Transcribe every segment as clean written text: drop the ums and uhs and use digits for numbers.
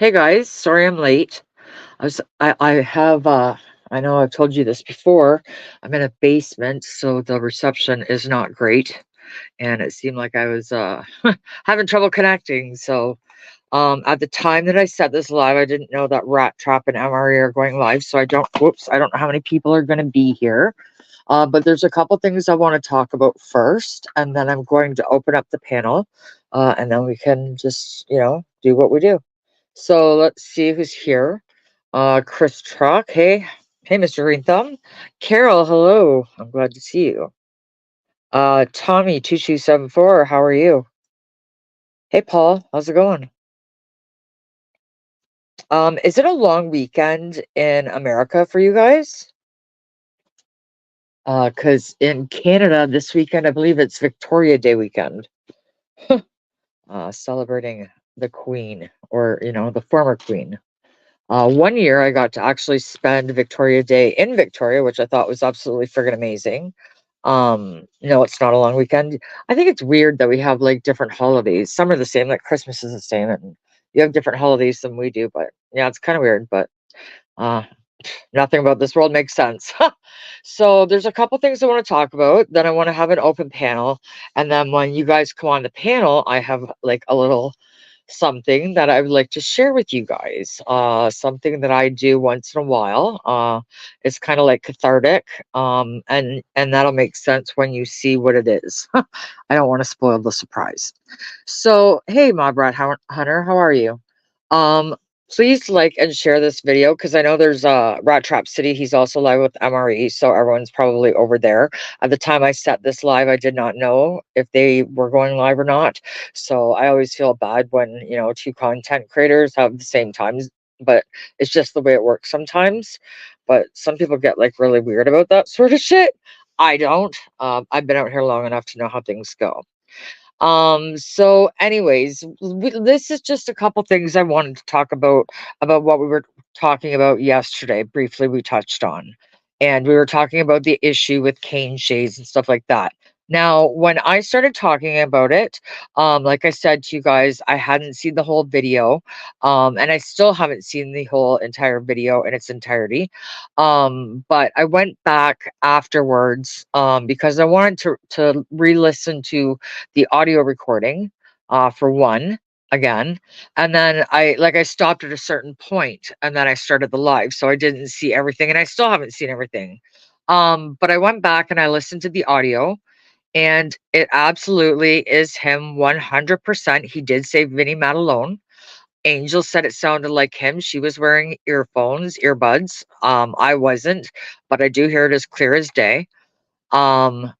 Hey guys, sorry I'm late. I have I know I've told you this before. I'm in a basement, so the reception is not great. And it seemed like I was having trouble connecting. So at the time that I set this live, I didn't know that Rat Trap and MRE are going live. So I don't know how many people are gonna be here. But there's a couple things I want to talk about first, and then I'm going to open up the panel, and then we can just, do what we do. So let's see who's here. Chris Truck. Hey, Mr. Green Thumb. Carol, hello. I'm glad to see you. Tommy2274, how are you? Hey, Paul, how's it going? Is it a long weekend in America for you guys? Because in Canada this weekend, I believe it's Victoria Day weekend. Celebrating the Queen, or the former Queen. One year I got to actually spend Victoria Day in Victoria, which I thought was absolutely friggin' amazing. No, it's not a long weekend. I think it's weird that we have like different holidays. Some are the same, like Christmas is the same, and you have different holidays than we do. But yeah, it's kind of weird. But uh, nothing about this world makes sense. So there's a couple things I want to talk about. Then I want to have an open panel, and then when you guys come on the panel, I have like a little something that I would like to share with you guys. Something that I do once in a while. It's kind of like cathartic. And that'll make sense when you see what it is. I don't want to spoil the surprise. So, hey, Mob Rat Hunter, how are you? Um, Please like and share this video because I know there's Rat Trap City. He's also live with MRE, so everyone's probably over there. At the time I set this live, I did not know if they were going live or not. So I always feel bad when two content creators have the same times, but it's just the way it works sometimes. But some people get like really weird about that sort of shit. I don't. I've been out here long enough to know how things go. So anyways, this is just a couple things I wanted to talk about what we were talking about yesterday. Briefly, we touched on, and we were talking about the issue with cane shades and stuff like that. Now, when I started talking about it, like I said to you guys, I hadn't seen the whole video, and I still haven't seen the whole entire video in its entirety. But I went back afterwards, because I wanted to re-listen to the audio recording, for one, again, and then I stopped at a certain point, and then I started the live, so I didn't see everything, and I still haven't seen everything. But I went back and I listened to the audio, and it absolutely is him 100%. He did say Vinnie Matalone. Angel said it sounded like him. She was wearing earbuds. I wasn't, but I do hear it as clear as day. And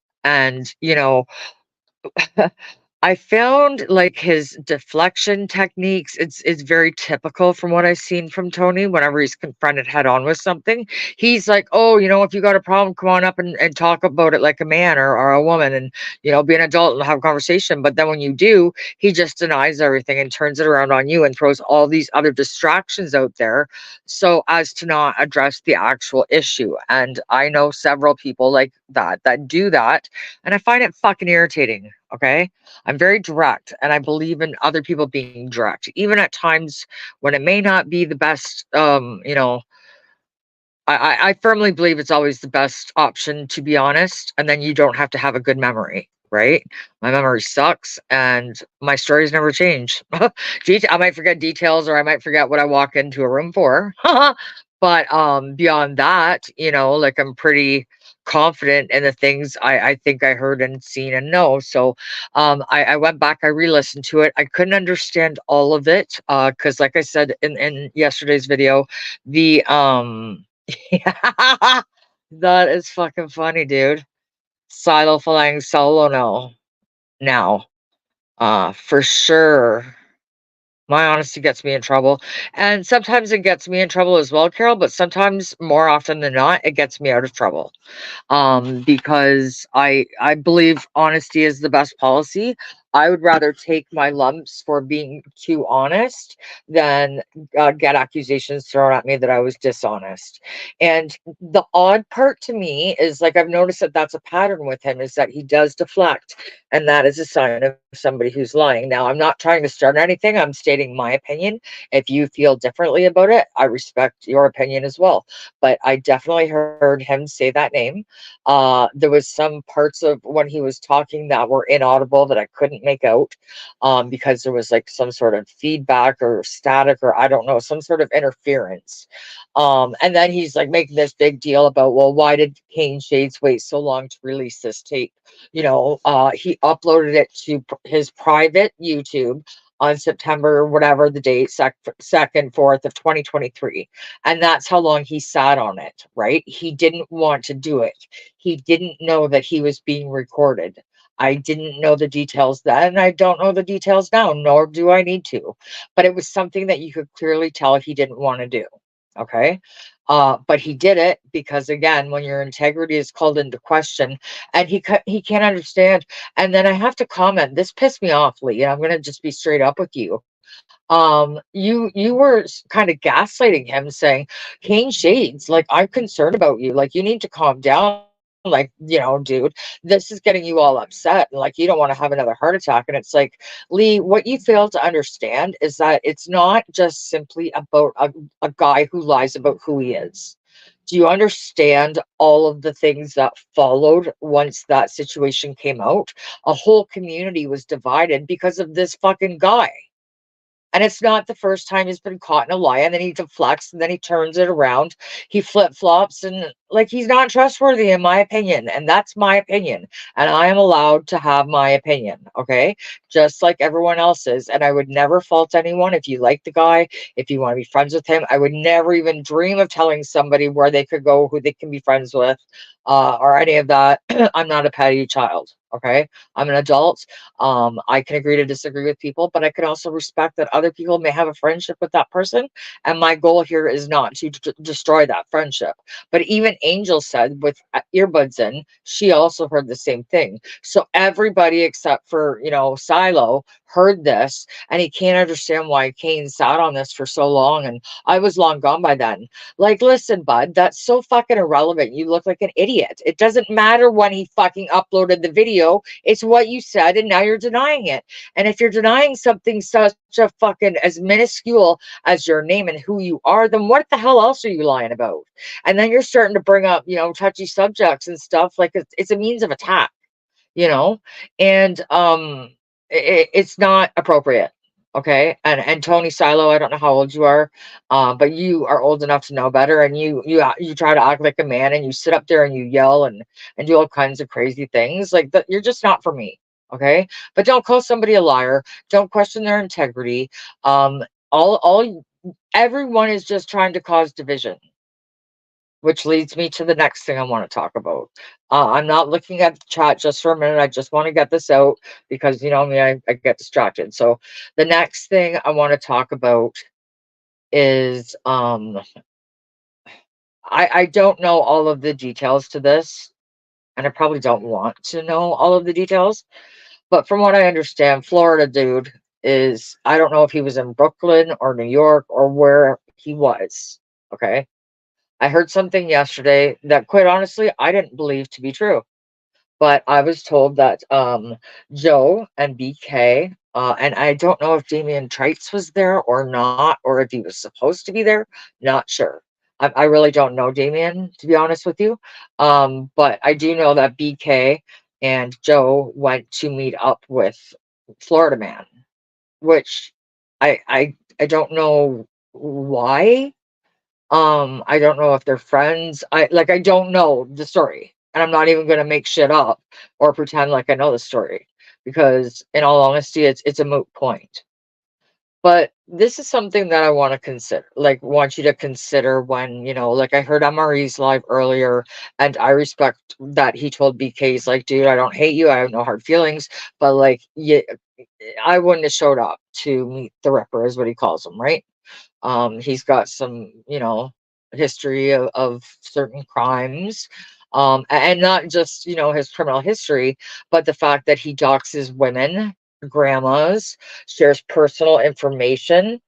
I found like his deflection techniques, it's very typical from what I've seen from Tony whenever he's confronted head on with something. He's like, oh, if you got a problem, come on up and talk about it like a man or a woman, and be an adult and have a conversation. But then when you do, he just denies everything and turns it around on you and throws all these other distractions out there so as to not address the actual issue. And I know several people like that do that, and I find it fucking irritating. Okay. I'm very direct, and I believe in other people being direct, even at times when it may not be the best. I firmly believe it's always the best option, to be honest, and then you don't have to have a good memory, right? My memory sucks, and my stories never change. I might forget details, or I might forget what I walk into a room for. But beyond that, like I'm pretty confident in the things I think I heard and seen and know. So I went back, I re-listened to it. I couldn't understand all of it, because like I said in yesterday's video, the yeah, that is fucking funny, dude. Silo flying solo now. For sure. My honesty gets me in trouble. And sometimes it gets me in trouble as well, Carol, but sometimes more often than not, it gets me out of trouble. Because I believe honesty is the best policy. I would rather take my lumps for being too honest than get accusations thrown at me that I was dishonest. And the odd part to me is, like, I've noticed that that's a pattern with him, is that he does deflect, and that is a sign of somebody who's lying. Now, I'm not trying to start anything. I'm stating my opinion. If you feel differently about it, I respect your opinion as well. But I definitely heard him say that name. There was some parts of when he was talking that were inaudible that I couldn't make out, because there was like some sort of feedback or static, or I don't know, some sort of interference. And then he's like making this big deal about, well, why did Kane Shades wait so long to release this tape? He uploaded it to his private YouTube on September, whatever the date, 2nd, 4th of 2023. And that's how long he sat on it, right? He didn't want to do it. He didn't know that he was being recorded. I didn't know the details then, and I don't know the details now, nor do I need to. But it was something that you could clearly tell he didn't want to do. Okay. But he did it because, again, when your integrity is called into question, and he can't understand. And then I have to comment. This pissed me off, Lee. And I'm gonna just be straight up with you. You were kind of gaslighting him, saying, Kane Shades, like, I'm concerned about you. Like, you need to calm down. Like, dude, this is getting you all upset. And like, you don't want to have another heart attack. And it's like, Lee, what you fail to understand is that it's not just simply about a guy who lies about who he is. Do you understand all of the things that followed once that situation came out? A whole community was divided because of this fucking guy. And it's not the first time he's been caught in a lie, and then he deflects, and then he turns it around. He flip flops, and like, he's not trustworthy, in my opinion. And that's my opinion. And I am allowed to have my opinion. Okay. Just like everyone else's. And I would never fault anyone. If you like the guy, if you want to be friends with him, I would never even dream of telling somebody where they could go, who they can be friends with, or any of that. I'm not a petty child. Okay. I'm an adult. I can agree to disagree with people, but I can also respect that other people may have a friendship with that person. And my goal here is not to destroy that friendship. But even Angel said, with earbuds in, she also heard the same thing. So everybody except for, Silo heard this, and he can't understand why Kane sat on this for so long. And I was long gone by then. Like, listen, bud, that's so fucking irrelevant. You look like an idiot. It doesn't matter when he fucking uploaded the video. It's what you said, and now you're denying it. And if you're denying something such a fucking as minuscule as your name and who you are, then what the hell else are you lying about? And then you're starting to bring up, touchy subjects and stuff, like it's a means of attack, you know, and it's not appropriate. Okay. And Tony Silo, I don't know how old you are, but you are old enough to know better. And you try to act like a man, and you sit up there and you yell and do all kinds of crazy things. Like that, you're just not for me. Okay. But don't call somebody a liar. Don't question their integrity. All everyone is just trying to cause division, which leads me to the next thing I want to talk about. I'm not looking at the chat just for a minute. I just want to get this out because, you know me, I get distracted. So the next thing I want to talk about is I don't know all of the details to this, and I probably don't want to know all of the details. But from what I understand, Florida dude is, I don't know if he was in Brooklyn or New York or where he was. Okay. I heard something yesterday that, quite honestly, I didn't believe to be true. But I was told that Joe and BK, and I don't know if Damian Trites was there or not, or if he was supposed to be there. Not sure. I really don't know Damian, to be honest with you. But I do know that BK and Joe went to meet up with Florida Man, which I don't know why. I don't know if they're friends. I don't know the story. And I'm not even gonna make shit up or pretend like I know the story, because in all honesty, it's a moot point. But this is something that I want to consider, like, want you to consider when, like, I heard MRE's live earlier, and I respect that he told BK's like, dude, I don't hate you, I have no hard feelings, but like, yeah, I wouldn't have showed up to meet the Ripper, is what he calls him, right? He's got some, history of certain crimes. And not just, his criminal history, but the fact that he doxes women grandmas, shares personal information.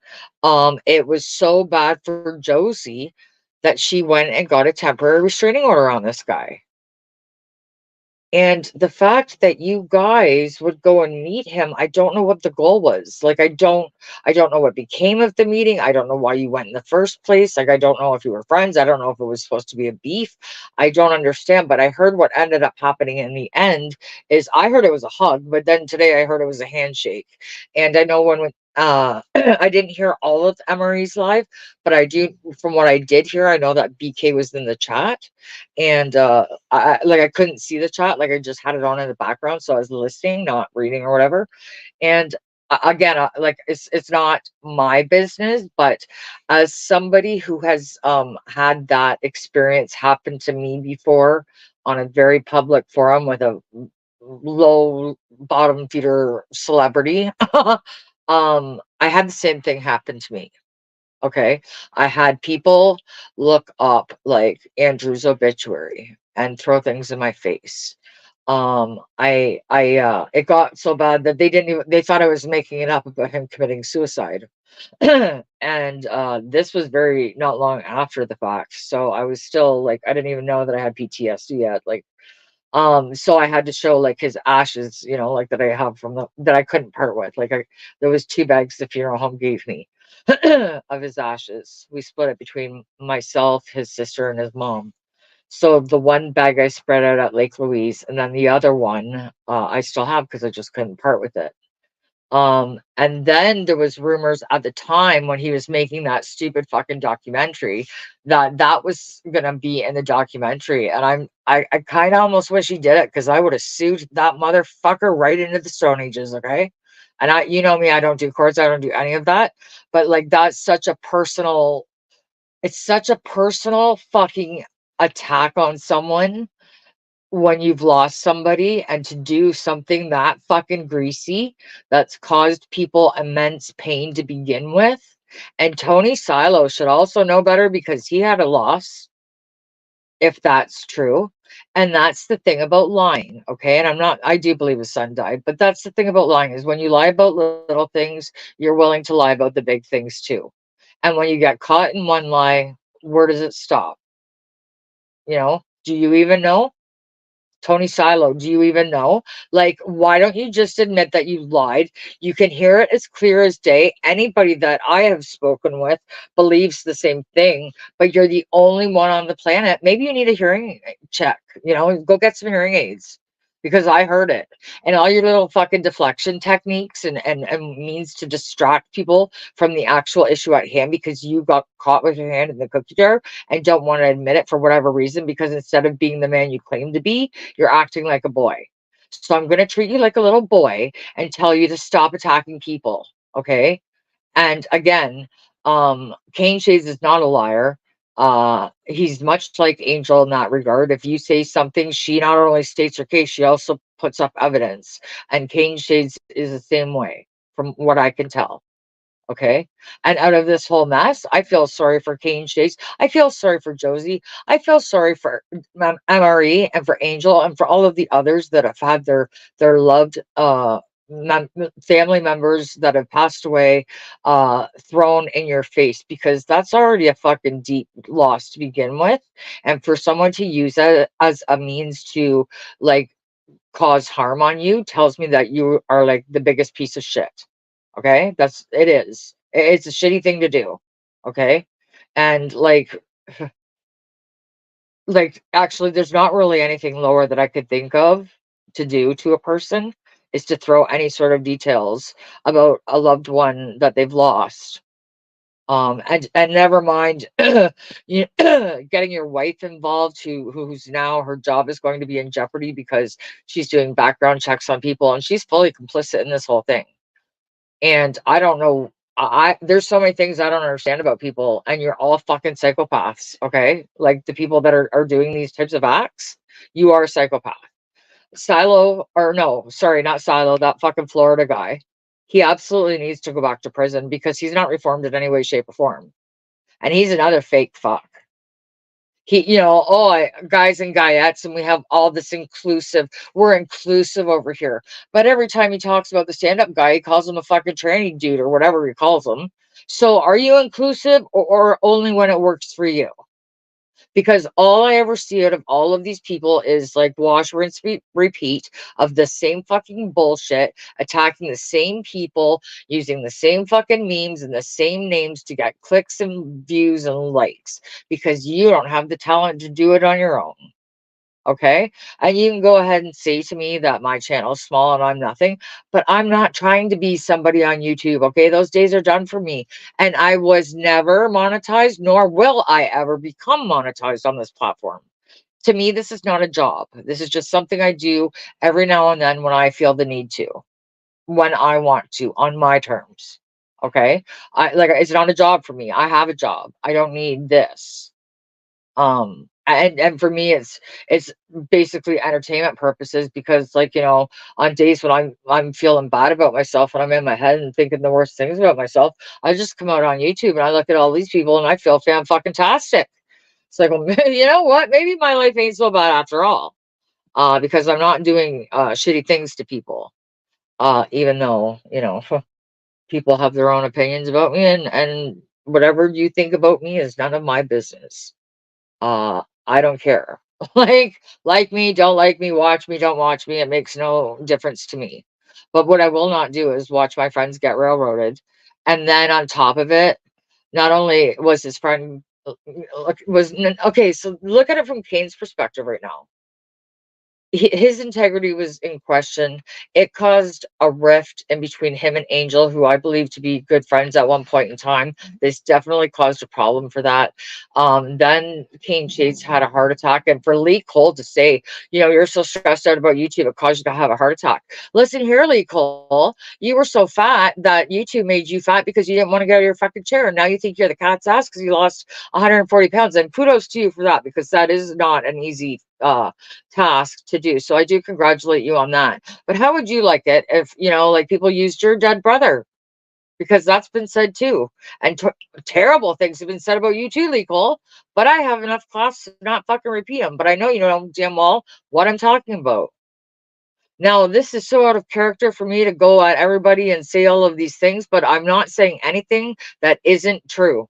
It was so bad for Josie that she went and got a temporary restraining order on this guy. And the fact that you guys would go and meet him, I don't know what the goal was. Like, I don't know what became of the meeting. I don't know why you went in the first place. Like, I don't know if you were friends. I don't know if it was supposed to be a beef. I don't understand. But I heard what ended up happening in the end is I heard it was a hug, but then today I heard it was a handshake. And I know when I didn't hear all of Emery's live, but I do, from what I did hear, I know that BK was in the chat. And I couldn't see the chat, like I just had it on in the background, so I was listening, not reading or whatever. And again, like it's not my business, but as somebody who has had that experience happen to me before on a very public forum with a low bottom feeder celebrity, I had the same thing happen to me. Okay. I had people look up like Andrew's obituary and throw things in my face. It got so bad that they thought I was making it up about him committing suicide. And this was very not long after the fact. So I was still like, I didn't even know that I had PTSD yet. Like, so I had to show like his ashes, like that I have from that I couldn't part with. Like there was 2 bags the funeral home gave me of his ashes. We split it between myself, his sister, and his mom. So the one bag I spread out at Lake Louise, and then the other one I still have because I just couldn't part with it. And then there was rumors at the time when he was making that stupid fucking documentary that that was gonna be in the documentary. And I kind of almost wish he did it because I would have sued that motherfucker right into the Stone Ages, okay? And you know me, I don't do courts, I don't do any of that. But like that's such a personal, it's such a personal fucking attack on someone when you've lost somebody, and to do something that fucking greasy that's caused people immense pain to begin with. And Tony Silo should also know better because he had a loss, if that's true. And that's the thing about lying, okay? And I do believe his son died, but that's the thing about lying is when you lie about little things, you're willing to lie about the big things too. And when you get caught in one lie, where does it stop? Do you even know? Tony Silo, do you even know? Like, why don't you just admit that you lied? You can hear it as clear as day. Anybody that I have spoken with believes the same thing, but you're the only one on the planet. Maybe you need a hearing check, go get some hearing aids because I heard it. And all your little fucking deflection techniques and means to distract people from the actual issue at hand because you got caught with your hand in the cookie jar and don't want to admit it for whatever reason because instead of being the man you claim to be, you're acting like a boy. So I'm going to treat you like a little boy and tell you to stop attacking people. Okay. And again, Kane Shades is not a liar. He's much like Angel in that regard. If you say something, she not only states her case, she also puts up evidence. And Kane Shades is the same way, from what I can tell. Okay. And out of this whole mess, I feel sorry for Kane Chase. I feel sorry for Josie. I feel sorry for MRE and for Angel and for all of the others that have had their loved family members that have passed away thrown in your face, because that's already a fucking deep loss to begin with. And for someone to use that as a means to like cause harm on you tells me that you are like the biggest piece of shit. Okay, it is. It's a shitty thing to do. Okay, and like actually, there's not really anything lower that I could think of to do to a person is to throw any sort of details about a loved one that they've lost. And never mind getting your wife involved, who's now her job is going to be in jeopardy because she's doing background checks on people and she's fully complicit in this whole thing. And I don't know. There's so many things I don't understand about people, and you're all fucking psychopaths, okay? Like the people that are doing these types of acts, you are a psychopath. Silo, or no, sorry, not Silo, that fucking Florida guy. He absolutely needs to go back to prison because he's not reformed in any way, shape, or form. And he's another fake fuck. guys and guyettes, and we have all this inclusive. We're inclusive over here. But every time he talks about the stand-up guy, he calls him a fucking tranny dude or whatever he calls him. So are you inclusive, or only when it works for you? Because all I ever see out of all of these people is like wash, rinse, repeat of the same fucking bullshit, attacking the same people, using the same fucking memes and the same names to get clicks and views and likes because you don't have the talent to do it on your own. Okay. And you can go ahead and say to me that my channel is small and I'm nothing, but I'm not trying to be somebody on YouTube. Okay. Those days are done for me. And I was never monetized, nor will I ever become monetized on this platform. To me, this is not a job. This is just something I do every now and then when I feel the need to, when I want to, on my terms. Okay. It's not a job for me. I have a job. I don't need this. And for me it's basically entertainment purposes because on days when I'm feeling bad about myself and I'm in my head and thinking the worst things about myself, I just come out on YouTube and I look at all these people and I feel fan fucking tastic. It's like, well, you know what, maybe my life ain't so bad after all, because I'm not doing shitty things to people, even though people have their own opinions about me, and whatever you think about me is none of my business. I don't care. Like me, don't like me, watch me, don't watch me. It makes no difference to me. But what I will not do is watch my friends get railroaded. And then on top of it, not only was his friend okay, so look at it from Kane's perspective right now. His integrity was in question. It caused a rift in between him and Angel, who I believe to be good friends at one point in time. This definitely caused a problem for that. Then Kane Chase had a heart attack, and for Lee Cole to say, you're so stressed out about YouTube, it caused you to have a heart attack. Listen here, Lee Cole, you were so fat that YouTube made you fat because you didn't want to get out of your fucking chair, and now you think you're the cat's ass because you lost 140 pounds. And kudos to you for that, because that is not an easy task to do. So I do congratulate you on that. But how would you like it if, like people used your dead brother? Because that's been said too. And terrible things have been said about you too, legal. But I have enough class to not fucking repeat them. But I know you know damn well what I'm talking about. Now, this is so out of character for me to go at everybody and say all of these things, but I'm not saying anything that isn't true.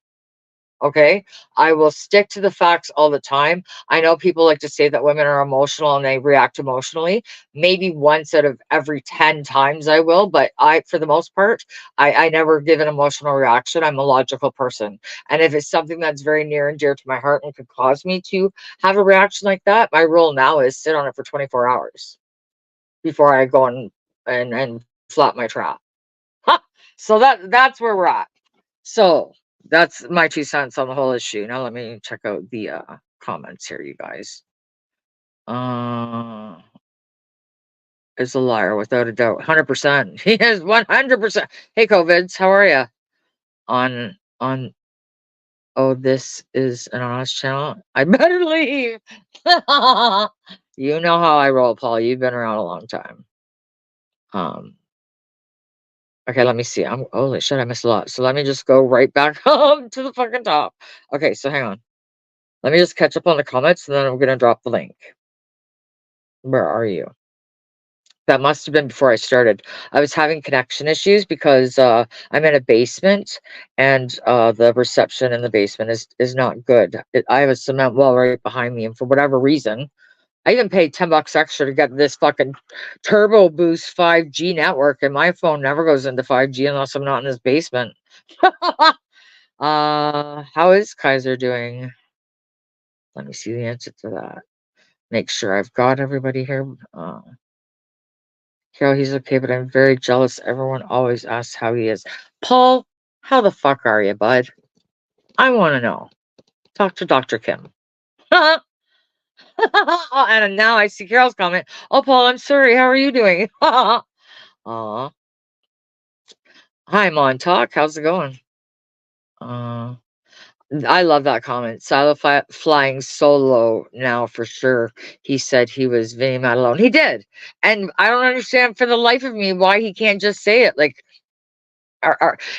Okay, I will stick to the facts all the time. I know people like to say that women are emotional and they react emotionally. Maybe once out of every 10 times I will, but for the most part, I never give an emotional reaction. I'm a logical person. And if it's something that's very near and dear to my heart and could cause me to have a reaction like that, my rule now is sit on it for 24 hours before I go and flap my trap. Ha! So that's where we're at. So that's my 2 cents on the whole issue. Now let me check out the comments here, you guys. Is a liar without a doubt. 100%. He is 100%. Hey, COVIDs, how are you? On Oh, this is an honest channel. I better leave. You know how I roll, Paul. You've been around a long time. Okay, let me see. Holy shit, I missed a lot. So let me just go right back up to the fucking top. Okay, so hang on. Let me just catch up on the comments and then I'm gonna drop the link. Where are you? That must have been before I started. I was having connection issues because I'm in a basement and the reception in the basement is not good. I have a cement wall right behind me, and for whatever reason, I even paid $10 extra to get this fucking Turbo Boost 5G network, and my phone never goes into 5G unless I'm not in this basement. How is Kaiser doing? Let me see the answer to that. Make sure I've got everybody here. Carol, he's okay, but I'm very jealous. Everyone always asks how he is. Paul, how the fuck are you, bud? I want to know. Talk to Dr. Kim. And now I see Carol's comment. Oh, Paul, I'm sorry. How are you doing? Aw. Hi, Montauk. How's it going? I love that comment. Silo flying solo now for sure. He said he was Vinnie Matt alone. He did. And I don't understand for the life of me why he can't just say it. Like,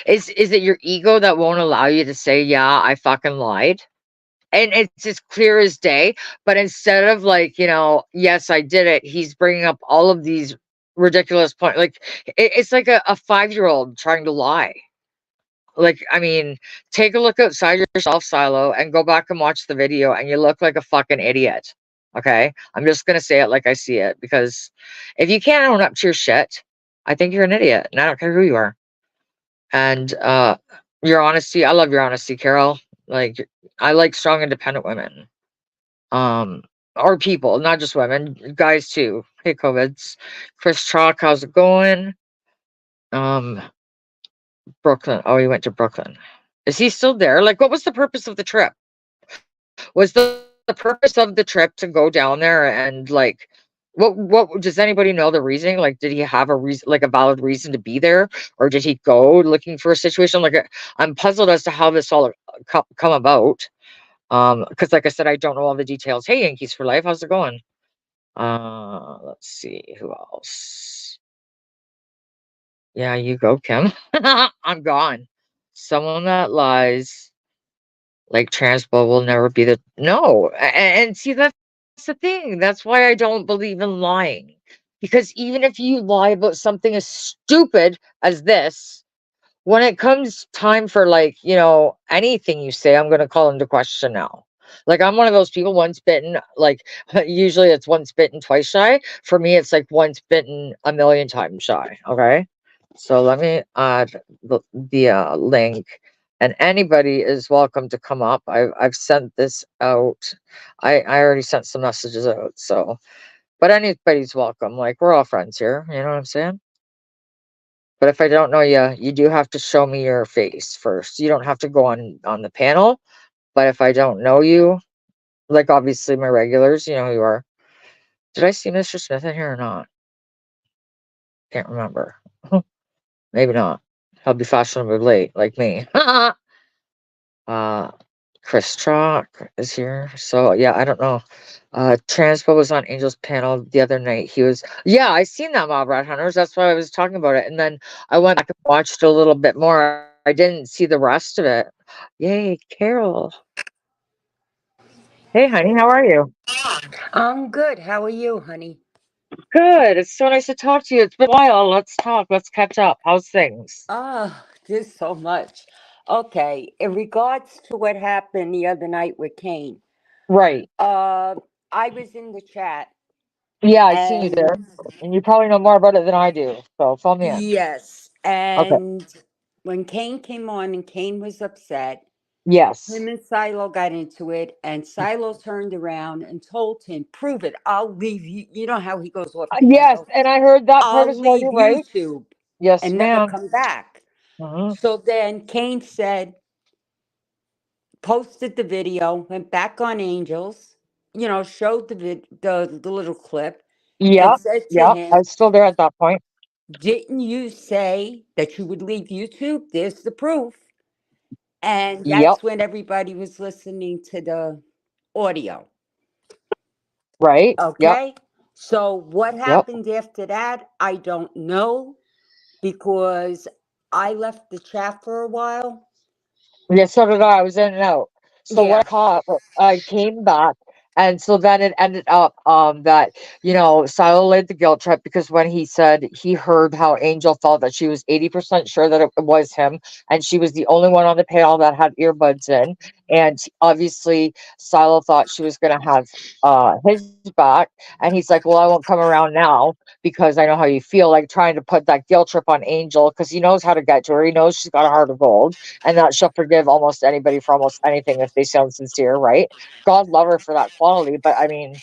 is it your ego that won't allow you to say, yeah, I fucking lied? and it's as clear as day. But instead of like, yes, I did it, he's bringing up all of these ridiculous points. Like it's like a 5-year-old trying to lie. Like, I mean, take a look outside yourself, Silo, and go back and watch the video, and you look like a fucking idiot. Okay, I'm just gonna say it like I see it, because if you can't own up to your shit, I think you're an idiot, and I don't care who you are. And your honesty, I love your honesty, Carol. Like, I like strong, independent women. Um, or people, not just women, guys too. Hey, COVIDs. Chris Chalk, how's it going? Um, Brooklyn. Oh, he went to Brooklyn. Is he still there? Like, what was the purpose of the trip? Was the purpose of the trip to go down there and like what does anybody know the reasoning? Like, did he have a reason, like a valid reason to be there, or did he go looking for a situation? Like, I'm puzzled as to how this all come about. Because like I said, I don't know all the details. Hey, Yankees for life, how's it going? Let's see who else. Yeah, you go, Kim. I'm gone. Someone that lies like transpo will never be the no. And see, that's the thing. That's why I don't believe in lying. Because even if you lie about something as stupid as this, when it comes time for like, anything you say, I'm gonna call into question now. Like, I'm one of those people, once bitten, like usually it's once bitten, twice shy. For me, it's like once bitten, a million times shy. Okay. So let me add the link, and anybody is welcome to come up. I've sent this out. I already sent some messages out. So, but anybody's welcome. Like, we're all friends here. You know what I'm saying? But if I don't know you, you do have to show me your face first. You don't have to go on the panel. But if I don't know you, like obviously my regulars, you know who you are. Did I see Mr. Smith in here or not? Can't remember. Maybe not. He'll be fashionably late, like me. uh, Chris Chalk is here. So yeah, I don't know. Transpo was on Angel's panel the other night. Yeah, I seen that Mob Rat Hunters. That's why I was talking about it. And then I went back and watched a little bit more. I didn't see the rest of it. Yay, Carol. Hey, honey, how are you? I'm good. How are you, honey? Good. It's so nice to talk to you. It's been a while. Let's talk. Let's catch up. How's things? There's so much. Okay, in regards to what happened the other night with Kane, Right. uh, I was in the chat, Yeah, I seen you and there. And you probably know more about it than I do. So fill me in. yes, Okay. and when Kane came on and Kane was upset, Yes. him and Silo got into it, and Silo turned around and told him, "Prove it. I'll leave you." You know how he goes off the Yes, handle. and I heard that part I'll as well. leave You're right. YouTube Yes, and never ma'am. come back. Mhm. So then Kane said, posted the video, went back on Angels, showed the little clip, and Yep. said to Yep. I him, was still there at that point. "Didn't you say that you would leave YouTube? There's the proof." And Yep. that's when everybody was listening to the audio. Right. Yep. Okay. So what Yep. happened after that, I don't know, because I left the chat for a while. Yeah, so did I. I was in and out. So what Yeah. I caught, I came back, and so then it ended up that Silo laid the guilt trip, because when he said he heard how Angel felt that she was 80% sure that it was him, and she was the only one on the panel that had earbuds in, and obviously Silo thought she was gonna have his back, and he's like, well, I won't come around now because I know how you feel, like trying to put that guilt trip on Angel, because he knows how to get to her. He knows she's got a heart of gold, and that she'll forgive almost anybody for almost anything if they sound sincere, right? God love her for that quality, but I mean,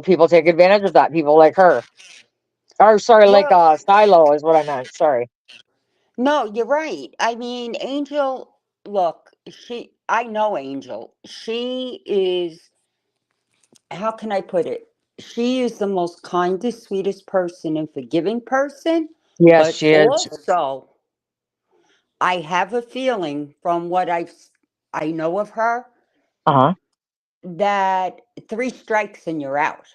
people take advantage of that. People like her, or sorry, like Well, Silo is what I meant. Sorry. no, you're right. I mean, Angel, look, I know Angel. She is, how can I put it? She is the most kindest, sweetest person and forgiving person. Yes, But she is. also, I have a feeling from what I know of her, Uh huh. that three strikes and you're out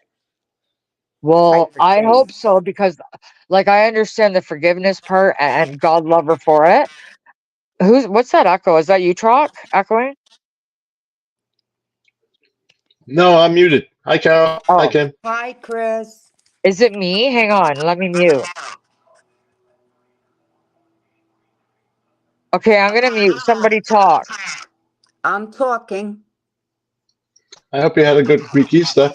Well, type of I thing. hope so, because, like, I understand the forgiveness part, and God love her for it. What's that echo? Is that you, Trock, echoing? No, I'm muted. Hi, Carol. Hi, Oh, Kim. Hi, Chris. is it me? Hang on, let me mute. Okay, I'm gonna mute. Somebody talk. I'm talking. I hope you had a good Greek Easter.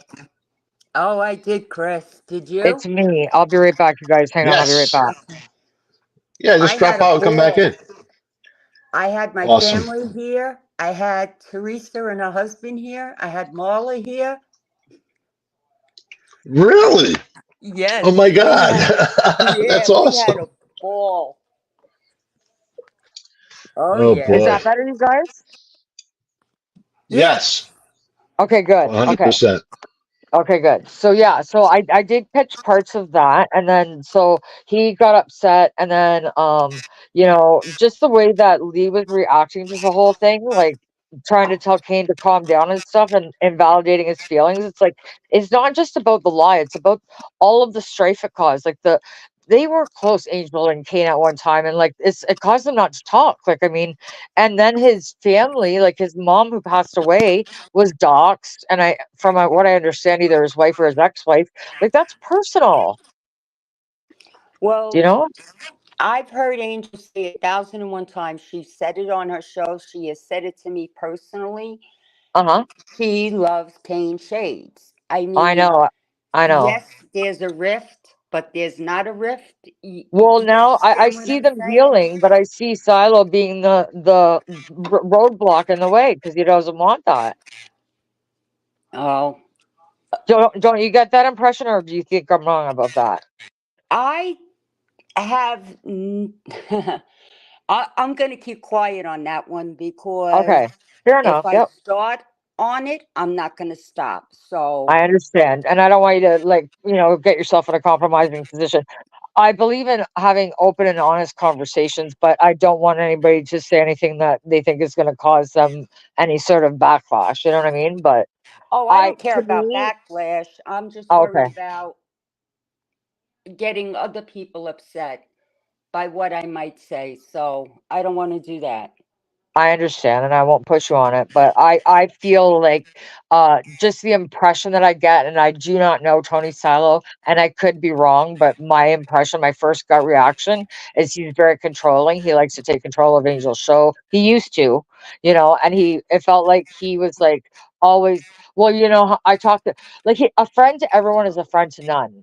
Oh, I did, Chris. Did It's you? me. I'll be right back, you guys. Hang on, I'll be right Yes. back. Yeah, I just had drop a out and come back ball. in. I had my Awesome. family here. I had Teresa and her husband here. I had Marla here. Really? Oh Yes, my we God. had. Yeah, That's we had awesome. a ball. Oh Oh yeah. Is boy. that better, you guys? Yes. Yes. Okay, good. Okay. 100%. Okay, good. So yeah, so I did catch parts of that, and then so he got upset, and then just the way that Lee was reacting to the whole thing, like trying to tell Kane to calm down and stuff, and invalidating his feelings. It's like it's not just about the lie; it's about all of the strife it caused. Like they were close, Angel and Kane, at one time, and like it caused them not to talk. Like I mean, and then his family, like his mom who passed away was doxxed, and from what I understand, either his wife or his ex-wife, like that's personal, you Well, know? I've heard Angel say 1,001 times. She said it on her show. She has said it to me personally. Uh-huh. She loves Kane Shades. I I mean, know. I know. yes, there's a rift, but there's not a rift. Well, Do you now I understand what see I'm them saying? healing, but I see Silo being the roadblock in the way because he doesn't want that. Oh, Don't you get that impression, or do you think I'm wrong about that? I have. I'm going to keep quiet on that one because Okay, fair if enough. I Yep, start on it, I'm not going to stop. So, I understand, and I don't want you to get yourself in a compromising position. I believe in having open and honest conversations, but I don't want anybody to say anything that they think is going to cause them any sort of backlash. You know what I mean? But oh, I I, don't care to about me, backlash. I'm just okay, worried about getting other people upset by what I might say. So, I don't want to do that. I understand, and I won't push you on it. But I feel like, just the impression that I get, and I do not know Tony Silo, and I could be wrong, but my impression, my first gut reaction is he's very controlling. He likes to take control of Angel's show. He used to, and it felt like he was like always, well, I talked to, like, a friend to everyone is a friend to none.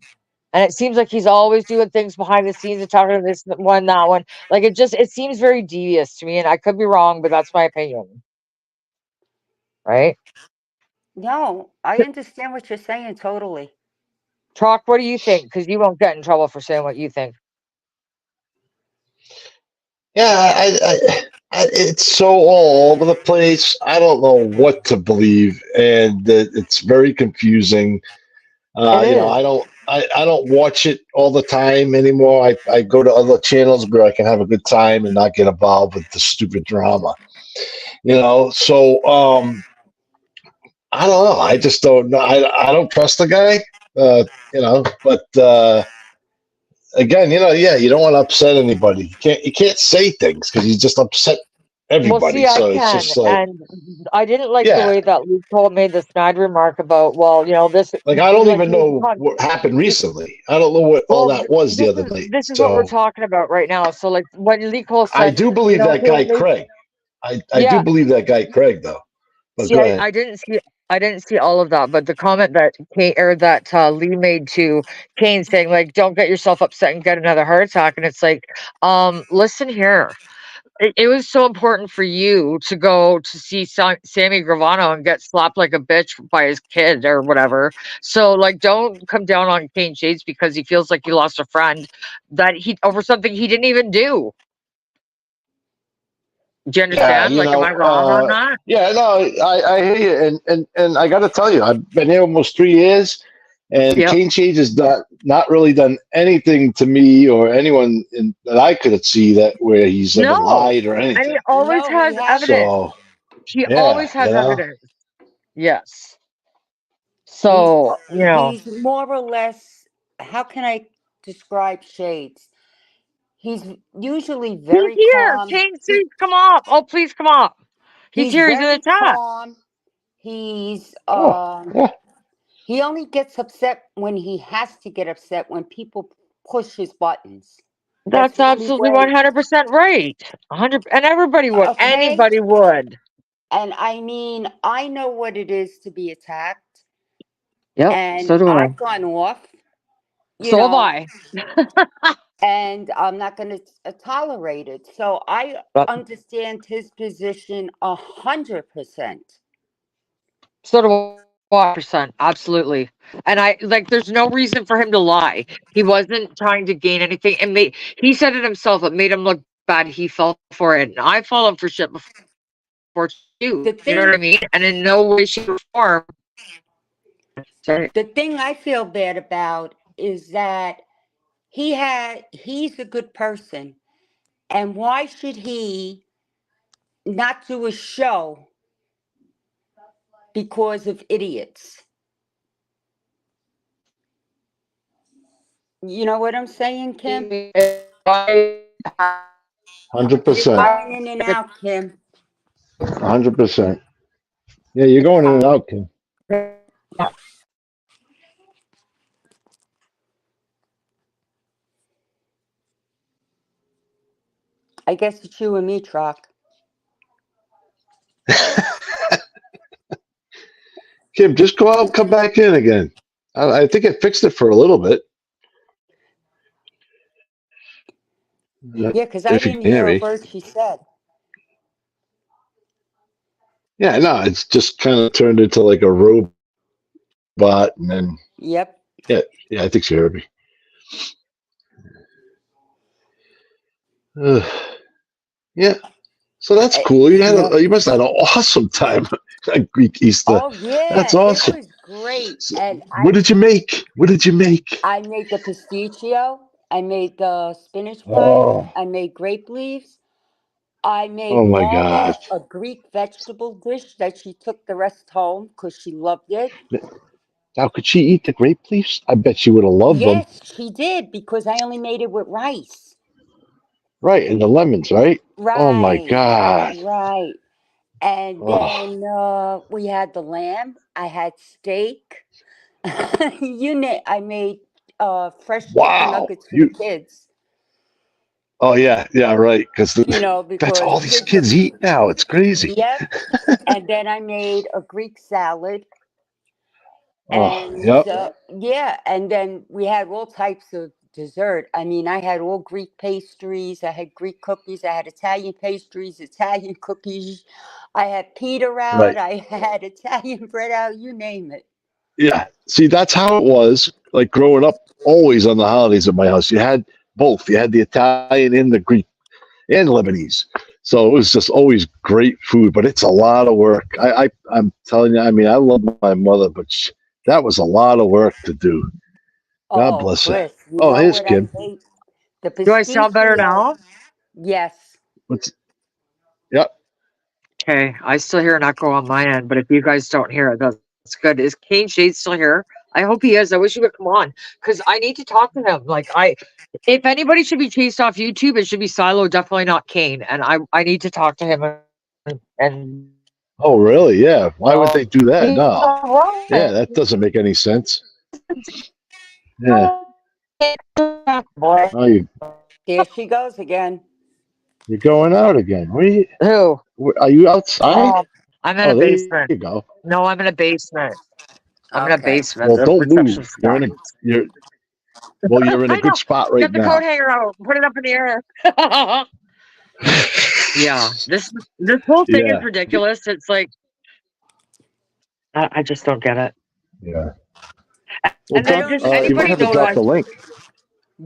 And it seems like he's always doing things behind the scenes and talking to this one, that one. Like it seems very devious to me, and I could be wrong, but that's my opinion, right? No, I understand what you're saying totally. Trock, what do you think? Because you won't get in trouble for saying what you think. Yeah, it's so all over the place. I don't know what to believe, and it's very confusing. It is. I don't watch it all the time anymore. I go to other channels where I can have a good time and not get involved with the stupid drama. So I don't know. I just don't know. I don't trust the guy. But again, yeah, you don't want to upset anybody. You can't say things because you just upset Well, everybody. see, I So it's can, just like, and I didn't like the yeah, way that Luke Cole made the snide remark about, well, this, like I don't like even know what happened recently. I don't know what all well, that was the this other is night. this is what we're So talking about right now. So, like, when Lee Cole I said, do believe that guy Kane made, Craig. I do yeah. believe that guy Craig though. But See, go I, ahead. I didn't see I didn't see all of that, but the comment that Lee made to Kane saying, like, don't get yourself upset and get another heart attack, and it's like, listen here. It was so important for you to go to see Sammy Gravano and get slapped like a bitch by his kid or whatever. So, like, don't come down on Kane Shades because he feels like he lost a friend that he over something he didn't even do. Do you Yeah, understand? Like, am I wrong on that? yeah, no, I hear you, and I got to tell you, I've been here almost 3 years, and Yep. Kane Shades has not really done anything to me or anyone that I could see that where he's ever No. lied or And he anything. always No, he has hasn't. evidence. So He yeah, always has evidence. Yes. He's So, he's more or less. How can I describe Shades? He's usually he's very here. calm. Kane Shades, come up. Oh, please come up. He's He's here. He's in the very chat. calm. He's Yeah. he only gets upset when he has to get upset when people push his buttons. That's That's the only absolutely way. 100% right. 100, and everybody would. Okay. Anybody would. And I mean, I know what it is to be attacked, Yep. and So do I. I've gone off, you So have know, I. and I'm not going to tolerate it. So I But understand his position 100%. so do I. Percent. Absolutely. And I like. There's no reason for him to lie. He wasn't trying to gain anything. And he said it himself. It made him look bad. He fell for it. And I fallen for shit before too. The You know what I thing, mean? And in no way, shape, or form. Sorry. the thing I feel bad about is that he's a good person, and why should he not do a show because of idiots? You know what I'm saying, Kim? 100%. You're going in and out, Kim. 100%. Yeah, you're going in and out, Kim. I guess it's you and me, Truck. Kim, just go out and come back in again. I think it fixed it for a little bit. Yeah, because I If you didn't can hear hear a me. word she said. Yeah, no, it's just kind of turned into like a robot, and then Yep. yeah, I think she heard me. Ugh. Yeah, so that's cool. Yeah. You must have had an awesome time at Greek Easter. Oh yeah, That's it awesome. was great. So, And what did you make? What did you make? I made the pistachio. I made the spinach pie. Oh, I made grape leaves. I made oh my God! Mama a Greek vegetable dish that she took the rest home because she loved it. Now, could she eat the grape leaves? I bet she would have loved them. Yes, she did because I only made it with rice. Right, and the lemons, right? Oh my Right, God! right. And Oh, then we had the lamb. I had steak. I made fresh chicken wow! nuggets for the kids. Oh yeah, yeah, right. Because that's Because all these kids are. kids eat now. It's crazy. Yep. And then I made a Greek salad. Oh, And yep. yeah, and then we had all types of dessert. I mean, I had all Greek pastries. I had Greek cookies. I had Italian pastries, Italian cookies. I had pita out. Right. I had Italian bread out. You name it. Yeah. See, that's how it was. Like growing up, always on the holidays at my house, you had both. You had the Italian and the Greek and Lebanese. So it was just always great food, but it's a lot of work. I'm telling you. I mean, I love my mother, but that was a lot of work to do. God Oh, bless her. Chris, you Oh, know here's what I Kim. made? The Do I sound better pistachio. now? Yes. What's? Yep. Okay, I still hear an echo on my end, but if you guys don't hear it, that's good. Is Kane Shade still here? I hope he is. I wish he would come on because I need to talk to him. If anybody should be chased off YouTube, it should be Silo, definitely not Kane. And I need to talk to him and Oh, really? Yeah. Why would they do that? he's No. all Yeah, right. that doesn't make any sense. Yeah. Boy. Oh, There she goes again. you're going out again. Who? Are you outside? I'm in a Oh, there basement. you go. No, I'm in a basement. I'm in a Okay. basement. Well, The don't move. reception sucks. You're in a I good know. spot right Get the coat now. hanger out. Put it up in the air. Yeah, this whole thing is Yeah. ridiculous. It's like I just don't get it. Yeah. Well, And I then drop. don't just You might anybody have to knows drop I understand. the link.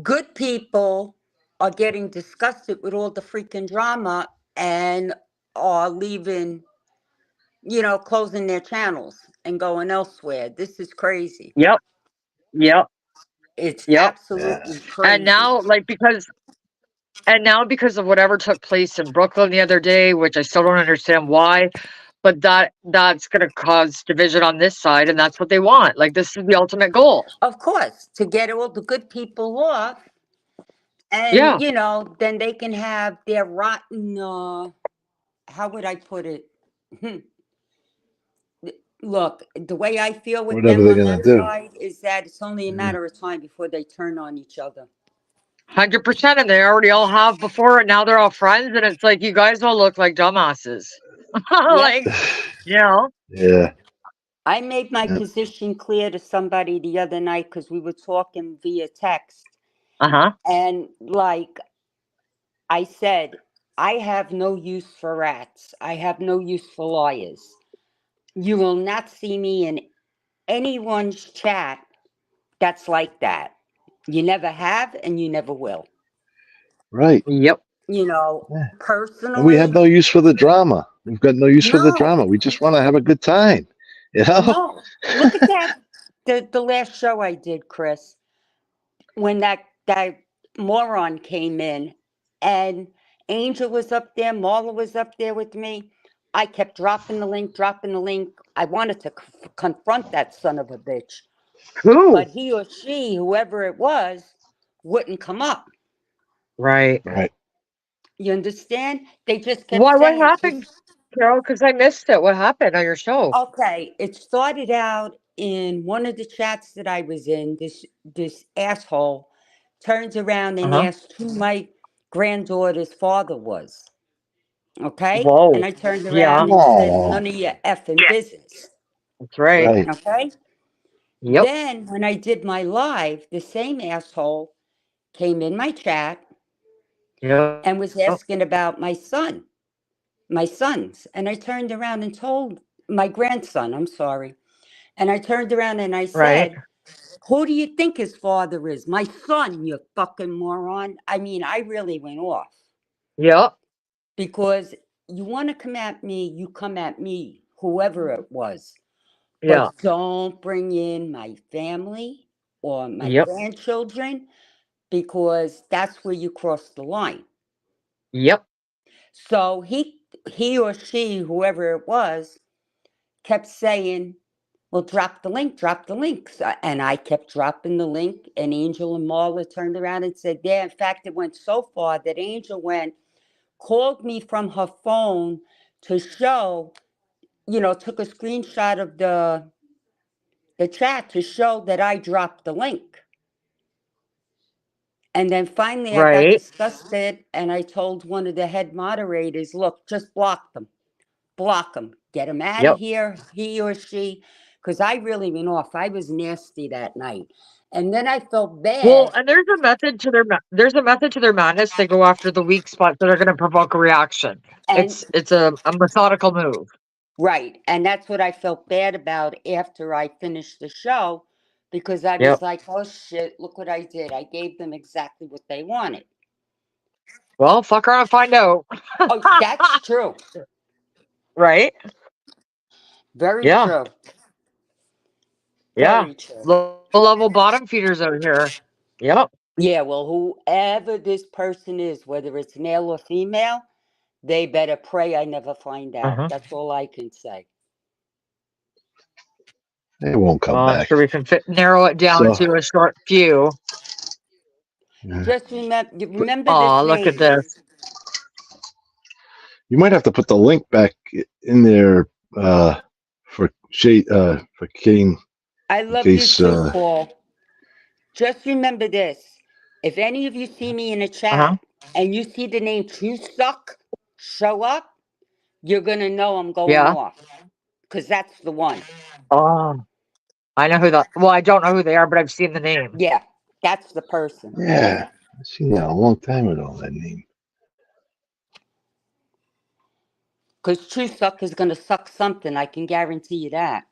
Good people are getting disgusted with all the freaking drama and are leaving, closing their channels and going elsewhere. This is crazy. yep, yep, It's yep. Yeah. absolutely And crazy. now because of whatever took place in Brooklyn the other day, which I still don't understand why, but that's gonna cause division on this side, and that's what they want. Like this is the ultimate goal. Of course, to get all the good people off, and Yeah. then they can have their rotten. How would I put it? Look, the way I feel with whatever them they're on gonna that do. side is that it's only a Yeah. matter of time before they turn on each other. 100%, and they already all have before, and now they're all friends, and it's like you guys all look like dumbasses. Yep. Like, you know. Yeah. I made my Yeah. position clear to somebody the other night because we were talking via text. Uh-huh. And like I said, I have no use for rats. I have no use for lawyers. You will not see me in anyone's chat that's like that. You never have and you never will. Right. Yep. You know, Yeah. And we have personally, no use for the drama. We've got no use for the no, drama. We just want to have a good time. You know? no. Look at that. The last show I did, Chris, when that moron came in and Angel was up there, Marla was up there with me. I kept dropping the link, dropping the link. I wanted to confront that son of a bitch, Who? but he or she, whoever it was, wouldn't come up. Right. Right. You understand? They just kept Why? What saying, happened, Carol? Because I missed it. What happened on your show? okay, it started out in one of the chats that I was in. This asshole turns around and Uh-huh. asks who my granddaughter's father was. Okay? And Whoa. I turned Yeah, around and said, Oh, none of your effing business. that's right. right. Okay? Yep. Then when I did my live, the same asshole came in my chat Yep. and was asking about my sons. And I turned around and told my grandson, I'm sorry. And I turned around and I Right. said, who do you think his father is? My son, you fucking moron. I mean, I really went off Yep. because you want to come at me, you come at me, whoever it was. Yeah. But don't bring in my family or my Yep. grandchildren because that's where you cross the line. Yep. So he or she, whoever it was, kept saying, well, drop the link, drop the link. And I kept dropping the link, and Angel and Marla turned around and said, yeah, in fact, it went so far that Angel called me from her phone to show, took a screenshot of the chat to show that I dropped the link. And then finally I got Right. disgusted and I told one of the head moderators, look, just block them. Block them. Get them out of Yep. here, he or she. Because I really went off. I was nasty that night. And then I felt Well, bad. and there's a method to their madness. They go after the weak spots that are going to provoke a reaction. And It's a methodical move. right. And that's what I felt bad about after I finished the show. Because I was Yep. like, oh shit, look what I did. I gave them exactly what they wanted. Well, fuck around and find out. Oh, that's true. Right? Very Yeah. true. Yeah. Very true. Low level bottom feeders out here. Yep. Yeah, well, whoever this person is, whether it's male or female, they better pray I never find out. Uh-huh. That's all I can say. They won't come Well, I'm back. sure we can narrow it down So, to a short few. Just remember Oh, this look at name. this. you might have to put the link back in there for Kane I in love you case. too, Paul. Just remember this. If any of you see me in a Uh-huh. chat and you see the name True Suck show up, you're going to know I'm going Yeah. off. Because that's the one. Oh, I know who well, I don't know who they are, but I've seen the name. Yeah, that's the person. Yeah, I seen that a long time ago. That name. Because True Suck is going to suck something. I can guarantee you that.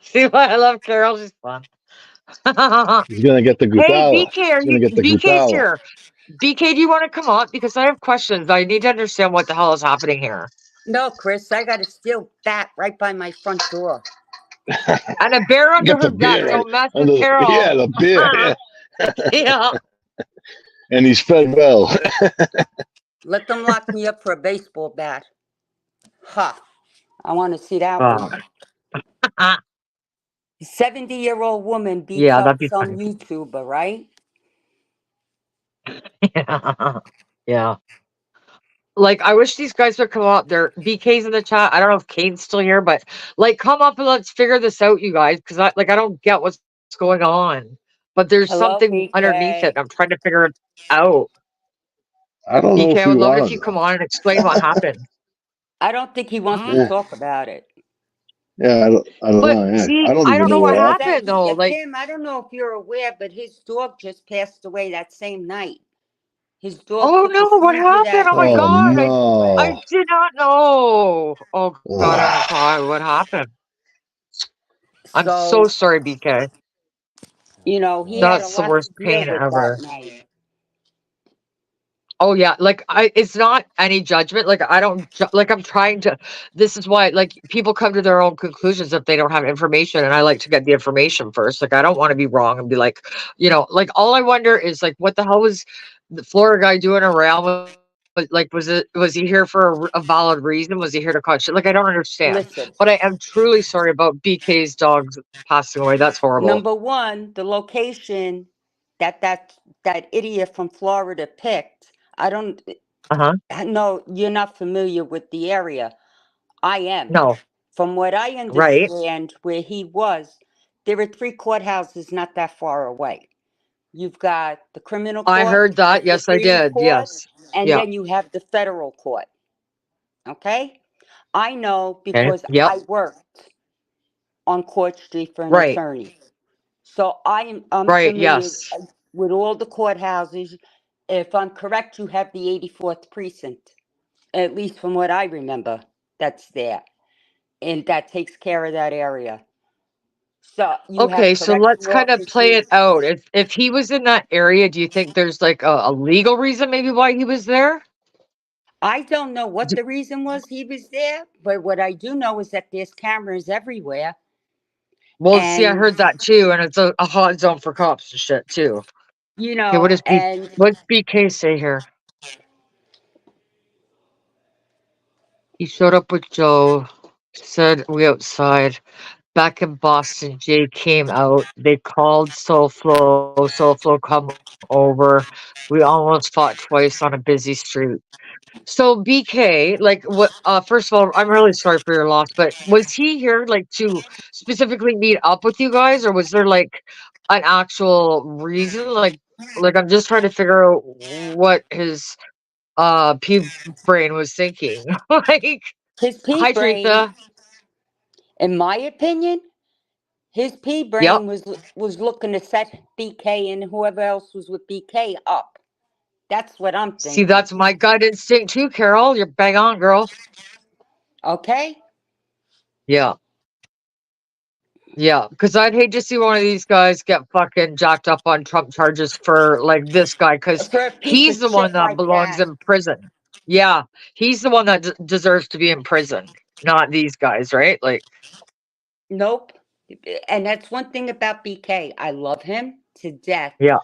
See why I love Carol? She's fun. He's gonna get the Hey, gutala. BK, He's gonna get the BK's gutala. here. BK, do you want to come up? Because I have questions. I need to understand what the hell is happening here. No, Chris, I got a steel bat right by my front door. And a bear under Get the his back. beer Don't mess with under Carol. the beer. Yeah. Yeah. And he's fed well. Let them lock me up for a baseball bat. Ha! I want to see that one. Oh. 70-year-old woman beats Yeah, that'd up be some funny. YouTuber, right? Yeah. like, I wish these guys would come up. They're BK's in the chat. I don't know if Kane's still here, but like, come up and let's figure this out, you guys, because I don't get what's going on. But there's Hello, something underneath it. I'm BK. trying to figure it out. I don't know BK, if I we would love want if to you know. come on and explain what happened. I don't think he wants to Mm. Yeah, talk about it. yeah, I don't But know. Yeah, see, I don't I even don't know know He what what just happened. said, happened though. Like, Kim, I don't know if you're aware, but his dog just passed away that same night. His dog oh took a no, what snoozer happened? that Oh my night Oh and God, passed I away. no. did not know. Oh God, I'm gonna Ugh. cry. What happened? I'm so So, sorry, BK. he had a That's the lot worst to deal pain with that ever. night. Oh yeah, like it's not any judgment. Like I don't like I'm trying to. This is why like people come to their own conclusions if they don't have information, and I like to get the information first. Like I don't want to be wrong and be like, like all I wonder is like what the hell was the Florida guy doing around? Like was he here for a valid reason? Was he here to cause shit? Like I don't understand. But I Listen, am truly sorry about BK's dogs passing away. That's horrible. number one, the location that idiot from Florida picked. I don't Uh-huh. know. You're not familiar with the area. I am. No. From what I Right. understand, where he was, there are three courthouses not that far away. You've got the criminal I court, heard the that. Yes, I Supreme did. Court, Yes. and Yeah. then you have the federal court. Okay? I know Okay. because Yep. I worked on Court Street for an Right. attorney. So I'm Right. familiar Yes. with all the courthouses. If I'm correct, you have the 84th precinct, at least from what I remember, that's there. And that takes care of that area. So you have Okay, so let's correction kind of play it officers. out. If he was in that area, do you think there's like a legal reason maybe why he was there? I don't know what D- the reason was he was there, but what I do know is that there's cameras everywhere. Well, see, I And, heard that too, and it's a hot zone for cops and shit too. Okay, and what's BK say here? He showed up with Joe, said we outside. Back in Boston, Jay came out. They called SoFlo come over. We almost fought twice on a busy street. So BK, like what first of all, I'm really sorry for your loss, but was he here like to specifically meet up with you guys or was there like an actual reason? Like I'm just trying to figure out what his pea brain was thinking. Like, his pea hi brain, Teresa. in my opinion, his pea Yep. brain was looking to set BK and whoever else was with BK up. That's what I'm See, thinking. that's my gut instinct too, Carol. You're bang on, girl. Okay? Yeah. Yeah, because I'd hate to see one of these guys get fucking jacked up on Trump charges for like this guy, because For a piece he's of the one shit that like belongs that. in prison. Yeah, he's the one that deserves to be in prison, not these guys, right? Like, Nope. And that's one thing about BK. I love him to death. yeah,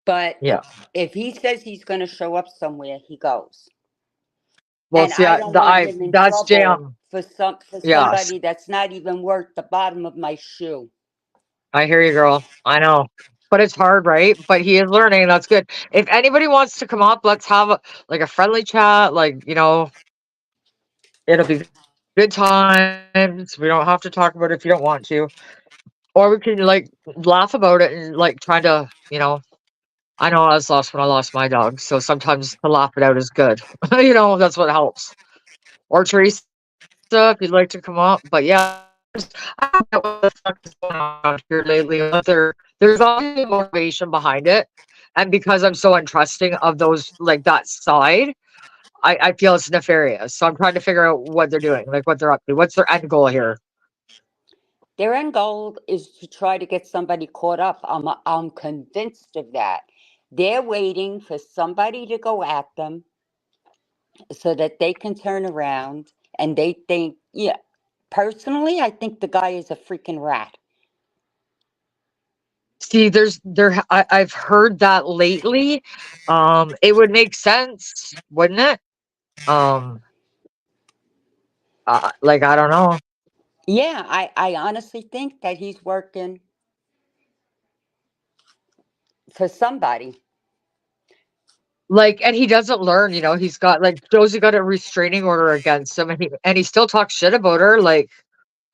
But yeah. if he says he's going to show up somewhere, he goes. Well, And see, I don't want him in that's trouble jam. for Yes, somebody that's not even worth the bottom of my shoe. I hear you, girl. I know, but it's hard, right? But he is learning. That's good. If anybody wants to come up, let's have like a friendly chat. Like, it'll be good times. We don't have to talk about it if you don't want to. Or we can like laugh about it and like trying to, I know I was lost when I lost my dog, so sometimes to laugh it out is good. That's what helps. Or Teresa, if you'd like to come up. But yeah, I don't get what the fuck is going on around here lately. Like there's obviously motivation behind it. And because I'm so untrusting of those like that side, I feel it's nefarious. So I'm trying to figure out what they're doing, like what they're up to. What's their end goal here? Their end goal is to try to get somebody caught up. I'm convinced of that. They're waiting for somebody to go at them so that they can turn around and they think, yeah, personally, I think the guy is a freaking rat. See, I've heard that lately. It would make sense, wouldn't it? Um, like I don't know. Yeah, I honestly think that he's working for somebody. Like, and he doesn't learn, he's got like Josie got a restraining order against him, and he still talks shit about her. Like,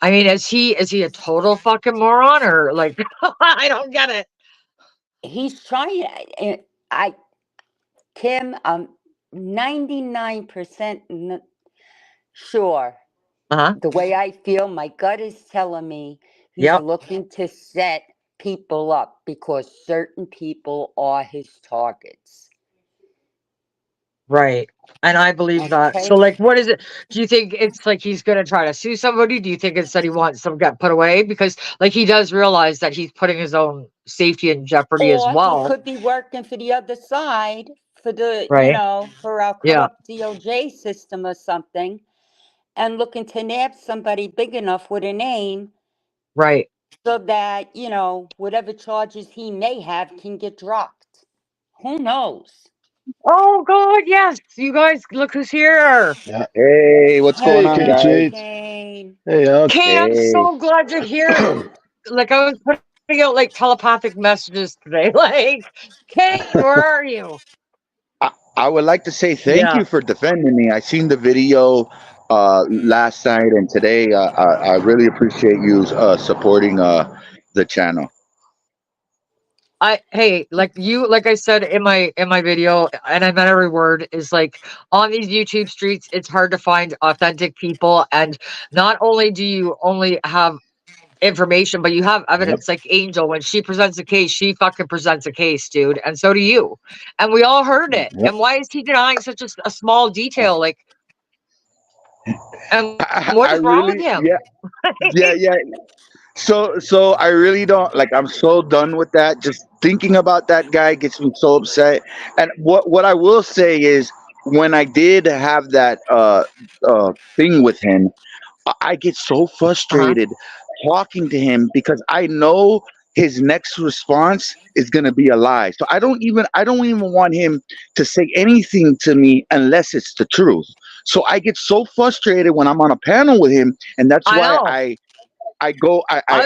I mean, is he a total fucking moron, or like I don't get it. He's trying. I Kim, I'm 99% sure. Uh-huh. The way I feel, my gut is telling me he's Yep. looking to set people up because certain people are his targets. Right. And I believe that. So, Okay. like, what is it? Do you think it's like he's going to try to sue somebody? Do you think it's that he wants some get put away? Because, like, he does realize that he's putting his own safety in jeopardy as Or he well. could be working for the other side for Right. for our Yeah. corrupt DOJ system or something, and looking to nab somebody big enough with a name Right. so that, whatever charges he may have can get dropped. Who knows? Oh, God. Yes. You guys, look who's here. Yeah. Hey, what's going Hey, on, Kate guys? Hello, Shades. Kane. Hey, Alex. Kay, I'm Hey, so glad you're here. Like, I was putting out like telepathic messages today. Like, Kate, where are you? I would like to say thank Yeah. you for defending me. I seen the video last night and today. I really appreciate you supporting the channel. Like I said in my video, and I meant every word, is like on these YouTube streets, it's hard to find authentic people. And not only do you only have information, but you have Yep. evidence. Like Angel, when she presents a case, she fucking presents a case, dude. And so do you. And we all heard it. Yep. And why is he denying such a small detail? Like, and what I is wrong with really, him? yeah. So I really don't like. I'm so done with that. Just thinking about that guy gets me so upset. And what I will say is, when I did have that thing with him, I get so Uh-huh. frustrated talking to him because I know his next response is going to be a lie. So I don't even want him to say anything to me unless it's the truth. So I get so frustrated when I'm on a panel with him, and that's I why know. I I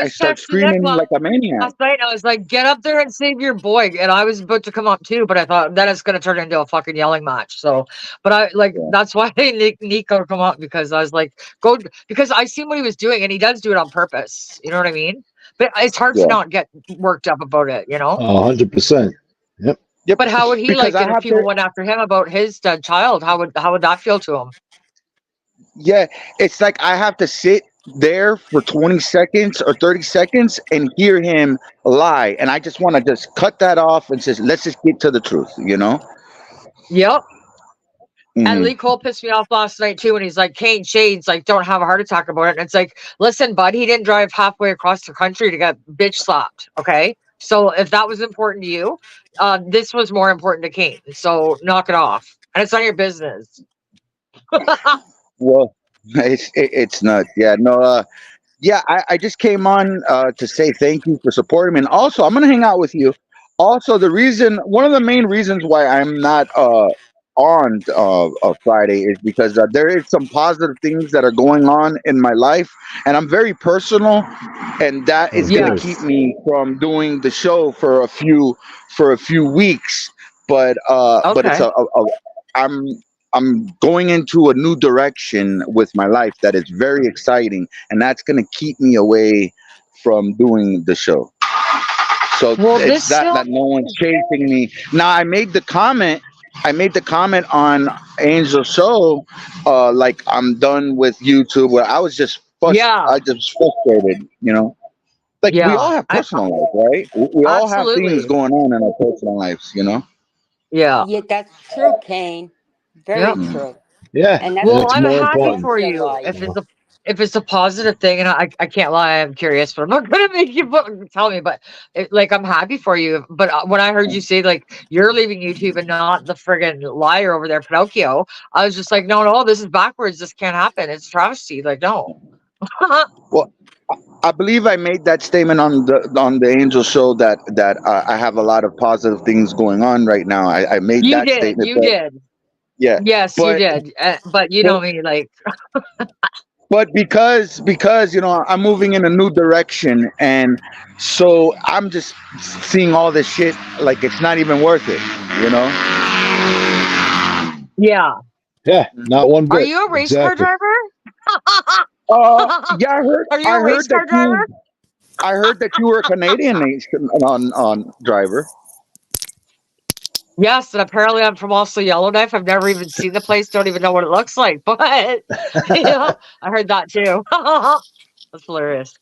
was start texting Nick screaming like a maniac. last night. I was like, "Get up there and save your boy." And I was about to come up too, but I thought then it's gonna turn into a fucking yelling match. So, but I like Yeah, that's why Nico come up, because I was like, "Go," because I seen what he was doing, and he does do it on purpose. You know what I mean? But it's hard to yeah, not get worked up about it, you know. 100%. Yep. yep. But how would he Because like I it if have people to. went after him about his dead child? How would that feel to him? Yeah, it's like I have to sit there for 20 seconds or 30 seconds and hear him lie. And I just want to just cut that off and says, let's just get to the truth, you know? Yep. And Hmm. Lee Cole pissed me off last night too, when he's like, Kane Shades, like, don't have a heart attack about it. And it's like, listen, bud, he didn't drive halfway across the country to get bitch slapped. Okay. So if that was important to you, this was more important to Kane. So knock it off. And it's not your business. Well, it's nuts. Yeah, no, yeah, I just came on to say thank you for supporting me. And also, I'm going to hang out with you. Also, one of the main reasons why I'm not on Friday is because there is some positive things that are going on in my life, and I'm very personal, and that is Of going to Yes. keep course. me from doing the show for a few weeks. But it's Okay. I'm I'm going into a new direction with my life that is very exciting, and that's going to keep me away from doing the show. So Well, this it's that still, no one's chasing me. Now I made the comment. I made the comment on Angel Show, like I'm done with YouTube. Where I was just yeah, I just frustrated. You know, like we all yeah, have personal life, right? We all have things absolutely. going on in our personal lives. You know. Yeah, Yeah, that's true, Kane. Very yeah. Mm. true. Yeah. And that's And Well, what it's I'm you more have to happy important. for you realize. if it's a positive thing, and I can't lie, I'm curious, but I'm not gonna make you tell me. But like, I'm happy for you. But when I heard you say like you're leaving YouTube and not the friggin' liar over there, Pinocchio, I was just like, no, this is backwards. This can't happen. It's a travesty. Like, no. Well, I believe I made that statement on the Angel Show that I have a lot of positive things going on right now. I made You that did, statement, you but did. yeah, Yes, you but did. But you but know me, like, but because I'm moving in a new direction, and so I'm just seeing all this shit like it's not even worth it, you know. Yeah. Yeah, not one bit. Are you a race car Exactly. driver? Yeah, Are you I a race heard that car driver? I heard that you were a Canadian nation on driver. Yes, and apparently I'm from also Yellowknife. I've never even seen the place, don't even know what it looks like. But yeah, I heard that too. That's hilarious.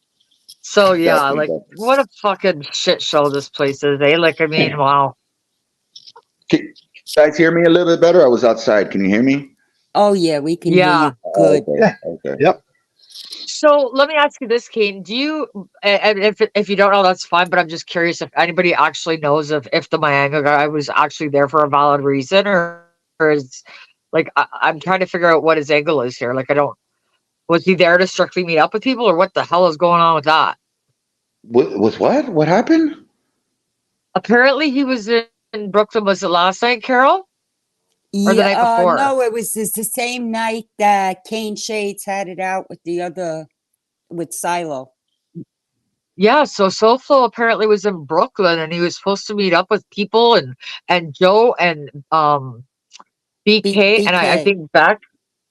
So yeah, Definitely, like definitely. what a fucking shit show this place is, eh? Like, I mean, wow. Can you guys hear me a little bit better? I was outside. Can you hear me? Oh yeah, we can hear Yeah. you good. Okay. Yeah. Okay. Yep. So let me ask you this, Kane. Do you, and if you don't know, that's fine. But I'm just curious if anybody actually knows if the Miami guy was actually there for a valid reason, or is like I'm trying to figure out what his angle is here. Like, I don't. Was he there to strictly meet up with people, or what the hell is going on with that? With what? What happened? Apparently, he was in Brooklyn. Was it last night, Carol, or the Yeah, night before? no, it was just the same night that Kane Shades had it out with the other with Silo. Yeah, so SoFlo apparently was in Brooklyn, and he was supposed to meet up with people, and Joe and BK, and I BK. think Beck,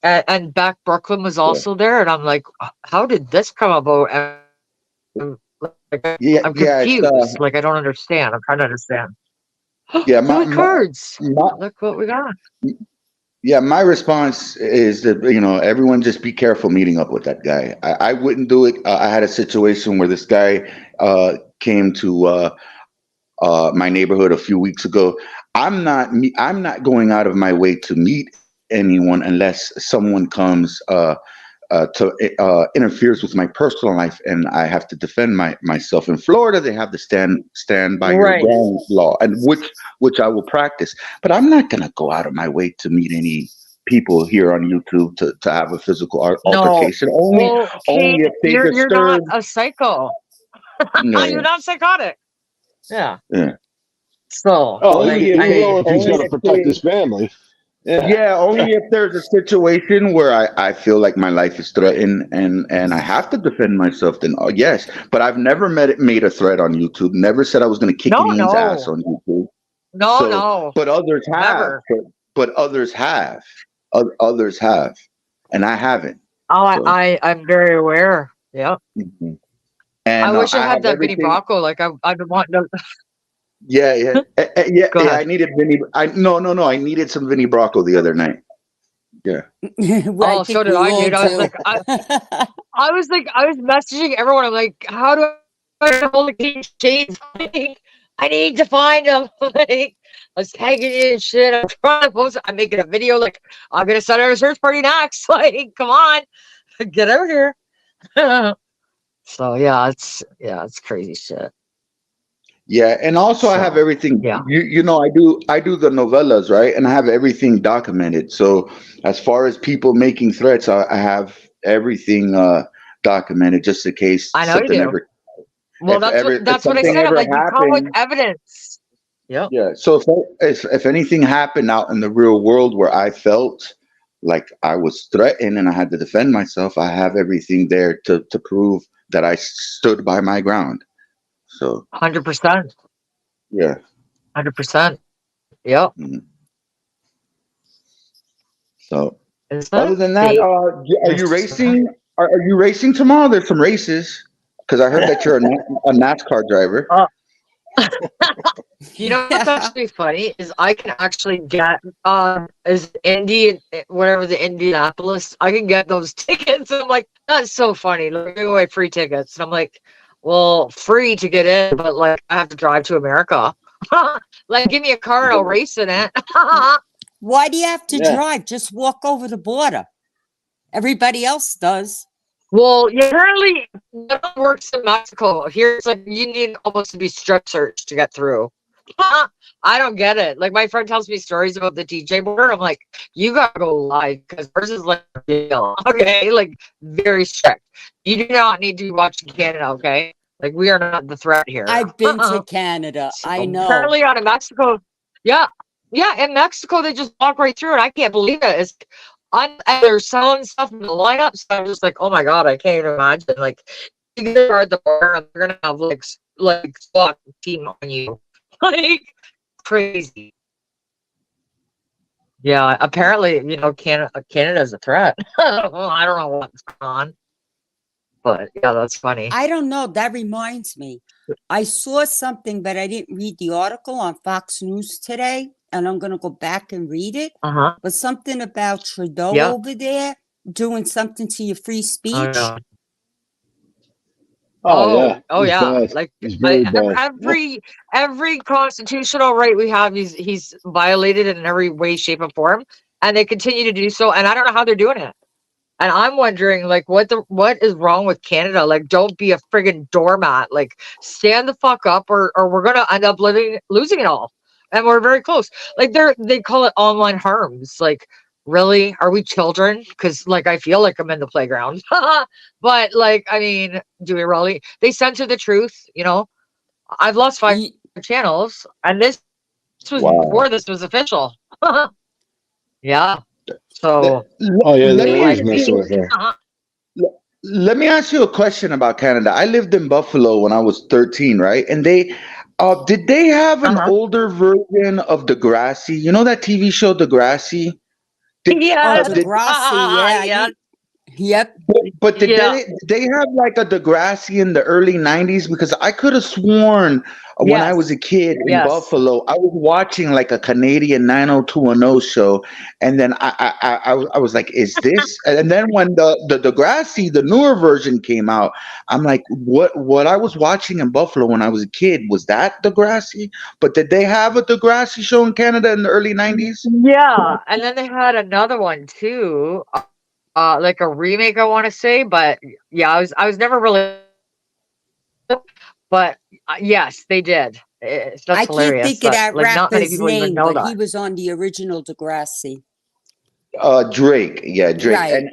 and Beck Brooklyn was Yeah. also there, and I'm like, how did this come about? And like, Yeah. I'm Yeah. It's confused. Like, I don't understand. I'm trying to understand. yeah. Holy cards! My Look what we got. Yeah, my response is that everyone just be careful meeting up with that guy. I wouldn't do it. I had a situation where this guy came to my neighborhood a few weeks ago. I'm not going out of my way to meet anyone unless someone comes to interferes with my personal life, and I have to defend myself. In Florida, they have the stand by your Right. ground law, and which I will practice. But I'm not going to go out of my way to meet any people here on YouTube to have a physical No. altercation. Only Well, only Kate, if they you're not disturb. a psycho. You're No, not psychotic. Yeah. yeah. So, Oh, like, he will if he's Only going to if protect his family. Yeah. yeah, only if there's a situation where I feel like my life is threatened and I have to defend myself, then yes. But I've never made a threat on YouTube. Never said I was going to kick no, anyone's ass no, on YouTube. no, So, no, but others have. never. But others have. Others have, and I haven't. Oh, So, I'm very aware. Yeah. mhm. I And wish I I had have that Vinnie everything. Bracco. Like, I've been wanting to. Yeah, yeah, yeah, Go yeah. ahead. I needed Vinny. No. I needed some Vinny Bracco the other night. Yeah. Well, I Oh, so think did we I, all dude. I was do. like, I was messaging everyone. I'm like, how do I hold the King Shades? Like, I need to find him. Like, I was tagging it and shit. I'm trying to post it. I'm making a video. Like, I'm gonna set out a search party next. Like, come on, get out here. So it's crazy shit. Yeah, and also I have So everything. yeah, I do the novellas, right? And I have everything documented. So as far as people making threats, I have everything documented just in case I know you something do. ever Well, if that's what I something said. I'm ever like, you come with happened. evidence. Yep. Yeah. So if anything happened out in the real world where I felt like I was threatened and I had to defend myself, I have everything there to prove that I stood by my ground. So 100%. yeah. 100%. Yep. Mhm. So Is other that than that, fake? are you racing? Are you racing tomorrow? There's some races because I heard that you're a NASCAR driver. You know what's actually funny is I can actually get is Indy whatever the Indianapolis, I can get those tickets. I'm like, that's so funny. Like, give away free tickets. And I'm like, well, free to get in, but like I have to drive to America. Like, give me a car and I'll race in it. Why do you have to Yeah. drive? Just walk over the border. Everybody else does. Well, yeah, apparently that only works in Mexico. Here it's like you need almost to be strip searched to get through. I don't get it. Like, my friend tells me stories about the DJ border. I'm like, you gotta go live because ours is like jail. Okay, like very strict. You do not need to be watching Canada. Okay, like we are not the threat here. I've been to Canada. I know. Apparently, out of Mexico, yeah, in Mexico they just walk right through it. I can't believe it. It's and they're selling stuff in the lineup. So I'm just like, oh my god, I can't even imagine. Like, you get at the bar and they're gonna have like SWAT team on you. Like, crazy. Yeah, apparently, Canada's a threat. I don't know what's going on, but yeah, that's funny. I don't know. That reminds me. I saw something, but I didn't read the article on Fox News today, and I'm going to go back and read it. Uh-huh. But something about Trudeau Yeah. over there doing something to your free Oh, speech. yeah. Oh yeah, Oh he's yeah. bad. Like He's very bad. every constitutional right we have, he's violated in every way, shape, and form, and they continue to do so. And I don't know how they're doing it. And I'm wondering, like, what is wrong with Canada? Like, don't be a friggin' doormat. Like, stand the fuck up, or we're gonna end up losing it all. And we're very close. Like, they call it online harms. Like, really, are we children? Because like I feel like I'm in the playground. But like, I mean, do we really? They censor the truth. I've lost 5 channels, and this was Wow. before this was official. Yeah. Let, So Oh yeah, let they're me like, always ask messing you. with her. Let me ask you a question about Canada. I lived in Buffalo when I was 13, right? And did they have an uh-huh. older version of Degrassi? You know that TV show Degrassi? Did Oh, Yes. did Degrassi. Yeah. Yes. Yep. but did Yeah. they have like a Degrassi in the early 90s? Because I could have sworn when I was Yes. a kid in Yes. Buffalo, I was watching like a Canadian 90210 show, and then I was like, is this? And then when the Degrassi, the newer version came out, I'm like, what I was watching in Buffalo when I was a kid, was that Degrassi? But did they have a Degrassi show in Canada in the early 90s? Yeah. And then they had another one too. Like a remake, I want to say, but yeah, I was never really, but yes, they did. That's I can't hilarious think of that that like not many rapper's people even name, know but that. he was on the original Degrassi. Drake, yeah, Drake. Right. And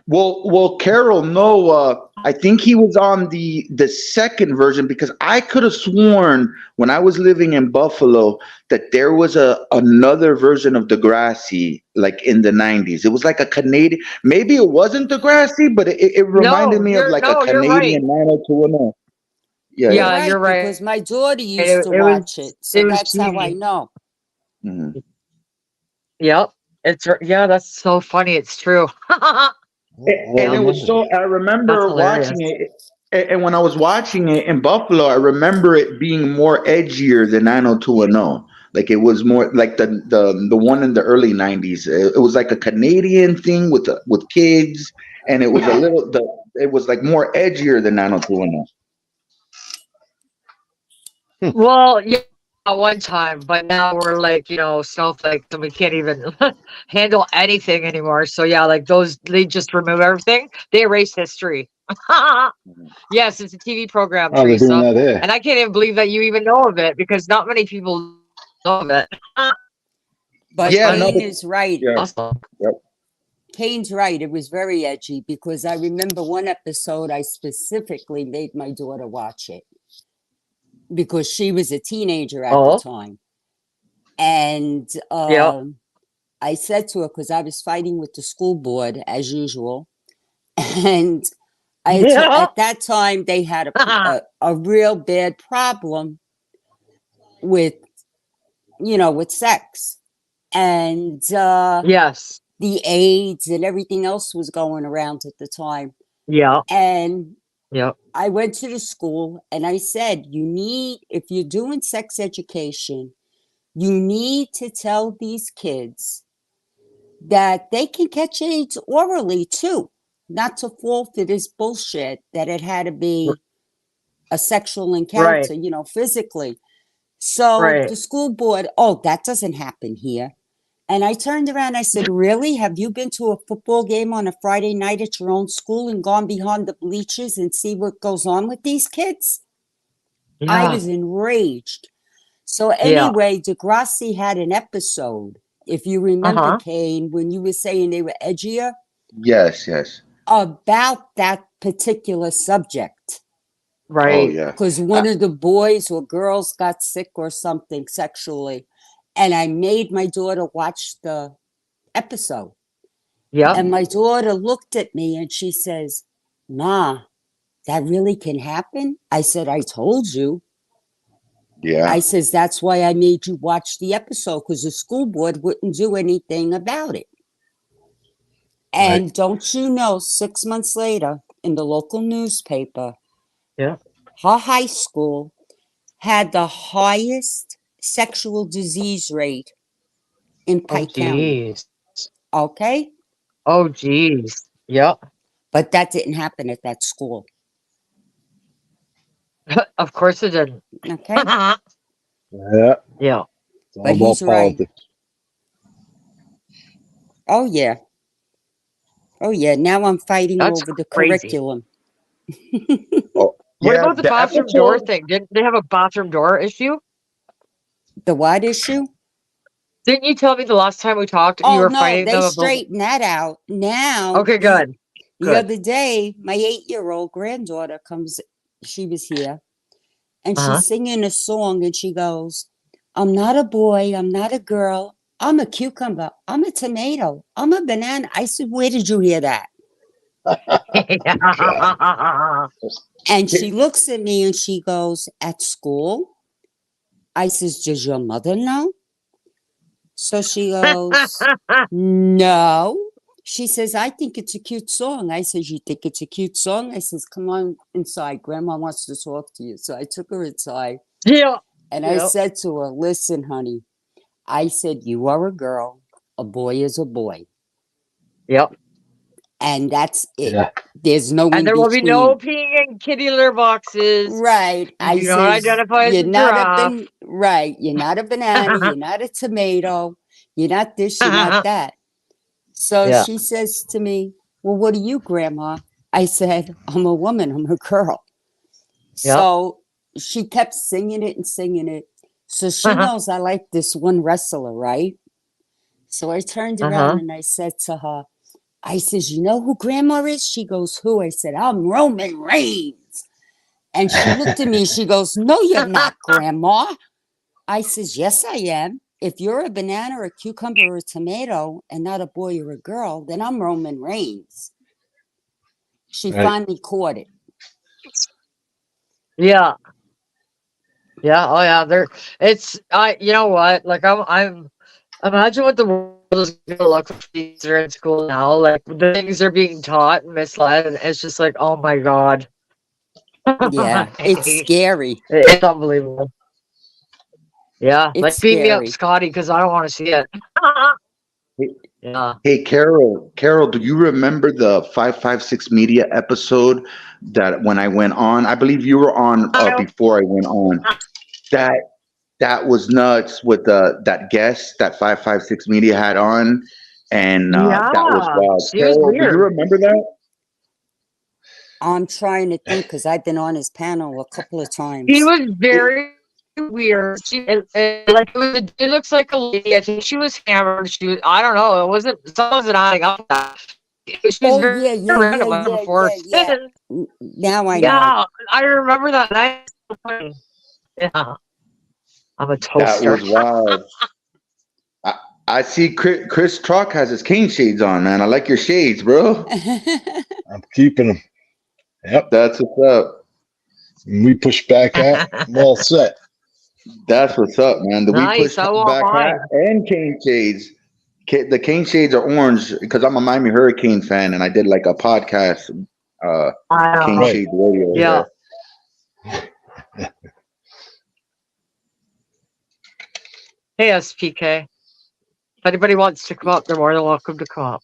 well, Carol, no, I think he was on the second version because I could have sworn when I was living in Buffalo that there was another version of Degrassi like in the 90s. It was like a Canadian, maybe it wasn't Degrassi, but it reminded No, me of like a you're right. Canadian 90210. Yeah, You're yeah. Yeah, you're right, right. because my daughter used It, to it watch was it. So it was that's how I cheesy. know. Mhm. Yep. Yeah, that's so funny. It's true. I don't And it Yep. was remember so that. I That's remember hilarious. watching it, and when I was watching it in Buffalo, I remember it being more edgier than 90210. Like it was more like the one in the early 90s. It was like a Canadian thing with kids, and it was a little it was like more edgier than 90210. Well, yeah, one time, but now we're like, snowflakes and we can't even handle anything anymore. So yeah, like those, they just remove everything. They erase history. Yes, it's a TV program, Oh, they're doing Teresa. that here. And I can't even believe that you even know of it because not many people know of it. That's But Yeah, no, funny. Kane but is right. yeah, Awesome. yep. Kane's right. It was very edgy because I remember one episode I specifically made my daughter watch it because she was a teenager at the Oh, time. And yeah. I said to her, because I was fighting with the school board as usual. And Yeah. at that time, they had a real bad problem with, with sex. And Yes. the AIDS and everything else was going around at the time. Yeah. And Yeah. I went to the school and I said, if you're doing sex education, you need to tell these kids that they can catch AIDS orally too, not to fall for this bullshit that it had to be a sexual Right. encounter, physically. So Right. the school board, oh, that doesn't happen here. And I turned around and I said, really? Have you been to a football game on a Friday night at your own school and gone behind the bleachers and see what goes on with these kids? I Yeah. was enraged. So Yeah. anyway, Degrassi had an episode, if you remember, Uh-huh. Kane, when you were saying they were edgier, Yes, yes. about that particular subject. Oh Right. yeah. Because Uh, one of the boys or girls got sick or something sexually. And I made my daughter watch the episode. Yep. And my daughter looked at me and she says, Ma, that really can happen? I said, I told you. Yeah. I says, that's why I made you watch the episode, because the school board wouldn't do anything about it. And don't you know, 6 months later, in the local newspaper, Yeah. her high school had the highest sexual disease rate in Oh, Pike County. geez. Okay? Oh, geez. Yep. But that didn't happen at that school. Of course it didn't. Okay? Yeah. Yeah. It's all But about he's right. politics. Oh, yeah. Oh, yeah. Now I'm fighting That's over the crazy. curriculum. Oh, What yeah, about the the bathroom door episode. thing? Didn't they have a bathroom door issue? The what issue? Didn't you tell me the last time we talked you Oh, were no, fighting they them about? straightened that out. Now, Okay, good. the Good. other day, my 8-year-old granddaughter comes, she was here, and Uh-huh. she's singing a song, and she goes, I'm not a boy, I'm not a girl, I'm a cucumber, I'm a tomato, I'm a banana. I said, where did you hear that? God. And she looks at me and she goes, at school? I says, does your mother know? So she goes, no. She says, I think it's a cute song. I says, you think it's a cute song? I says, come on inside. Grandma wants to talk to you. So I took her inside Yeah. and I said to her, listen, honey, I said, you are a girl. A boy is a boy. Yep. And that's it. Yeah. There's no And in there will be no between. peeing in kitty litter boxes. Right. You I do not says, identify as you're a not giraffe. right. You're not a banana. You're not a tomato. You're not this. You're not that. So Yeah. she says to me, well, what are you, Grandma? I said, I'm a woman. I'm a girl. Yep. So she kept singing it and singing it. So she knows I like this one wrestler, right? So I turned around and I said to her, I says, you know who Grandma is? She goes, who? I said, I'm Roman Reigns. And she looked at me. She goes, no, you're not, Grandma. I says, yes, I am. If you're a banana or a cucumber or a tomato and not a boy or a girl, then I'm Roman Reigns. She finally caught it. Yeah. Yeah. Oh yeah. You know what? Like I'm imagine what the world is gonna look like if they're in school now. Like the things are being taught and misled, and it's just like, oh my God. Yeah, it's scary. It's unbelievable. Yeah. It's Like beam me up, scary. Scotty, because I don't want to see it. Yeah. Hey, Carol, do you remember the 556 Media episode that when I went on? I believe you were on before I went on. That was nuts with that guest that 556 Media had on, and that was wild. She was Carol, do you weird. remember that? I'm trying to think because I've been on his panel a couple of times. She was very weird. It looks like a lady. I think she was hammered. I don't know. It wasn't. Someone wasn't adding up that. She was very random before. Yeah. Now I know. Yeah, I remember that night. Yeah, I'm a That toaster. was wild. I see Chris Truck has his cane shades on, man. I like your shades, bro. I'm keeping them. Yep. That's what's up. When we push back at, I'm all set. That's what's up, man. The Nice, we push I want back mine. hat and cane shades. The cane shades are orange because I'm a Miami Hurricane fan, and I did like a podcast, cane Right. shade radio. Yeah. Hey, SPK. If anybody wants to come up, they're more than welcome to come up.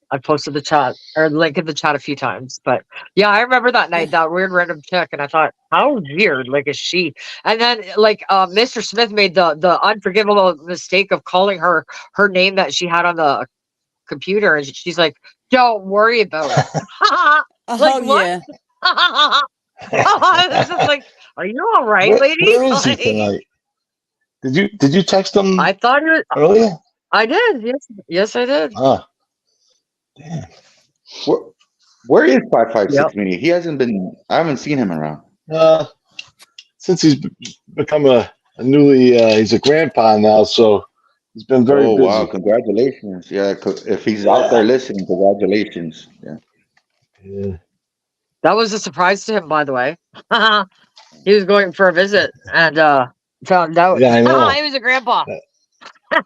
I posted the chat or link in the chat a few times, but yeah, I remember that night, that weird random chick, and I thought, how weird, like, is she? And then, like, Mr. Smith made the unforgivable mistake of calling her name that she had on the computer, and she's like, "Don't worry about it." Like, what? Yeah. I was just like, "Are you all right, lady?" Where is he tonight? Did you text him I thought it was, earlier? I did. Yes, I did. Ah, damn. Where is 556 Yep. Media? He hasn't been. I haven't seen him around. Since he's become a newly, he's a grandpa now, so he's been very busy. Wow! Congratulations. Yeah, if he's out there listening, congratulations. Yeah. That was a surprise to him, by the way. He was going for a visit, and found out. Yeah, I know. He was a grandpa.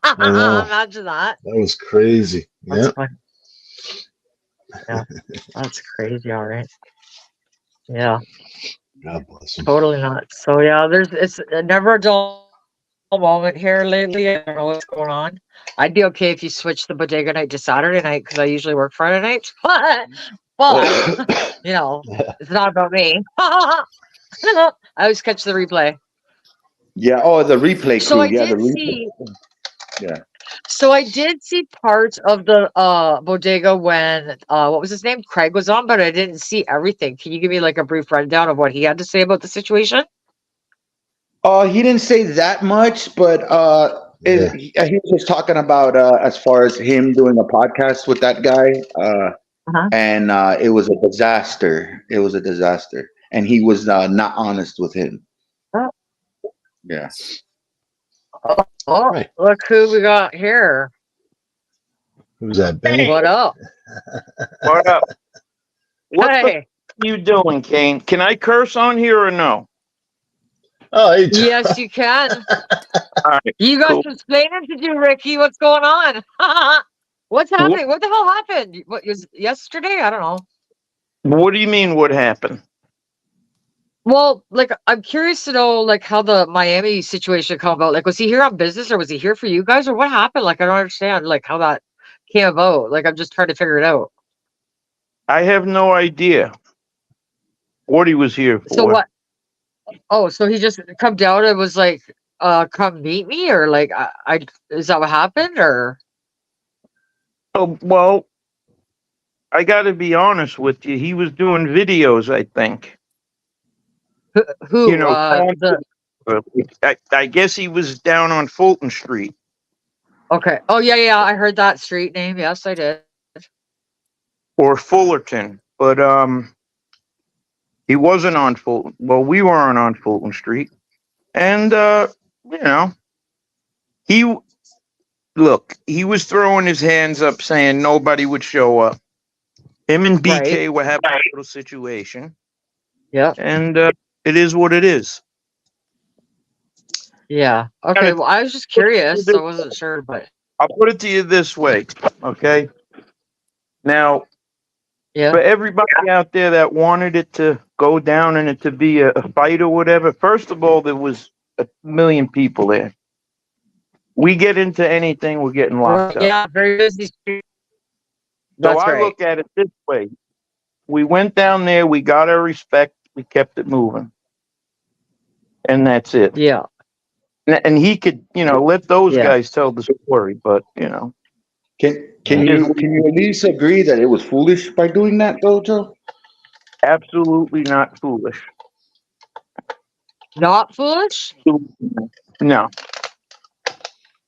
I know. Imagine that. That was crazy. That's Yeah. fun. Yeah, that's crazy. All right. Yeah, God bless him. totally not. So yeah, it's never a dull moment here lately. I don't know what's going on. I'd be okay if you switched the bodega night to Saturday night because I usually work Friday nights. But you know, it's not about me. I always catch the replay. Yeah. Oh, the replay So crew. I Yeah, the did replay. see. Yeah. So I did see parts of the bodega when what was his name? Craig was on, but I didn't see everything. Can you give me like a brief rundown of what he had to say about the situation? He didn't say that much, but Yeah. he was just talking about as far as him doing a podcast with that guy, Uh-huh. and it was a disaster. It was a disaster, and he was not honest with him. Oh, Yeah. oh, Right. look who we got here. Who's that? Benny? What up? What up? What the Hey, you doing, Kane? Can I curse on here or no? Oh, hey, yes, you can. All right, You got cool. some explaining to do, Ricky. What's going on? What's happening? What the hell happened? What was yesterday? I don't know. What do you mean? What happened? Well, like I'm curious to know like how the Miami situation come about. Like was he here on business or was he here for you guys or what happened? Like I don't understand like how that came about. Like I'm just trying to figure it out. I have no idea what he was here So for. what? Oh, so he just come down and was like, come meet me or like I is that what happened or Oh well, I got to be honest with you. He was doing videos, I think. who? You know, The I guess he was down on Fulton Street okay. Oh yeah, I heard that street name. Yes, I did. or Fullerton, but he wasn't on Fulton. Well, we weren't on Fulton Street, and you know, he look, he was throwing his hands up saying nobody would show up. Him and BK Right. were having a little situation, Yeah. and it is what it is. Yeah. Okay. Well, I was just curious. I wasn't sure, but I'll put it to you this way, okay? Now, yeah. for everybody out there that wanted it to go down and it to be a fight or whatever, first of all, there was 1 million people there. We get into anything, we're getting locked up. Yeah. Very busy street. So That's I right. look at it this way. We went down there, we got our respect, we kept it moving. And that's it. Yeah. And he could, let those Yeah. guys tell the story, but Can you at least agree that it was foolish by doing that, though, Joe? absolutely not foolish. Not foolish. No,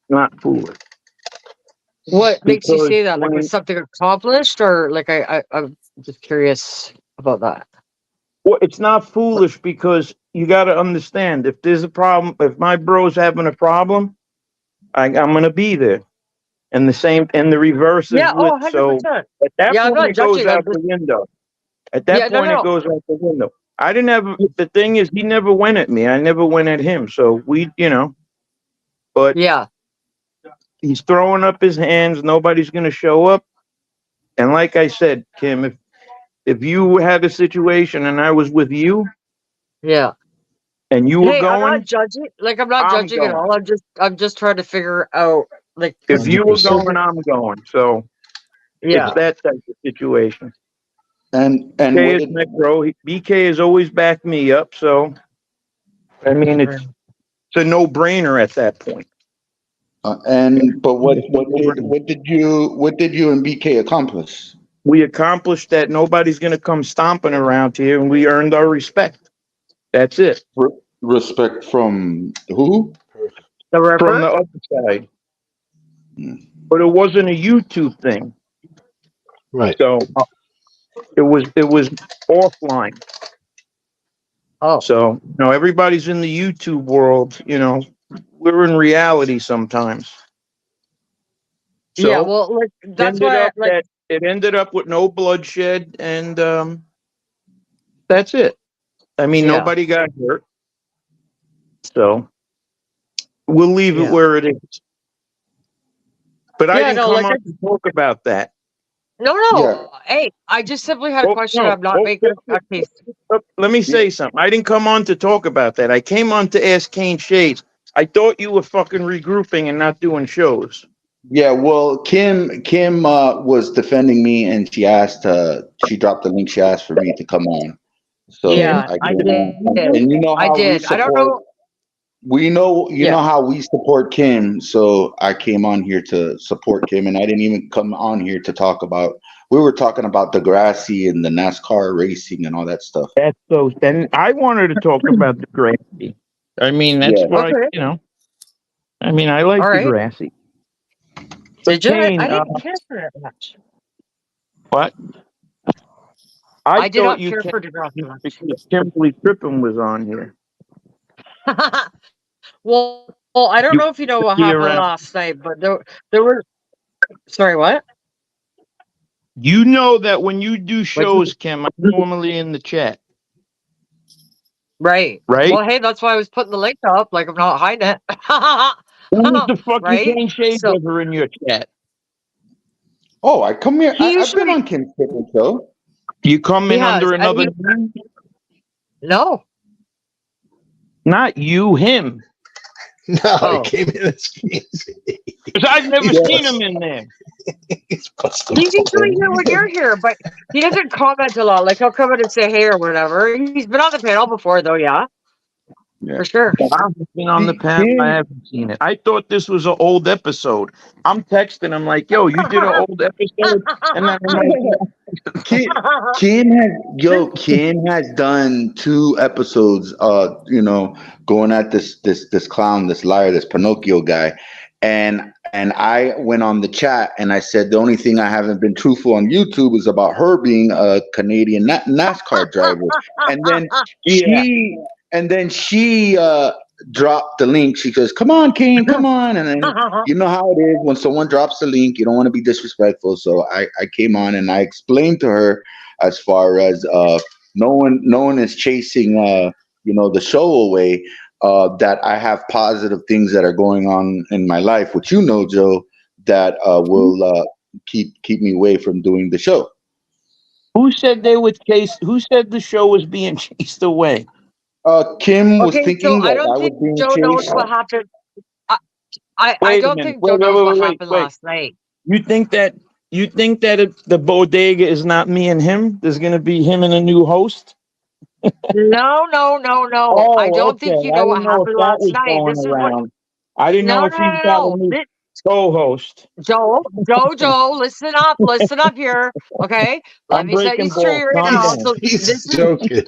not foolish. What makes you Because say that? Like, when- was something accomplished, or like I'm just curious about that. Well, it's not foolish because you got to understand if there's a problem, if my bro's having a problem, I'm going to be there. And the reverse is Yeah. Oh, with, so 100%. at that Yeah, I'm point not it goes judging. I'm out just the window. At that yeah. No, point no, it no. goes out the window. I didn't have, the thing is he never went at me. I never went at him. So but Yeah. he's throwing up his hands. Nobody's going to show up. And like I said, Kim, if you had a situation and I was with you Yeah. and you were Hey, I'm going, not judging. Like, I'm not I'm judging at going. all. I'm just trying to figure out, like, If you were 100%. going, I'm going. So yeah, it's that type of situation. And BK what is did my bro. BK has always backed me up. So I mean, it's a no-brainer at that point. but what did you and BK accomplish? We accomplished that. Nobody's going to come stomping around here, and we earned our respect. That's it. Respect from who? the From Ripper. the other side. Hmm. But it wasn't a YouTube thing. Right. So it was offline. Oh, So everybody's in the YouTube world. We're in reality sometimes. So yeah. Well, like, that's why, it ended up with no bloodshed, and that's it. I mean, Yeah. nobody got hurt. So We'll leave it Yeah. where it is. But I Yeah, didn't no, come like on to talk about that. no, Yeah. no. Hey, I just simply had a Oh, question. no. I'm not making a case. Let me say something. I didn't come on to talk about that. I came on to ask Kane Shades. I thought you were fucking regrouping and not doing shows. Yeah, well, Kim was defending me, and she dropped the link. She asked for me to come on, so Yeah, I I came did. on. And you know I how we did. I don't support. know. You Yeah. know how we support Kim, so I came on here to support Kim, and I didn't even come on here to talk about. We were talking about the Degrassi and the NASCAR racing and all that stuff. That's so. Then I wanted to talk about the Grassy. I mean, that's Yeah. what Okay. I mean, I like All the right. Grassy. But Did you? Kane, I didn't care for it much. what? I I did thought not you care came for Degrassi much. because Kimberly Crippen was on here. Well, I don't You know if you know what be happened around. last night, but there were. Sorry, what? You know that when you do Like, shows, Kim, I'm normally in the chat, right. right? Well, hey, that's why I was putting the link up. Like, I'm not hiding it. Who's the fucking Right. Kane Shades So ever in your chat? Oh, I come here. he I've been usually on Kim's Crippen show. You come he in has, under and another name? no. Not you, him. No, he Oh, came in as crazy. Because I've never He's seen him bust- in there. he's busting he's usually here when balls. you're here, but he doesn't comment a lot. Like, he'll come in and say hey or whatever. He's been on the panel before, though. Yeah, Yeah. for sure. I've been on the panel. I Kim, haven't seen it. I thought this was an old episode. I'm texting him like, yo, you did an old episode? And then I'm like, Kim, Kim has done 2 episodes. Going at this clown, this liar, this Pinocchio guy, and I went on the chat and I said the only thing I haven't been truthful on YouTube is about her being a Canadian NASCAR driver, and then yeah. she dropped the link. She goes, "Come on, Kane, come on," and then. You know how it is when someone drops the link, you don't want to be disrespectful. So I came on and I explained to her as far as no one is chasing the show away, that I have positive things that are going on in my life, which Joe, that will keep me away from doing the show. Who said they would chase? Who said the show was being chased away? Kim was Okay, so thinking I that don't I was think being Joe knows chased. what happened. I Wait a don't minute. think Joe Wait, wait, knows wait, what wait, wait, happened wait. last night. You think that if the bodega is not me and him, there's gonna be him and a new host? No, no, no, no. I Oh, don't okay. think you I know what didn't know if happened that last was night. going This is what. around. I didn't No, know no, if he's no, got a no. new co-host. Joe, listen up here. Okay, let I'm me set you breaking straight balls. right Calm now. down. So He's this is joking.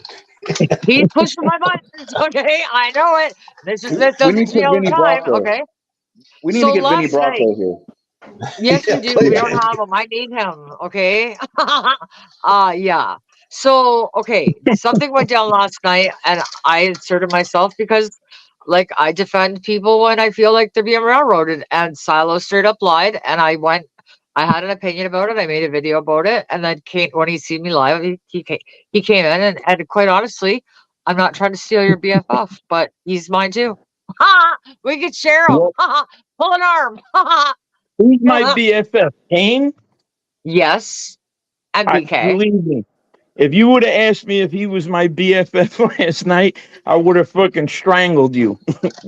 he's pushing my buttons. Okay, I know it. This We does it need to to me get all the Vinny time. Bracco. Okay, We need to so get Vinny last night, Bracco here. yes, Yeah, you do. play We don't Vinny. have him. I need him. Okay. Yeah. So, okay, something went down last night, and I inserted myself because, like, I defend people when I feel like they're being railroaded. And Silo straight up lied, and I had an opinion about it. I made a video about it, and then when he seen me live, he came in, and quite honestly, I'm not trying to steal your BFF, but he's mine too. We could share him. Well, Pull an arm. who's my BFF? Kane? Yes, and I BK. believe me. If you would have asked me if he was my BFF last night, I would have fucking strangled you.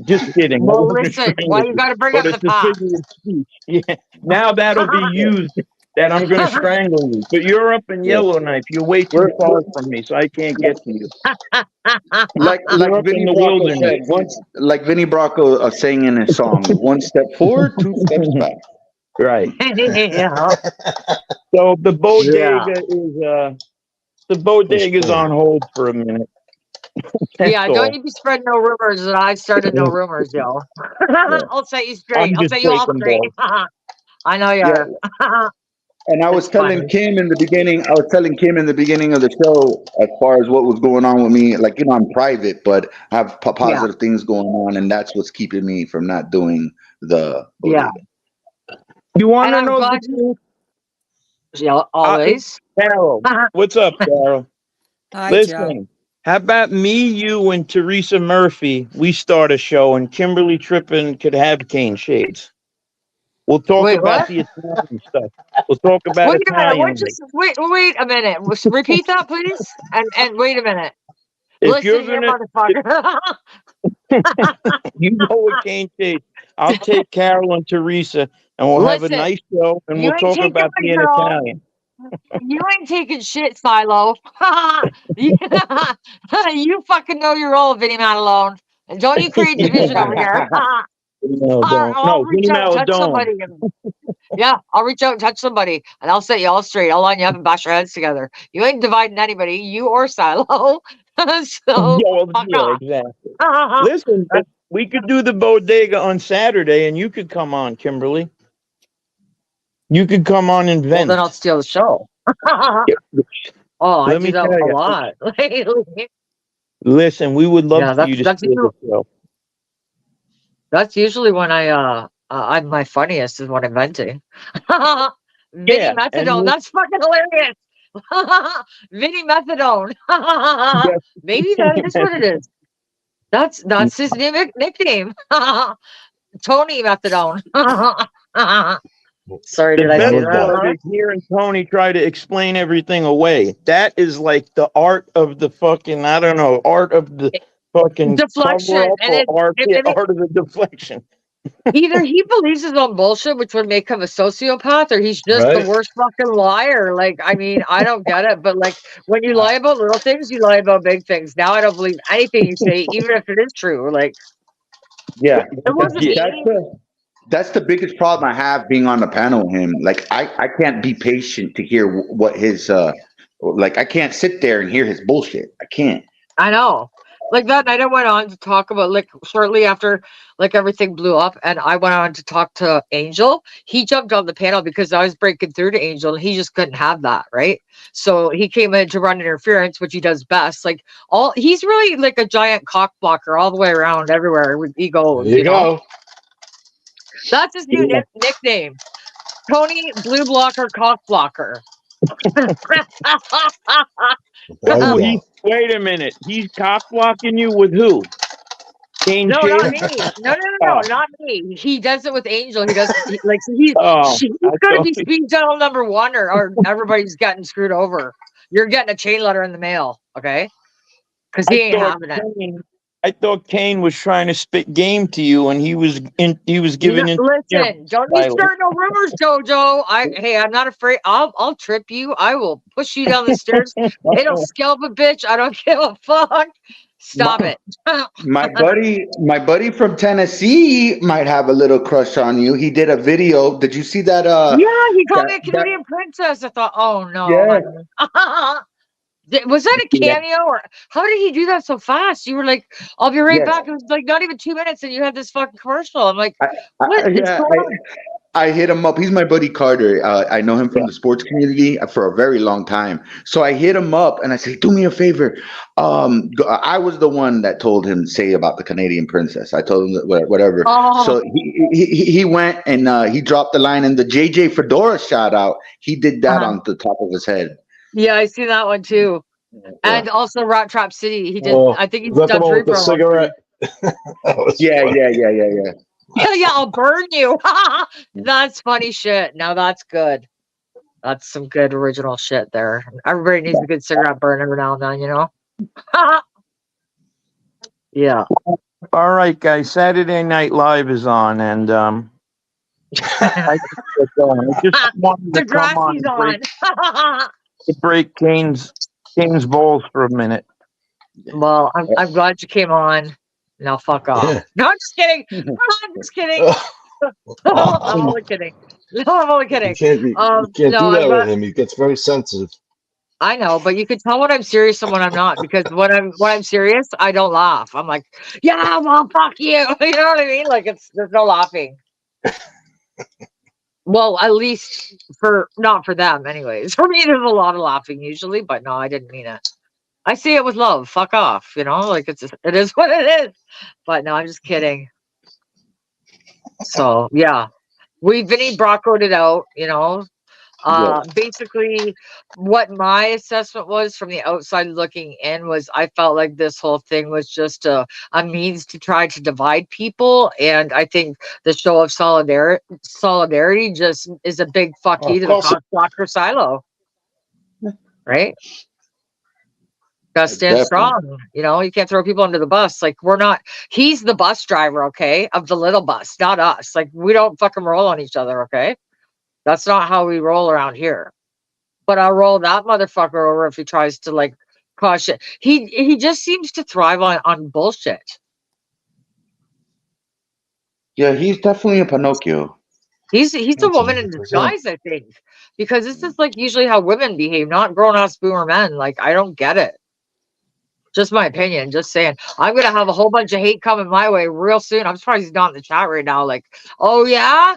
Just kidding. I Well, wouldn't listen, why strangle you you. got to bring But up the it's a past? figure of speech. Yeah. Now that'll be used that I'm going to strangle you. But you're up in Yeah. Yellowknife. You're way too far from me, so I can't get to you. Like You're up in Vinny the Bracco wilderness. said, like Vinny Bracco sang in his song, 1 step forward, 2 steps back. Right. Yeah. So the Yeah. bodega's on hold for a minute. That's Yeah, don't all. you be spreading no rumors that I've started no rumors, yo. Yeah. I'll set you straight. I'm I'll just set you all breaking straight. balls. I know you Yeah. are. And I was It's telling funny. Kim in the beginning, of the show, as far as what was going on with me, like, I'm private, but I have Yeah. positive things going on, and that's what's keeping me from not doing the Yeah. bodega. You want And to I'm know the glad truth? yeah, always. Carol, what's up, Carol? Hi, Joe. Listen, How about me, you, and Teresa Murphy? We start a show, and Kimberly Trippin could have cane shades. We'll talk Wait, about what? the Italian stuff. We'll talk about Wait a minute. What Italian. just wait a minute. Repeat that, please. And wait a minute. If Listen you're here, gonna, motherfucker. you go with cane shades. I'll take Carol and Teresa, and we'll have a Listen, nice show, and you we'll ain't talk taking about my being girl. Italian. You ain't taking shit, Silo. You fucking know your role, Vinny Matalone. And don't you create division over here. No, don't. I'll No, reach Vinny out and touch Maladone. somebody. Yeah, I'll reach out and touch somebody, and I'll set you all straight. I'll line you up and bash your heads together. You ain't dividing anybody, you or Silo. So Yeah, well, fuck yeah, off. exactly. Listen, but we could do the bodega on Saturday, and you could come on, Kimberly. You could come on and Well, then I'll vent. steal the show. Yeah, Oh, I let do me that tell a you. lot lately. Listen, we would love Yeah, for you to that's steal the show. usually when I'm my funniest is when I'm venting. Vinny Yeah, Methadone, and that's fucking hilarious. Vinny Methadone. Maybe that is what it is. That's his new nickname. Tony Methadone. Sorry, the did I I best say love that. that? part is hearing Tony try to explain everything away. That is like the art of the fucking, I don't know, art of the fucking cover Deflection, up, and or art, yeah, it art of the deflection. either he believes his own bullshit, which would make him a sociopath, or he's just the Right? worst fucking liar. Like, I mean, I don't get it, but like when you lie about little things, you lie about big things. Now I don't believe anything you say, even if it is true. Like, Yeah, it wasn't yeah. That's me. that's the biggest problem I have being on the panel with him. Like I can't be patient to hear what his like I can't sit there and hear his bullshit. I can't. I know. Like that night I went on to talk about like shortly after like everything blew up and I went on to talk to Angel. He jumped on the panel because I was breaking through to Angel and he just couldn't have that, right? So he came in to run interference, which he does best. Like all he's really like a giant cock blocker all the way around everywhere he There goes, you go. That's his new Yeah. nickname. Tony Blue Blocker Cock Blocker. There Oh, you he. go. Wait a minute. He's cock blocking you with who? Cane No, not shades? me. No, Oh, not me. He does it with Angel. He does like he's oh, I gonna thought. be speed dial number one, or everybody's getting screwed over. You're getting a chain letter in the mail, okay? Because he I ain't thought having it. Kane. I thought Kane was trying to spit game to you, and he was in. He was No, giving in. You know, listen, don't you silence. start no rumors, Jojo. I'm not afraid. I'll trip you. I will push you down the stairs. It'll scalp a bitch. I don't give a fuck. Stop My it. my buddy from Tennessee might have a little crush on you. He did a video. Did you see that? Yeah, he called me a That Canadian princess. I thought, oh no, yeah. honey. Was that a Yeah. cameo or how did he do that so fast? You were like, I'll be right Yes. back. It was like not even 2 minutes and you had this fucking commercial. I'm like, I, what is yeah. going on? I hit him up. He's my buddy Carter. I know him Yeah. from the sports community for a very long time. So I hit him up and I say, "Do me a favor." I was the one that told him to say about the Canadian princess. I told him that whatever. Oh, So he went and he dropped the line and the JJ Fedora shout out. He did that uh-huh. on the top of his head. Yeah, I see that one too. Yeah. And also Rat Trap City. He did, Oh, I think is he's that the done one three with the promos. cigarette? That was Yeah, funny. yeah. Yeah, I'll burn you. That's funny shit. Now that's good. That's some good original shit there. Everybody needs a good cigarette burn every now and then, you know? Yeah. All right, guys. Saturday Night Live is on, and I just wanted to come on Degrassi's and on. break Kane's balls for a minute. Well, I'm glad you came on. Now fuck off. No, I'm just kidding. I'm just kidding. I'm only kidding. No, I'm only kidding. You can't No, do I'm that with glad. him. He gets very sensitive. I know, but you can tell when I'm serious and when I'm not, because when I'm serious, I don't laugh. I'm like, yeah, well, fuck you. You know what I mean? Like there's no laughing. Well, at least not for them, anyways. For me, there's a lot of laughing usually, but no, I didn't mean it. I say it with love. Fuck off. You know, like it is what it is. But no, I'm just kidding. So yeah, Vinny Broccoed it out. You know, Basically, what my assessment was from the outside looking in was I felt like this whole thing was just a means to try to divide people. And I think the show of solidarity just is a big fuck Oh, you of to the course, Dr. Silo, right? Gotta stand Definitely. strong. You can't throw people under the bus. Like, he's the bus driver, okay, of the little bus, not us. Like, we don't fucking roll on each other, okay? That's not how we roll around here. But I'll roll that motherfucker over if he tries to like cause shit. He just seems to thrive on bullshit. Yeah, he's definitely a Pinocchio. He's a that's woman in 100%. disguise, I think, because this is like usually how women behave, not grown ass boomer men. Like, I don't get it. Just my opinion. Just saying, I'm gonna have a whole bunch of hate coming my way real soon. I'm surprised he's not in the chat right now. Like, oh yeah,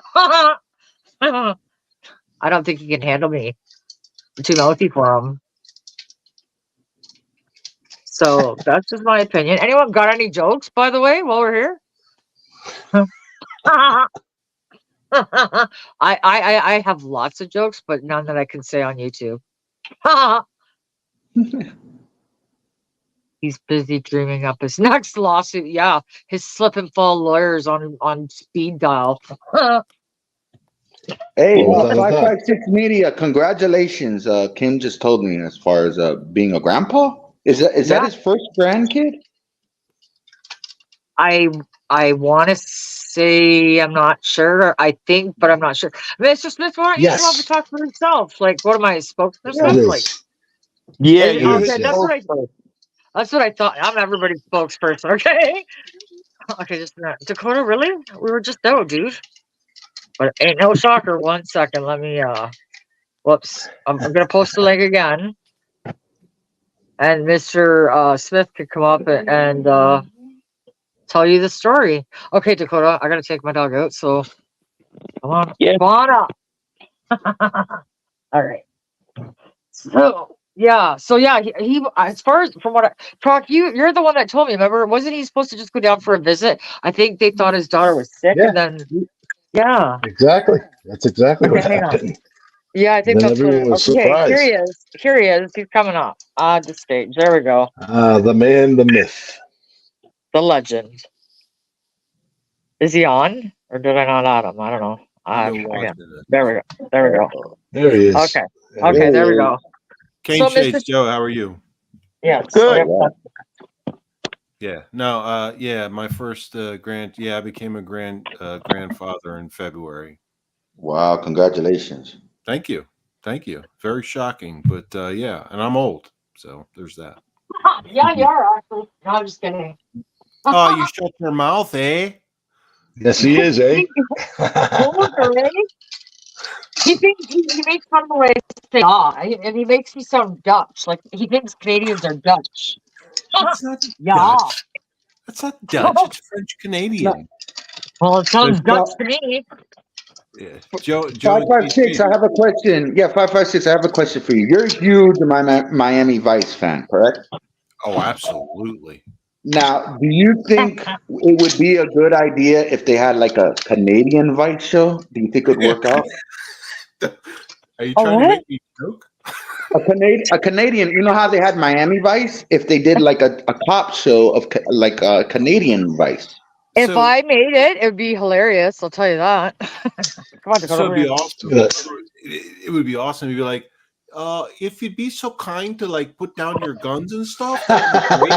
I don't think he can handle me. I'm too mouthy for him. So that's just my opinion. Anyone got any jokes, by the way, while we're here? I have lots of jokes, but none that I can say on YouTube. He's busy dreaming up his next lawsuit. Yeah, his slip and fall lawyers on speed dial. Hey, Oh, without a doubt. 556 Media, congratulations. Kim just told me as far as being a grandpa. Is that Yeah, his first grandkid? I want to say I'm not sure. I think, but I'm not sure. Mr. Smith, why don't you come up and Yes, talk for yourself? Like, what am I, a it spokesperson? Like, is. Yeah, is, It you're his okay, is. that's Yes. what I thought. I'm everybody's spokesperson. Okay. Okay, just a minute. Dakota, really? We were just out, dude. But ain't no shocker. 1 second. Let me whoops. I'm gonna post the link again. And Mr. Smith could come up and tell you the story. Okay, Dakota, I gotta take my dog out, so come on. Yeah. Come on up. All right. So yeah, he as far as from what Proc, you're the one that told me, remember? Wasn't he supposed to just go down for a visit? I think they thought his daughter was sick Yeah, and then yeah. exactly. That's exactly Okay, what hang on. happened. Yeah, I And think then that's what everyone it was okay, here he surprised. is. Here he is. He's coming up. The stage. There we go. The man, the myth. The legend. Is he on? Or did I not add him? I don't know. I've been Again. watching it. There we go. There we go. There he is. Okay. There Okay, he there we is. go. Cane So Mr. Shades, Joe, how are you? Yes. good. Yep. Yeah. No, yeah, my first I became a grandfather in February. Wow, congratulations. Thank you. Thank you. Very shocking, but yeah, and I'm old. So there's that. Yeah, you are actually. No, I'm just kidding. Oh, you shut your mouth, eh? Yes, he is, eh? Older, eh? He thinks he makes fun of the way I say and he makes me sound Dutch. Like he thinks Canadians are Dutch. That's not Yeah. Dutch. That's not Dutch. It's French Canadian. Well, it sounds But- Dutch to me. Yeah. Joe and 556, KC. I have a question. Yeah, 556, I have a question for you. You're a huge Miami Vice fan, correct? Oh, absolutely. Now, do you think it would be a good idea if they had like a Canadian Vice show? Do you think it would work out? Are you Oh, trying to what? make me joke? A Canadian, you know how they had Miami Vice? If they did like a cop show of like a Canadian Vice. If So- I made it, it'd be hilarious. I'll tell you that. Come on, Dakota. So it'd be over awesome. It would be awesome. You'd be like, if you'd be so kind to like put down your guns and stuff, that would be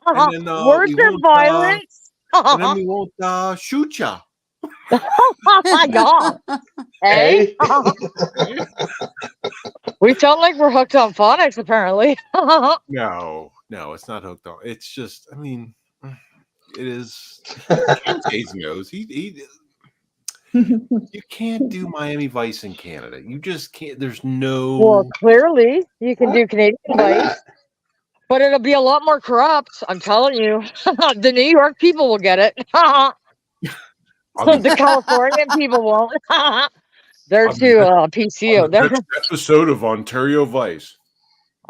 great. And then Worse we than won't, violence. and then we won't shoot ya. Oh my god. Hey? We sound like we're hooked on phonics, apparently. No, it's not hooked on. It's just, I mean, it is. Hayes knows he. You can't do Miami Vice in Canada. You just can't. There's no. Well, clearly you can do Canadian Why Vice, not? but it'll be a lot more corrupt. I'm telling you. The New York people will get it. The Californian people won't. They're too PC out there. Next episode of Ontario Vice.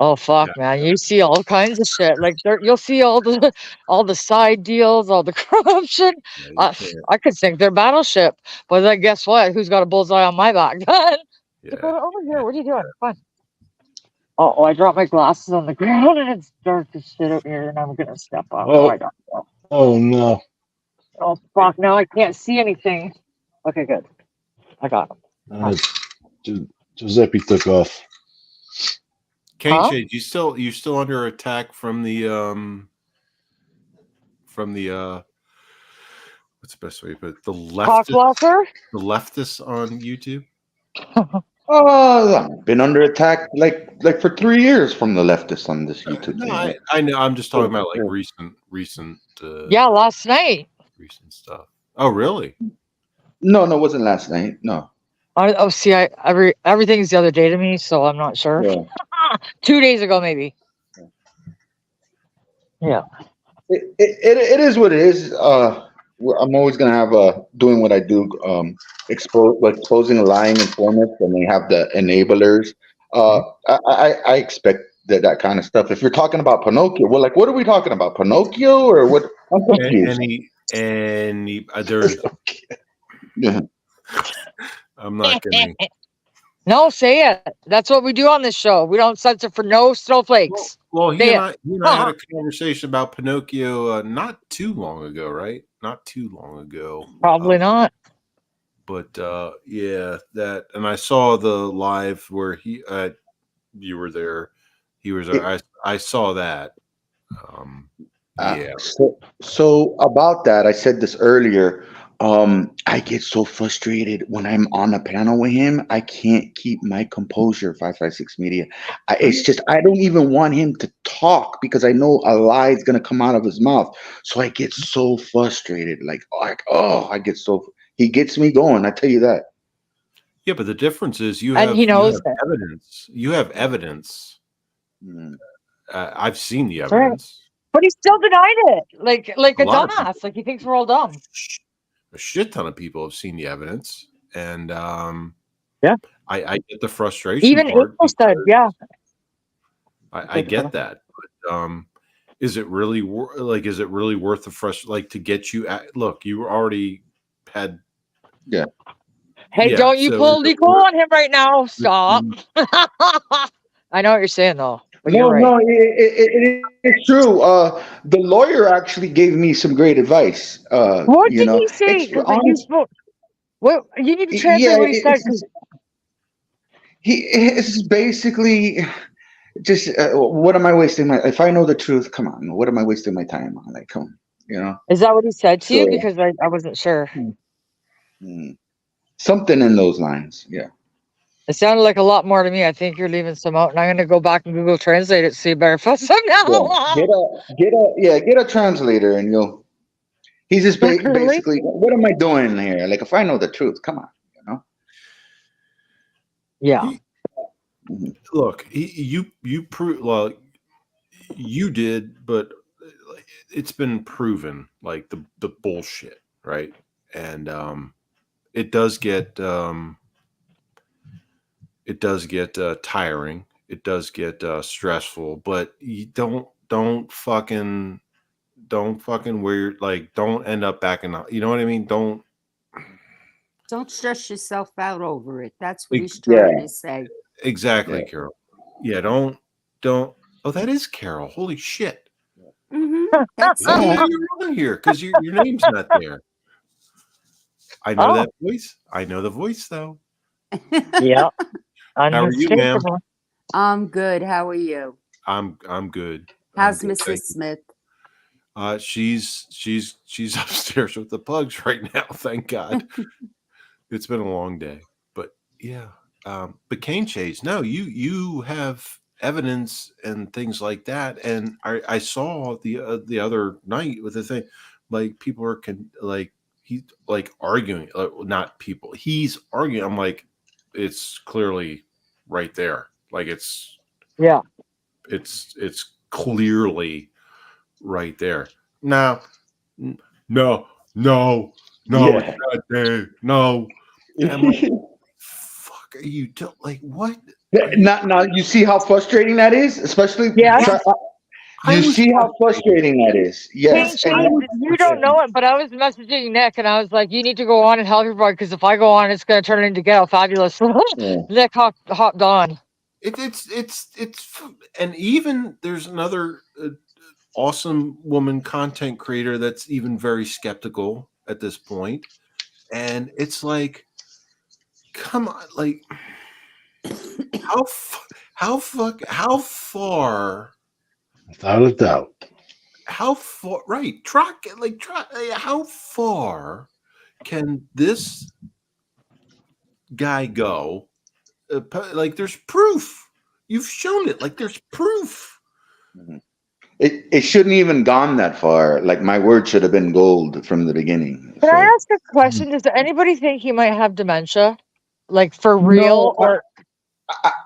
Oh fuck, man! You see all kinds of shit. Like you'll see all the all the side deals, all the corruption. Yeah, you Uh, can't. I could sink their battleship, but then guess what? Who's got a bullseye on my back? Yeah. Dakota, over here. What are you doing? Come on. Oh, I dropped my glasses on the ground and it's dark as shit out here, and I'm gonna step on. Oh, Oh, I got. oh no. Oh fuck! Now I can't see anything. Okay, good. I got him. Giuseppe took off. Cane Huh? Shade, you still under attack from the what's the best way to put it? Cockblocker? The leftists on YouTube? I've been under attack like for 3 years from the leftists on this YouTube No, thing. I know. I'm just talking about like Yeah. recent Yeah, last night. recent stuff. Oh, really? No, it wasn't last night. No. Oh, see, everything's the other day to me, so I'm not sure. Yeah. 2 days ago, maybe. Yeah. It is what it is. I'm always gonna have doing what I do, exposing lying informants, and they have the enablers. I expect that kind of stuff. If you're talking about Pinocchio, well, like, what are we talking about? Pinocchio or what? I'm confused. There's. Yeah. I'm not kidding. No, say it. That's what we do on this show. We don't censor for no snowflakes. Well, he Say and I had a conversation about Pinocchio not too long ago, right? Not too long ago. Probably not. But yeah, that, and I saw the live where you were there. He was there. I saw that. Yeah. So about that, I said this earlier. I get so frustrated when I'm on a panel with him. I can't keep my composure. 556 Media. It's just I don't even want him to talk because I know a lie is gonna come out of his mouth. So I get so frustrated. I get so. He gets me going. I tell you that. Yeah, but the difference is you And have, he knows you have evidence. You have evidence. Mm. I've seen the That's right. evidence. But he still denied it. Like a lot of dumbass. Like he thinks we're all dumb. A shit ton of people have seen the evidence, and Yeah. I get the frustration. Even part April said, because yeah. I get that. But, is it really is it really worth the frustration? Like to get you look, you already had. Yeah. Hey, Yeah, don't you so pull Nicole on him right now. Stop. I know what you're saying though. But No, you're right. no, it's true. The lawyer actually gave me some great advice. What did he say? It's Because you honest. spoke. What you need to Yeah, translate what he said. it's basically just what am I wasting my? If I know the truth, come on, what am I wasting my time on? Like, come on, you know. Is that what he said to you? So Because I wasn't sure. something in those lines. Yeah. It sounded like a lot more to me. I think you're leaving some out, and I'm going to go back and Google Translate it. See better for some now. Get a translator, and you'll. He's just Really? basically, what am I doing here? Like, if I know the truth, come on, you know. Yeah. Look, you prove, well, you did, but it's been proven like the bullshit, right? And it does get tiring. It does get stressful, but you don't fucking wear, like, don't end up back in the, you know what I mean? Don't stress yourself out over it. That's what he's Yeah. trying to say. exactly, Yeah. Carol. Yeah, don't. Oh, that is Carol. Holy shit! That's How me. are you on here? Because your name's not there. I know that voice. I know the voice though. Yeah. How are you, ma'am? Unmistakable. I'm good. How are you? I'm good. How's I'm good, Mrs. thank you. Smith? She's upstairs with the pugs right now. Thank God. It's been a long day, but yeah. But Cane Chase, no, you have evidence and things like that, and I saw the other night with the thing, like people are he's like arguing, not people. He's arguing. I'm like, it's clearly right there. Like it's clearly right there. No. Yeah. It's not there. No. I'm like, fuck fuck are you doing? Like, what? Now you see how frustrating that is, especially. Yeah. You see how frustrating that is. Hey, Yes, and Shane, you don't know it, but I was messaging Nick and I was like, you need to go on and help everybody because if I go on, it's going to turn into Get Out Fabulous. Yeah. Nick hopped on. It's and even there's another awesome woman content creator that's even very skeptical at this point, and it's like, come on, like how far Without a doubt. how far right try how far can this guy go? Like there's proof. You've shown it. Like there's proof. it shouldn't even gone that far. Like my word should have been gold from the beginning. Can I So. ask a question? Does anybody think he might have dementia? Like for No, real? Or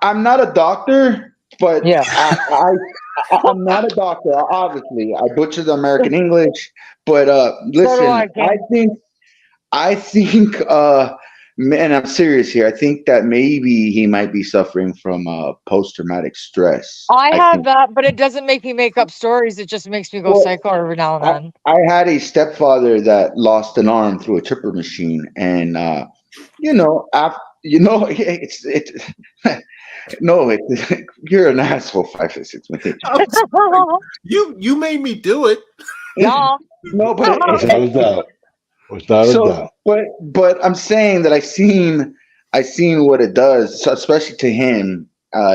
I'm not a doctor, but yeah. I'm not a doctor. Obviously, I butcher the American English, but So do listen, I, Ken. I think, man, I'm serious here. I think that maybe he might be suffering from post-traumatic stress. I have think. that, but it doesn't make me make up stories. It just makes me go Well, psycho every now and then. I had a stepfather that lost an arm through a tripper machine, and it's no, you're an asshole. 556 Matthew. You made me do it. Yeah. No, but Without a doubt. Without a doubt. but I'm saying that I seen what it does, so especially to him.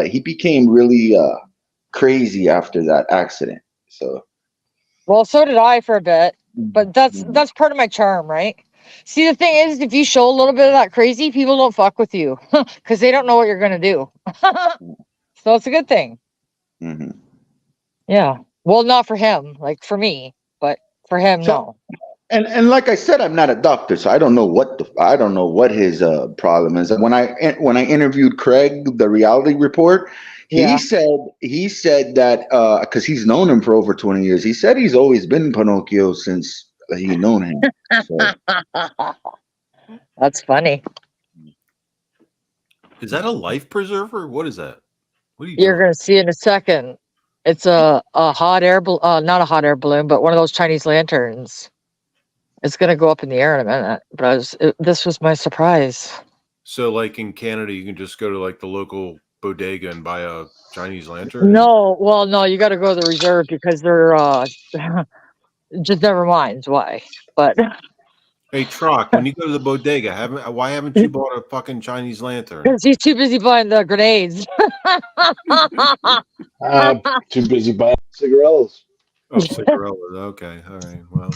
He became really crazy after that accident. So. Well, so did I for a bit, but that's part of my charm, right? See, the thing is, if you show a little bit of that crazy, people don't fuck with you because they don't know what you're gonna do. So it's a good thing. Mm-hmm. Yeah. Well, not for him, like for me, but for him, no. And like I said, I'm not a doctor, so I don't know what his problem is. When I interviewed Craig, the Reality Report, Yeah. he said that because he's known him for over 20 years, he said he's always been Pinocchio since he known him. So. That's funny. Is that a life preserver? What is that? What are you You're doing? gonna see in a second. It's a hot air not a hot air balloon, but one of those Chinese lanterns. It's gonna go up in the air in a minute. But this was my surprise. So, like in Canada, you can just go to like the local bodega and buy a Chinese lantern. No, well, no, you got to go to the reserve because they're just never mind why. But Hey, Troc, when you go to the bodega, why haven't you bought a fucking Chinese lantern? because he's too busy buying the grenades. Too busy buying cigarillos. Oh, cigarillas. Okay, all right. Well,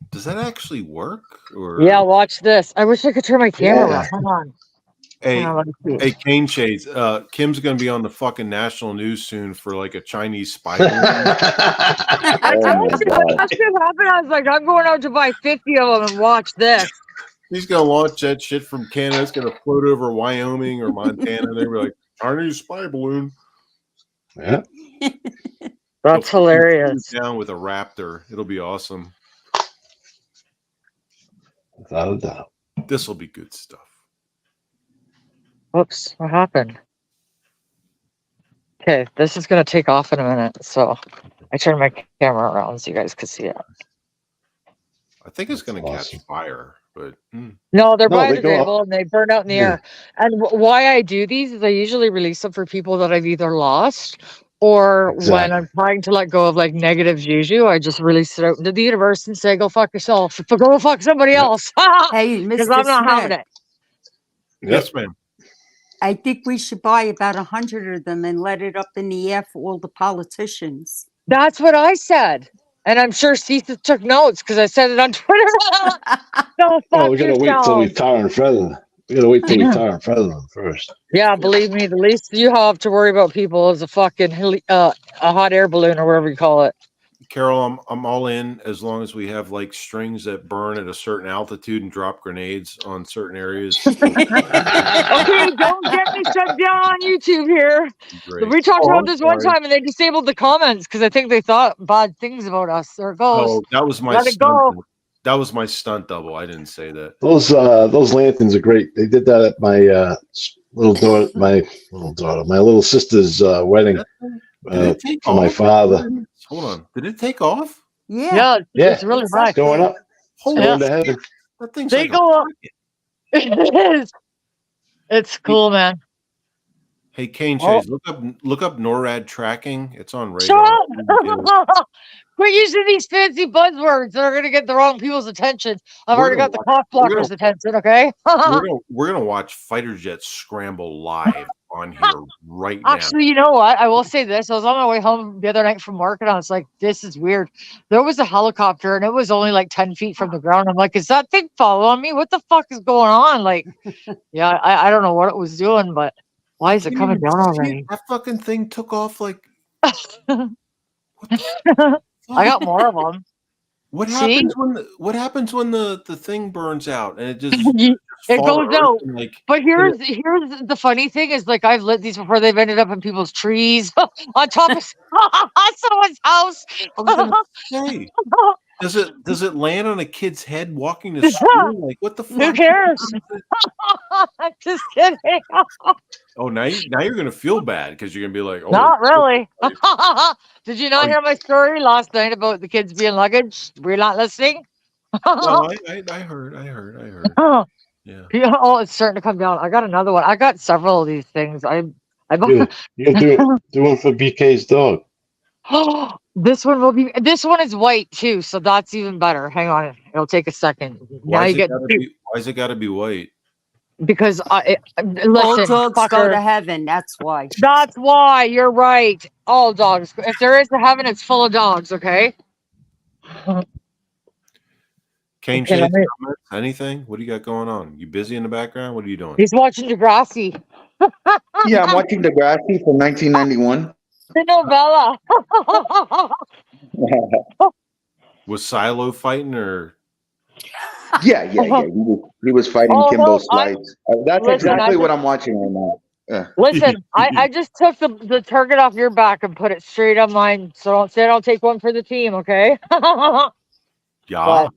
does that actually work? Or Yeah, watch this. I wish I could turn my camera Yeah. around. Hold on. Hey, Hang on, let me see. hey, Cane Shades. Kim's gonna be on the fucking national news soon for like a Chinese spy balloon. I told you when that shit happened, I was like, I'm going out to buy 50 of them and watch this. He's gonna launch that shit from Canada. It's gonna float over Wyoming or Montana. They'll be like, Chinese spy balloon. Yeah. That's He'll hilarious. shoot down with a raptor. It'll be awesome. Without a doubt. This will be good stuff. Whoops, what happened? Okay, this is going to take off in a minute. So I turned my camera around so you guys could see it. I think it's going to Awesome. catch fire, but No, they're No, they go biodegradable and they burn out in the Yeah. air. And why I do these is I usually release them for people that I've either lost or when Exactly. I'm trying to let go of like negative juju, I just release it out into the universe and say, go fuck yourself. Go fuck somebody Yep. else. Hey, Because Mr. I'm not having Smith, it. yes, ma'am. I think we should buy about 100 of them and let it up in the air for all the politicians. That's what I said. And I'm sure Cecil took notes because I said it on Twitter. Go fuck Oh, we gotta wait till we yourself. tar and feather them. We gotta wait till we tar and feather them first. Yeah, believe me, the least you have to worry about people is a fucking a hot air balloon or whatever you call it. Carol, I'm all in as long as we have like strings that burn at a certain altitude and drop grenades on certain areas. Okay, don't get me shut down on YouTube here. Great. We talked about this one sorry. time and they disabled the comments because I think they thought bad things about us. Or it goes. Oh, that was my Let it son. go. That was my stunt double. I didn't say that. Those lanterns are great. They did that at my my little sister's wedding Did it take for my off? father. Hold on. Did it take off? Yeah. Yeah, it's really it's high. going up. Holy Going to shit. heaven. That thing's They like go a up. rocket. It is. It's cool, man. Hey, Kane Oh. Chase, look up NORAD tracking. It's on Shut radar. up! Quit using these fancy buzzwords that are going to get the wrong people's attention. I've We're already gonna got the watch- cock we're blockers' attention, okay? We're gonna watch fighter jets scramble live on here right now. Actually, you know what? I will say this. I was on my way home the other night from work, and I was like, this is weird. There was a helicopter, and it was only like 10 feet from the ground. I'm like, is that thing following me? What the fuck is going on? Like, yeah, I don't know what it was doing, but why is it Can't coming even down see already? it. That fucking thing took off like. What the I got fuck? more of them. What See? happens when the thing burns out and it just It fall goes to earth out. and, like, But here's the funny thing is, like, I've lit these before. They've ended up in people's trees, on top of someone's house. I was gonna say, does it land on a kid's head walking to school? Like, what the fuck? Who cares? Just kidding. Oh, now you're gonna feel bad because you're gonna be like, oh, Not really. Did you not Oh, hear my story last night about the kids being luggage? Were you not listening? no, I heard. Yeah. Yeah, oh, it's starting to come down. I got another one. I got several of these things. I You do one for BK's dog. this one will be. This one is white too, so that's even better. Hang on, it'll take a second. Now Why you get is it gotta be white? because All listen, dogs go fucker, to heaven. That's why. that's why you're right. All dogs. If there is a heaven, it's full of dogs. Okay. Kane Okay, Chase, let me- comments? Anything? What do you got going on? You busy in the background? What are you doing? He's watching Degrassi, Yeah, I'm watching Degrassi from 1991. the novella. Was Silo fighting or? Yeah. He was fighting Oh, Kimbo no, Slice. That's listen, exactly I what I'm watching right now. Yeah. Listen, I just took the target off your back and put it straight on mine. So don't say I don't take one for the team, okay? Yeah. But,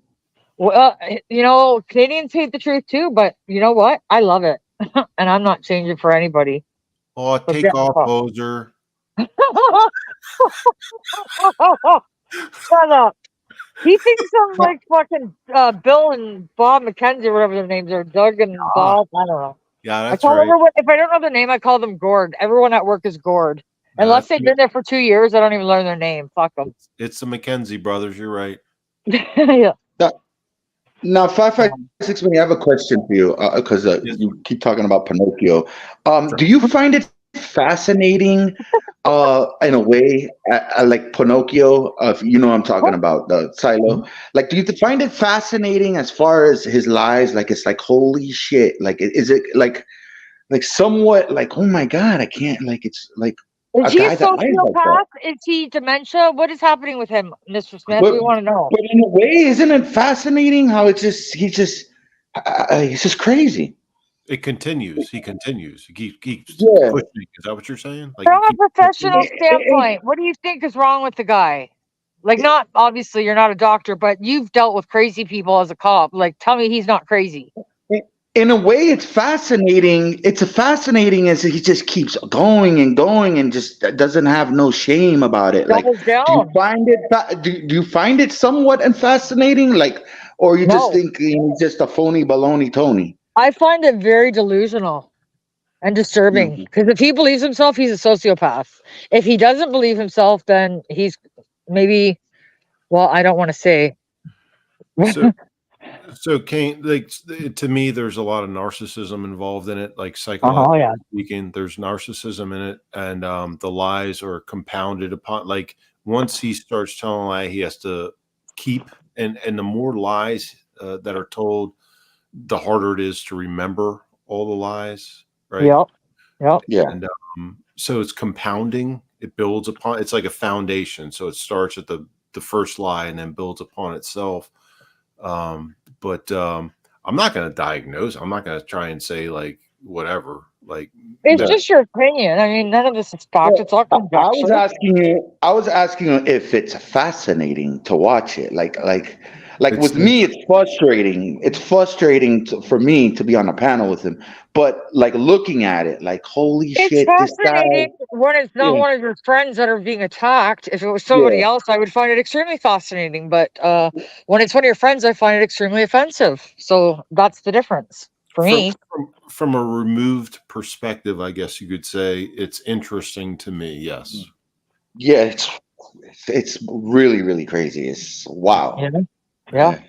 well, you know, Canadians hate the truth too, but you know what? I love it. And I'm not changing for anybody. Oh, take yeah. off, poser. Shut up. He thinks I'm like fucking Bill and Bob McKenzie, or whatever their names are. Doug and Bob. I don't know. Yeah, I that's call right. everyone, if I don't know their name, I call them Gord. Everyone at work is Gord. Unless they've been there for 2 years, I don't even learn their name. Fuck them. It's the McKenzie brothers. You're right. Yeah. Now, 556, I have a question for you because you keep talking about Pinocchio. Do you find it fascinating in a way, like Pinocchio? If you know what I'm talking about, the Silo. Like, do you find it fascinating as far as his lies? Like, it's like, holy shit. Like, is it like somewhat like, oh my God, I can't, like, it's like, Is he a guy that lies like sociopath? Is he dementia? What is happening with him, Mr. Smith? But- we want to know. But in a way, isn't it fascinating how it's just he's just crazy. It continues. He continues. He keeps Yeah. pushing. Is that what you're saying? Like, From he a keeps professional pushing. standpoint, what do you think is wrong with the guy? Like, not obviously you're not a doctor, but you've dealt with crazy people as a cop. Like, tell me he's not crazy. In a way, it's fascinating. It's fascinating as he just keeps going and just doesn't have no shame about it. Like, Doubles do you down. find it? Do you find it somewhat fascinating? Like, or you just No. think he's just a phony baloney Tony? I find it very delusional and disturbing because if he believes himself, he's a sociopath. If he doesn't believe himself, then he's maybe, well, I don't want to say. So Kane, like, to me, there's a lot of narcissism involved in it. Like, psychologically speaking, there's narcissism in it, and the lies are compounded upon. Like, once he starts telling a lie, he has to keep, and the more lies that are told, the harder it is to remember all the lies. Right. Yep. Yeah. And so it's compounding. It builds upon. It's like a foundation. So it starts at the first lie and then builds upon itself. But I'm not going to diagnose. I'm not going to try and say like whatever. Like, It's just your opinion. I mean, none of this is fact. It's all I conjecture. was asking you if it's fascinating to watch it. Like Like It's with me, it's frustrating. It's frustrating for me to be on a panel with him. But like looking at it, like holy It's shit, this guy. fascinating when it's not Yeah, one of your friends that are being attacked. If it was yeah. somebody else, I would find it extremely fascinating. But when it's one of your friends, I find it extremely offensive. So that's the difference for me. from a removed perspective, I guess you could say it's interesting to me. Yes. Yeah, it's really really crazy. It's wow. Yeah. Yeah. Yeah.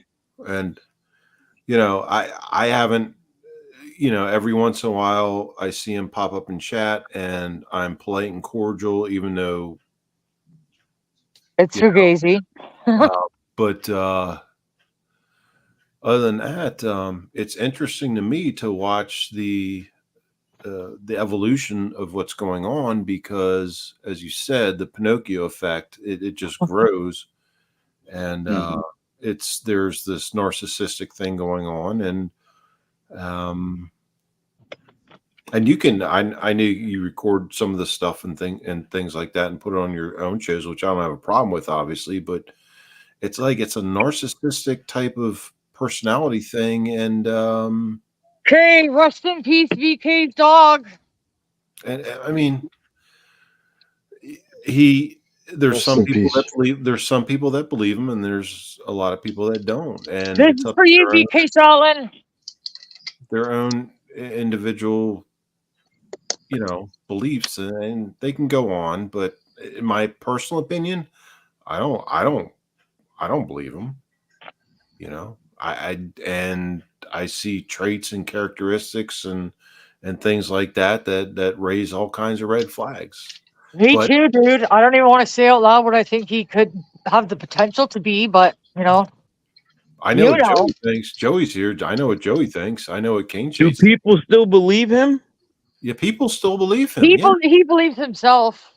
And I haven't, every once in a while I see him pop up in chat and I'm polite and cordial, even though, It's you know, fugazi. but other than that, it's interesting to me to watch the evolution of what's going on because, as you said, the Pinocchio effect, it just grows, and there's this narcissistic thing going on, and you can I knew you record some of the stuff and things like that and put it on your own shows, which I don't have a problem with, obviously, but it's like it's a narcissistic type of personality thing, and Okay, rest in peace, VK's dog. I mean, he there's Rest some in people that peace. believe him, and there's a lot of people that don't, and This it's is up for to you, VK Solin. their own individual beliefs, and they can go on, but in my personal opinion, I don't believe him. I see traits and characteristics and things like that raise all kinds of red flags. Me But too, dude. I don't even want to say out loud what I think he could have the potential to be, but I know you what know, Joey thinks. Joey's here. I know what Joey thinks. I know what King Do Chase. people still believe him? Yeah, people still believe him. Yeah, he believes himself.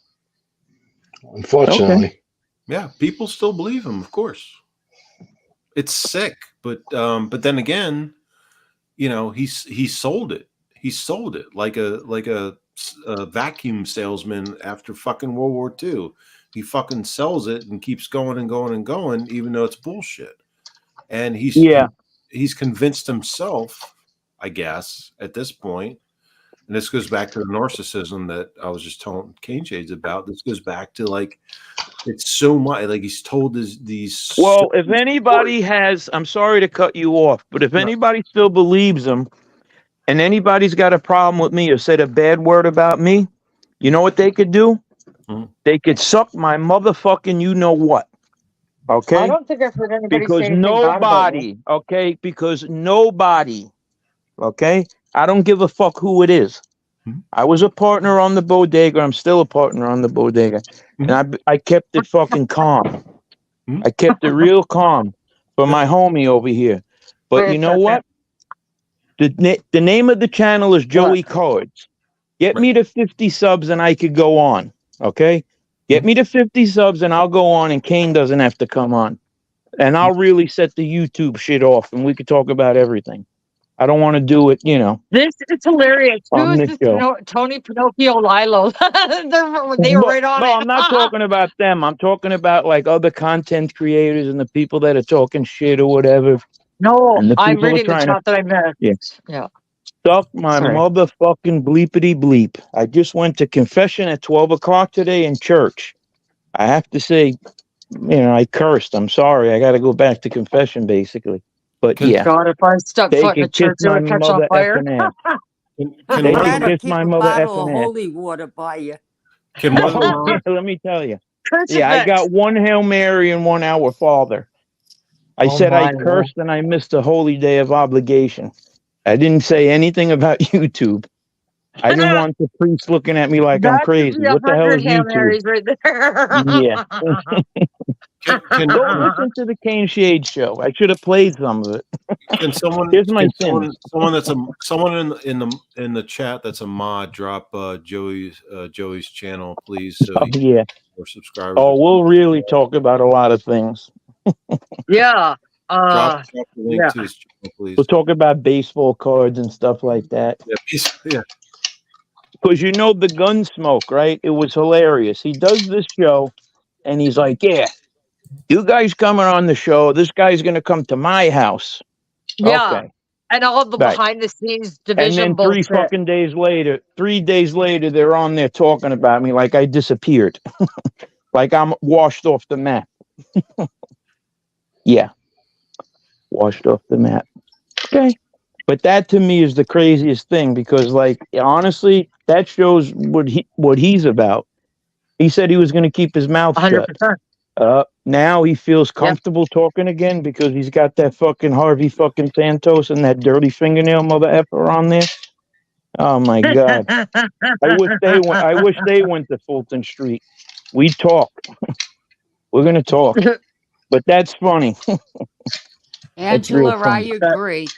Unfortunately. yeah, people still believe him. Of course, it's sick, but then again, he sold it. He sold it like a vacuum salesman after fucking World War II. He fucking sells it and keeps going and going and going, even though it's bullshit. And Yeah. he's convinced himself, I guess, at this point. And this goes back to the narcissism that I was just telling Cane Shades about. This goes back to like it's so much like he's told these. Well, if anybody has, I'm sorry to cut you off, but if anybody still believes him and anybody's got a problem with me or said a bad word about me, you know what they could do? Mhm. They could suck my motherfucking you know what. I Okay? don't think I've heard anybody Because say anything bad about you. nobody, okay? Because nobody, okay? I don't give a fuck who it is. Mhm. I was a partner on the bodega. I'm still a partner on the bodega. And I kept it fucking calm. I kept it real calm for my homie over here. But Wait you a know second. what? The name of the channel is Joey Cards. Get me to 50 subs and I could go on. Okay? Get me to 50 subs and I'll go on and Kane doesn't have to come on. And I'll really set the YouTube shit off and we could talk about everything. I don't want to do it, This is hilarious. Who on is this this show. Tony Pinocchio Lilo? They were right on No, it. I'm not talking about them. I'm talking about like other content creators and the people that are talking shit or whatever. No, And the I'm people are reading the trying to chat that I missed. Yeah. Yeah. Suck my Sorry. motherfucking bleepity bleep. I just went to confession at 12 o'clock today in church. I have to say, I cursed. I'm sorry. I got to go back to confession, basically. But yeah, God, if I stepped they foot in can the kiss church, it my would catch on mother fire. effing ass. Can They one can of Better kiss keep my a mother bottle of effing ass. holy water by you. can one of Oh, them yeah, let me tell you. Crucifix. Yeah, I got one Hail Mary and one Our Father. I Oh said I my Lord. cursed and I missed a holy day of obligation. I didn't say anything about YouTube. I didn't want the priest looking at me like I'm That should crazy. be What the hell 100 is Hail YouTube? Marys right there. Yeah. can Go listen to the Cane Shade show. I should have played some of it. can someone Here's my can sins. someone in the chat that's a mod drop Joey's channel, please, so Oh, yeah. or subscribers. Oh, we'll really talk about a lot of things. Yeah. Drop the link yeah. to his channel, please. We'll talk about baseball cards and stuff like that. Yeah. Because the Gunsmoke, right? It was hilarious. He does this show and he's like, yeah, You guys coming on the show? This guy's going to come to my house. Yeah. Okay. And all of the Right. behind the scenes And division then bullshit. 3 days later, they're on there talking about me like I disappeared, like I'm washed off the map. Yeah, washed off the map. Okay, but that to me is the craziest thing because, like, honestly, that shows what he's about. He said he was going to keep his mouth shut. 100%. Now he feels comfortable talking again because he's got that fucking Harvey fucking Santos and that dirty fingernail mother effer on there. Oh my God! I wish they went. I wish they went to Fulton Street. We'd talk. We're gonna talk. But that's funny. That's real Angela, I funny. agree.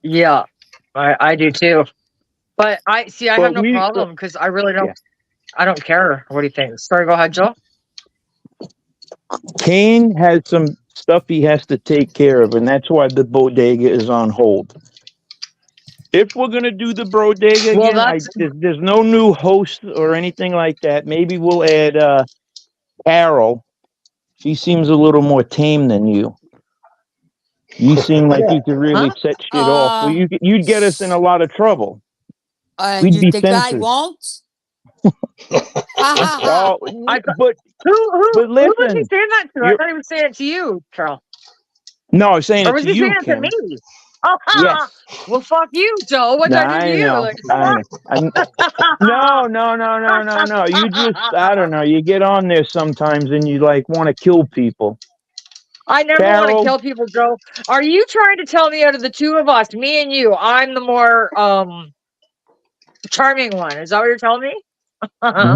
Yeah, I do too. But I But have no problem because I really don't. Yeah. I don't care. What do you think? Sorry, go ahead, Joe. Kane has some stuff he has to take care of, and that's why the bodega is on hold. If we're gonna do the bodega Well, again, there's no new host or anything like that. Maybe we'll add Carol. She seems a little more tame than you. You seem like you could really set shit off. Well, you'd get us in a lot of trouble. We'd You be think I censored. won't? Oh, but who was he listen, saying that to? I thought he was saying it to you, Carol. No, I was saying Or it was to he you, saying it to Kim. me? Oh, Yes. Well, fuck you, Joe. What did I do to you? know. No. You just, I don't know. You get on there sometimes and you like want to kill people. I never want Carol? to kill people, Joe. Are you trying to tell me out of the two of us, me and you, I'm the more charming one? Is that what you're telling me?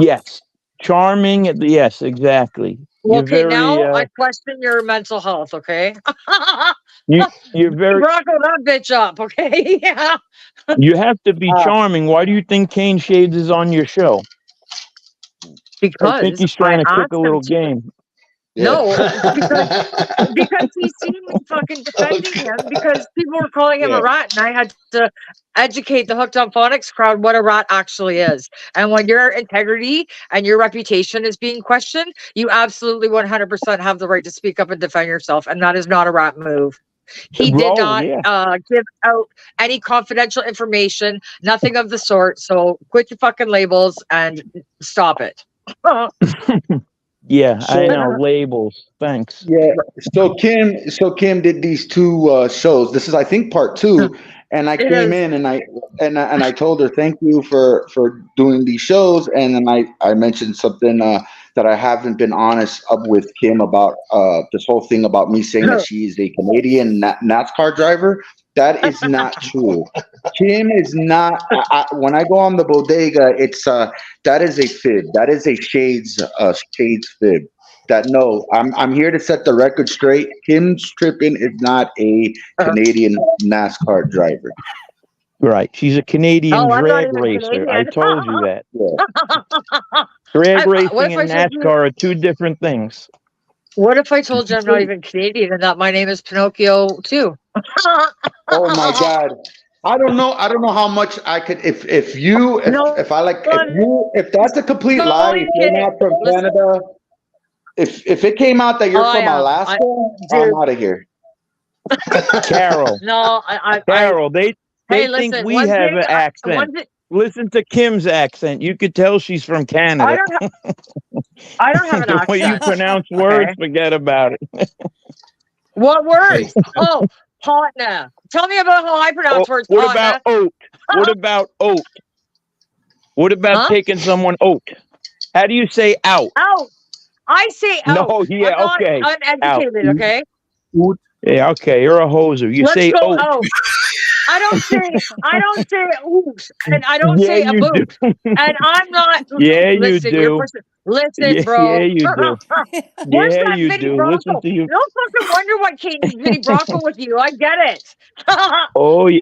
Yes. Charming. Yes, exactly. Well, You're okay, very, now I question your mental health, okay? you're very, Rocco that bitch up, okay? Yeah. you have to be charming. Why do you think Kane Shades is on your show? I think Because he's trying to kick asked a him little to. game. No, because he seen me fucking defending him because people were calling him a rat, and I had to educate the Hooked on Phonics crowd what a rat actually is. And when your integrity and your reputation is being questioned, you absolutely 100% have the right to speak up and defend yourself, and that is not a rat move. He did not give out any confidential information, nothing of the sort. So quit your fucking labels and stop it. Yeah, I know. Labels. Thanks. Yeah. So Kim did these two shows. This is, I think, part 2. And I came in and I told her thank you for doing these shows. And then I mentioned something that I haven't been honest up with Kim about this whole thing about me saying that she's a Canadian NASCAR driver. That is not true. Kim is not. When I go on the bodega, it's that is a fib. That is a shades fib. That no, I'm here to set the record straight. Kim Strippin is not a Canadian NASCAR driver. Right. She's a Canadian drag racer. Canadian. I told you that. Drag racing and NASCAR are two different things. What if I told you I'm not even Canadian and that my name is Pinocchio too? Oh my God. I don't know how much I could if that's a complete lie, if you're not from Canada, if it came out that you're from Alaska, I'm out of here. Carol. No, Carol, they think listen, we have an accent. Listen to Kim's accent. You could tell she's from Canada. I don't have an accent. The way you pronounce words, forget about it. What words? Oh, partner. Tell me about how I pronounce words. What about oat? What about oat? What about taking someone oat? How do you say out? Out. I say out. No, yeah, okay. I'm uneducated, okay? Yeah, okay. You're a hoser. You say oat. Out. I don't say oops, and I don't say a boot. And I'm not. Yeah, you do. Listen, bro. Yeah, you do. Yeah, you do. Listen to you. Don't fucking wonder what Katie's Vinny Bronco with you. I get it. Oh, you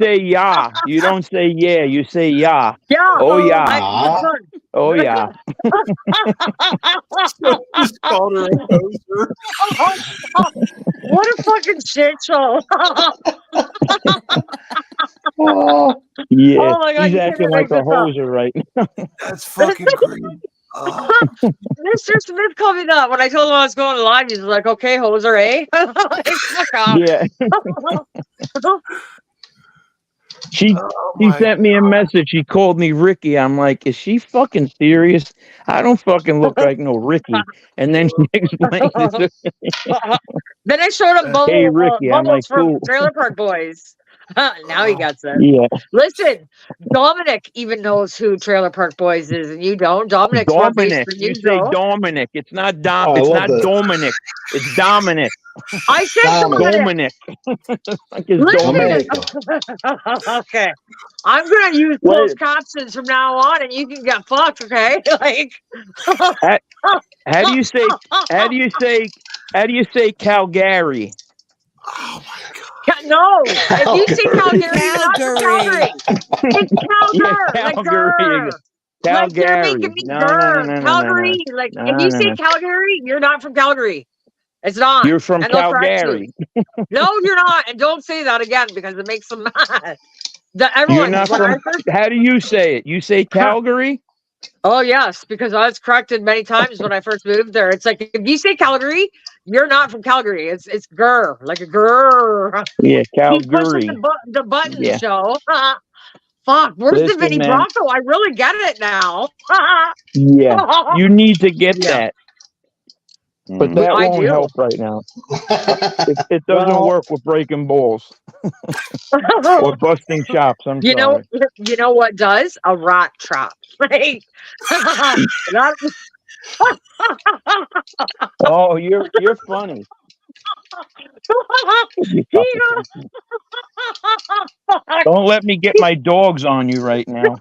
say yeah. You don't say yeah. You say yeah. Yeah. Oh, yeah. Oh, yeah. Just called her a poser. What a fucking shit show. Yeah, oh my God, he's acting like a hoser right now. That's fucking crazy. Mr. Smith called me that when I told him I was going live. He's like, "Okay, hoser, eh?" Like, fuck off. Yeah. She Oh she my sent me a message. She called me Ricky. I'm like, is she fucking serious? I don't fucking look like no Ricky. And then she explained it to Then I showed him Hey, Ricky. I'm Bubbles like, from cool. Trailer Park Boys. Now he got it. Yeah. Listen, Dominic even knows who Trailer Park Boys is, and you don't. Dominic's more based Dominic. than You you, say Joe. Dominic. It's not Oh, I It's love not that. Dominic. It's Dominic. I said Dominic. Dominic. Like it's Listen. Dominic. Okay. I'm gonna use Wait. closed captions from now on, and you can get fucked. Okay, like. How do you say? How do you say? How do you say Calgary? Oh my god. No, if you say Calgary, you're not from Calgary. Calgary. It's Calgary, Yeah, like Calgary. grr. Like you're Calgary. making me No, grr. Calgary, like No, if you say no. Calgary, you're not from Calgary. It's not. You're from And they'll correct you. Calgary. No, you're not. And don't say that again because it makes them mad. You're Everyone, not when from. I first, How do you say it? You say Calgary? oh yes, because I was corrected many times when I first moved there. It's like if you say Calgary, you're not from Calgary. It's grr, like a grr. Yeah, Keep pushing Calgary. the buttons, Yeah. Joe. Fuck, where's the Listen, Vinny man. Bronco? I really get it now. Yeah. You need to get Yeah. that. But that I won't do. help right now. It doesn't Well- work with breaking balls or busting chops. I'm you know, sorry. you know what does? A rat trap. Right? Not- Oh, you're funny. Don't let me get my dogs on you right now.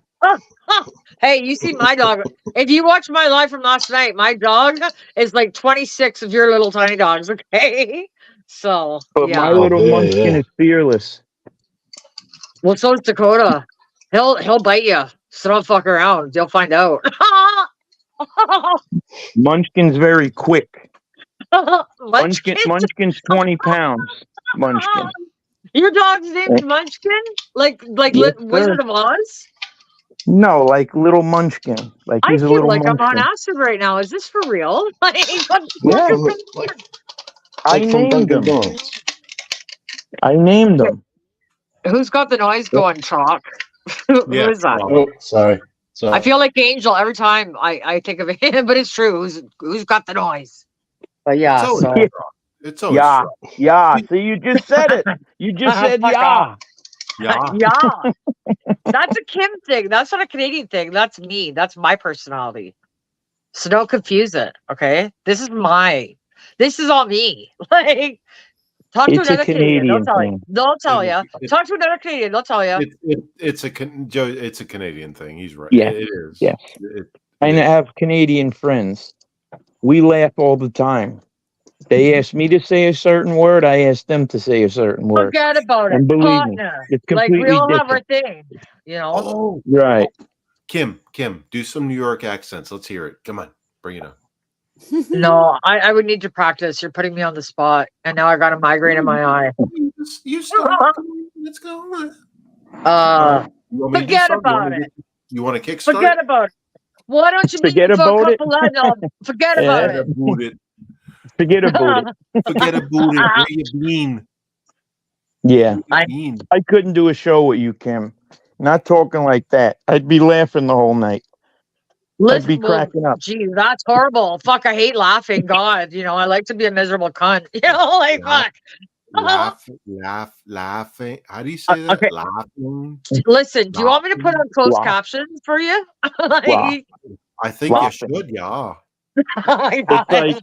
Hey, you see my dog. If you watch my live from last night, my dog is like 26 of your little tiny dogs, okay? So, But yeah. my little yeah, munchkin yeah. is fearless. Well, so is Dakota. He'll bite you. So don't fuck around. You'll find out. Munchkin's very quick. Munchkin? Munchkin's 20 pounds. Munchkin. Your dog's named Munchkin? Like Yes, Wizard sir. of Oz? No, like little Munchkin. Like I he's a feel little like I'm on Munchkin. acid right now. Is this for real? Like, what the Yeah. fuck is Like, I like from named Dunkin' them. Donuts. I named them. Who's got the noise going, Chalk? Who Yeah, is that? Chalk. Oh, sorry. I feel like Angel every time I think of it, but it's true. Who's got the noise? But yeah, It's always so Chalk. It's always Yeah. Chalk. Yeah. See, you just said it. You just said Fuck yeah. off. Yeah. Yeah. That's a Kim thing. That's not a Canadian thing. That's me. That's my personality. So don't confuse it. Okay. This is all me. Like talk to It's a another Canadian. They'll Canadian tell you. thing. They'll tell you. It- Talk to another Canadian. They'll tell you. It's a Canadian thing. He's right. Yeah. It is. Yeah. It I is. have Canadian friends. We laugh all the time. They ask me to say a certain word. I ask them to say a certain word. Forget about it. And believe me, Partner. it's Like completely we all have our different. thing. You know. Oh, Right. Kim, do some New York accents. Let's hear it. Come on, bring it on. No, I would need to practice. You're putting me on the spot, and now I got a migraine in my eye. You start. Let's go. Uh, You want me to forget start? about it. You want to kickstart? Forget about it. Why don't you meet Forget me for a about it? couple of no, forget Yeah. about Forget it. about it. Forget about it. Forget about it. Where you been? Yeah. Where you been? I couldn't do a show with you, Kim. Not talking like that. I'd be laughing the whole night. I'd be cracking up. Geez, that's horrible. Fuck, I hate laughing. God, I like to be a miserable cunt. Like fuck. Laughing. How do you say that? Okay. Laughing. Listen, do you want me to put on closed Laugh. captions for you? Like, Laugh. I think you Laughing. should. Yeah. It's like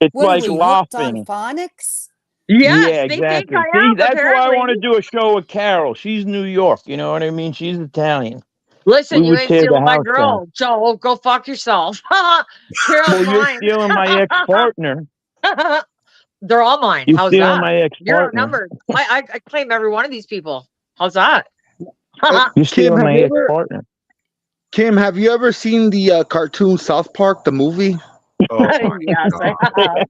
it's What like are we hooked on laughing. phonics? yes, Yeah, they exactly. think I See, am. that's why I Apparently. want to do a show with Carol. She's New York. You know what I mean? She's Italian. Listen, We you would ain't tear the stealing my house girl, Joe. Go fuck yourself. Carol's Well, you're mine. stealing my ex-partner. They're all mine. You're How's stealing that? my You're ex-partner. outnumbered. I claim every one of these people. How's that? You're stealing have my you ever- ex-partner. Kim, have you ever seen the cartoon South Park, the movie? Oh, my Yes, God. I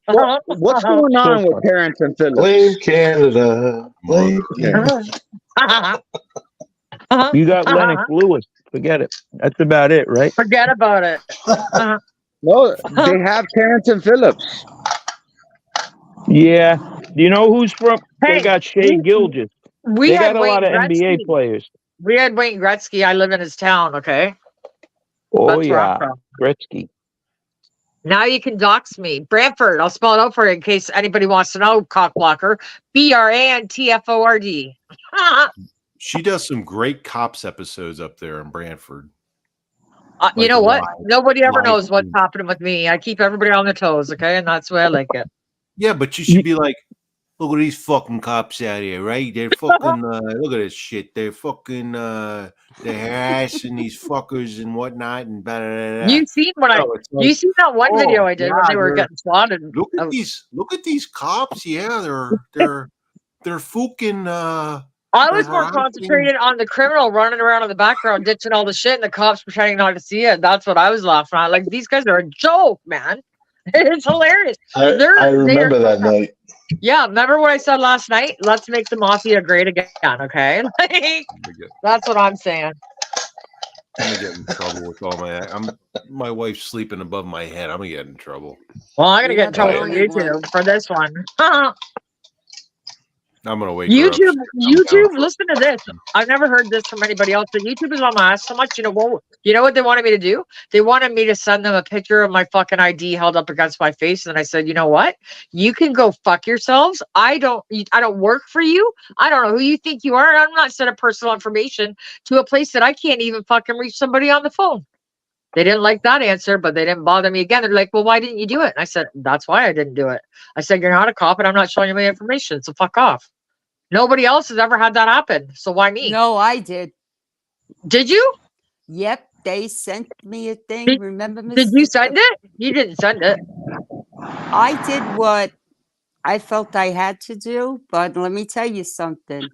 have. What's going on with parents and Phillips? Blame Canada. Blame Canada. You got Lennox Lewis. Forget it. That's about it, right? Forget about it. No, they have Terrence and Phillips. Yeah. Do you know who's from? They Hey, got Shea Gilgis. we They had got a lot Wayne of NBA Gretzky. players. We had Wayne Gretzky. I live in his town. Okay, Oh that's where I'm yeah, from. Gretzky. Now you can dox me, Brantford. I'll spell it out for you in case anybody wants to know. Cockblocker, Brantford. She does some great cops episodes up there in Brantford. You Like know what? live- Nobody ever live knows what's feed. happening with me. I keep everybody on their toes. Okay, and that's the way I like it. Yeah, but you should be like, look at these fucking cops out here, right? They're fucking look at this shit. They're fucking they're harassing these fuckers and whatnot and blah, blah, blah, blah. You seen what I? No, it's like, You seen that one video oh, I did yeah, when they were they're- getting swatted? look at these cops. Yeah, they're fucking I was more harassing. concentrated on the criminal running around in the background, ditching all the shit, and the cops pretending not to see it. That's what I was laughing at. Like, these guys are a joke, man. It's hilarious. I remember that night. Yeah, remember what I said last night? Let's make the mafia great again, okay? Like, that's what I'm saying. I'm gonna get in trouble with all my wife's sleeping above my head. I'm gonna get in trouble. Well, I'm gonna You're get in not trouble the with only YouTube one. for this one. I'm gonna wake her up. YouTube, I'm down YouTube. for- Listen to this. I've never heard this from anybody else. But YouTube is on my ass so much. You know what they wanted me to do? They wanted me to send them a picture of my fucking ID held up against my face, and I said, you know what? You can go fuck yourselves. I don't work for you. I don't know who you think you are. I'm not sending personal information to a place that I can't even fucking reach somebody on the phone. They didn't like that answer, but they didn't bother me again. They're like, well, why didn't you do it? And I said, that's why I didn't do it. I said, you're not a cop, and I'm not showing you my information, so fuck off. Nobody else has ever had that happen. So why me? No, I did. Did you? Yep, they sent me a thing. Remember, Did you Mr. send it? You didn't send it. I did what I felt I had to do, but let me tell you something.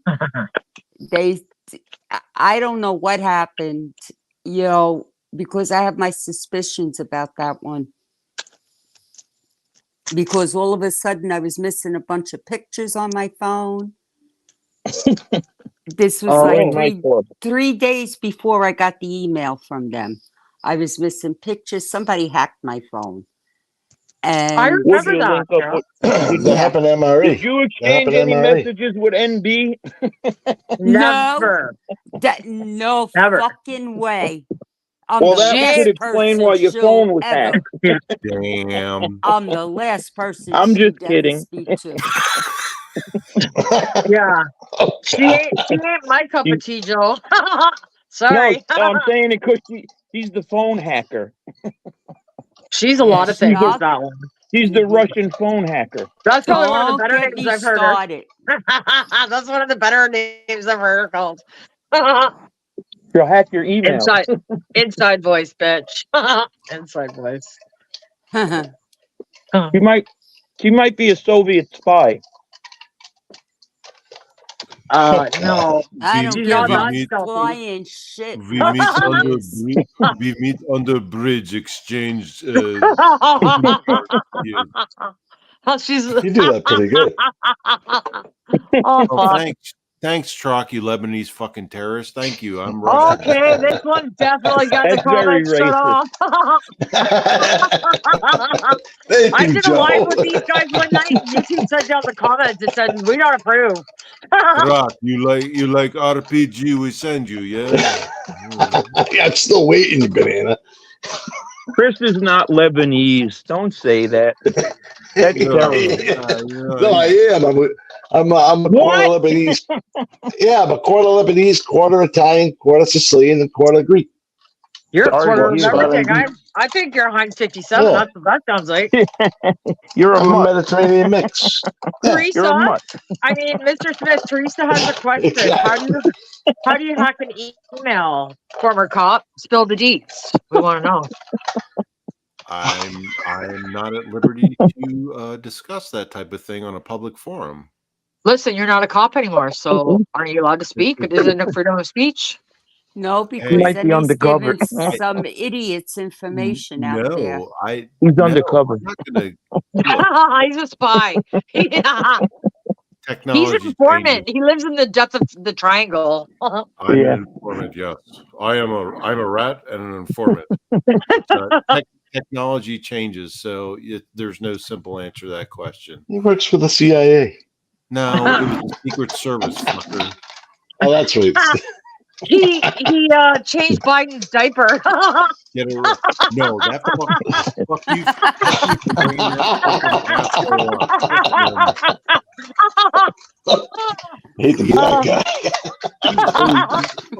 I don't know what happened, because I have my suspicions about that one. Because all of a sudden I was missing a bunch of pictures on my phone. This was like 3 days before I got the email from them. I was missing pictures. Somebody hacked my phone. And I remember that. That happened to MRE. Did you exchange any messages with NB? Never. No Never. fucking way. Well, that could explain why your phone was hacked. Damn. I'm the last person I'm she'd just ever kidding. speak to. Yeah. She ain't my cup of tea, Joe. Sorry. No, I'm saying it because she's the phone hacker. She's a lot of things. That one. She's the Russian phone hacker. That's probably one of the Don't better get names me I've heard started. her. That's one of the better names I've heard her called. She'll hack your email. Inside voice, bitch. Inside voice. She might be a Soviet spy. No. I don't She's give not a that stealthy. flying shit. We meet under bridge, exchange. She's. You do that pretty good. Oh, thanks, Trock, you Lebanese fucking terrorist. Thank you. I'm Russian. Okay, this one definitely got the comments shut off. I did a live with these guys one night. YouTube sent down the comments. It said, "We don't approve." Trock, you like RPG? We send you, yeah. I'm still waiting, you banana. Chris is not Lebanese. Don't say that. That's terrible. No, I am. I'm a quarter Lebanese. Yeah, I'm a quarter Lebanese, quarter Italian, quarter Sicilian, and quarter Greek. You're a quarter of Sorry, everything. I think you're Heinz 57. Yeah. That's what that sounds like. You're I'm a Mediterranean mix. Teresa, You're a mutt. I mean, Mr. Smith, Teresa has a question. Exactly. How do you hack an email? Former cop, spill the deets. We want to know. I'm not at liberty to discuss that type of thing on a public forum. Listen, you're not a cop anymore, so aren't you allowed to speak? Isn't it freedom of speech? No, because Hey. Might then be he's undercover. giving some idiots information out there. He's undercover. I'm not gonna. He's a spy. Yeah. He's an Technology informant. changes. He lives in the depth of the triangle. I'm Yeah. an informant. Yes, I'm a rat and an informant. Technology changes, so there's no simple answer to that question. He works for the CIA. No, it was the Secret Service, fucker. Oh, that's right. He changed Biden's diaper. Get it right. No, that fuck you for bringing that fucking asshole up. Hate to be that guy.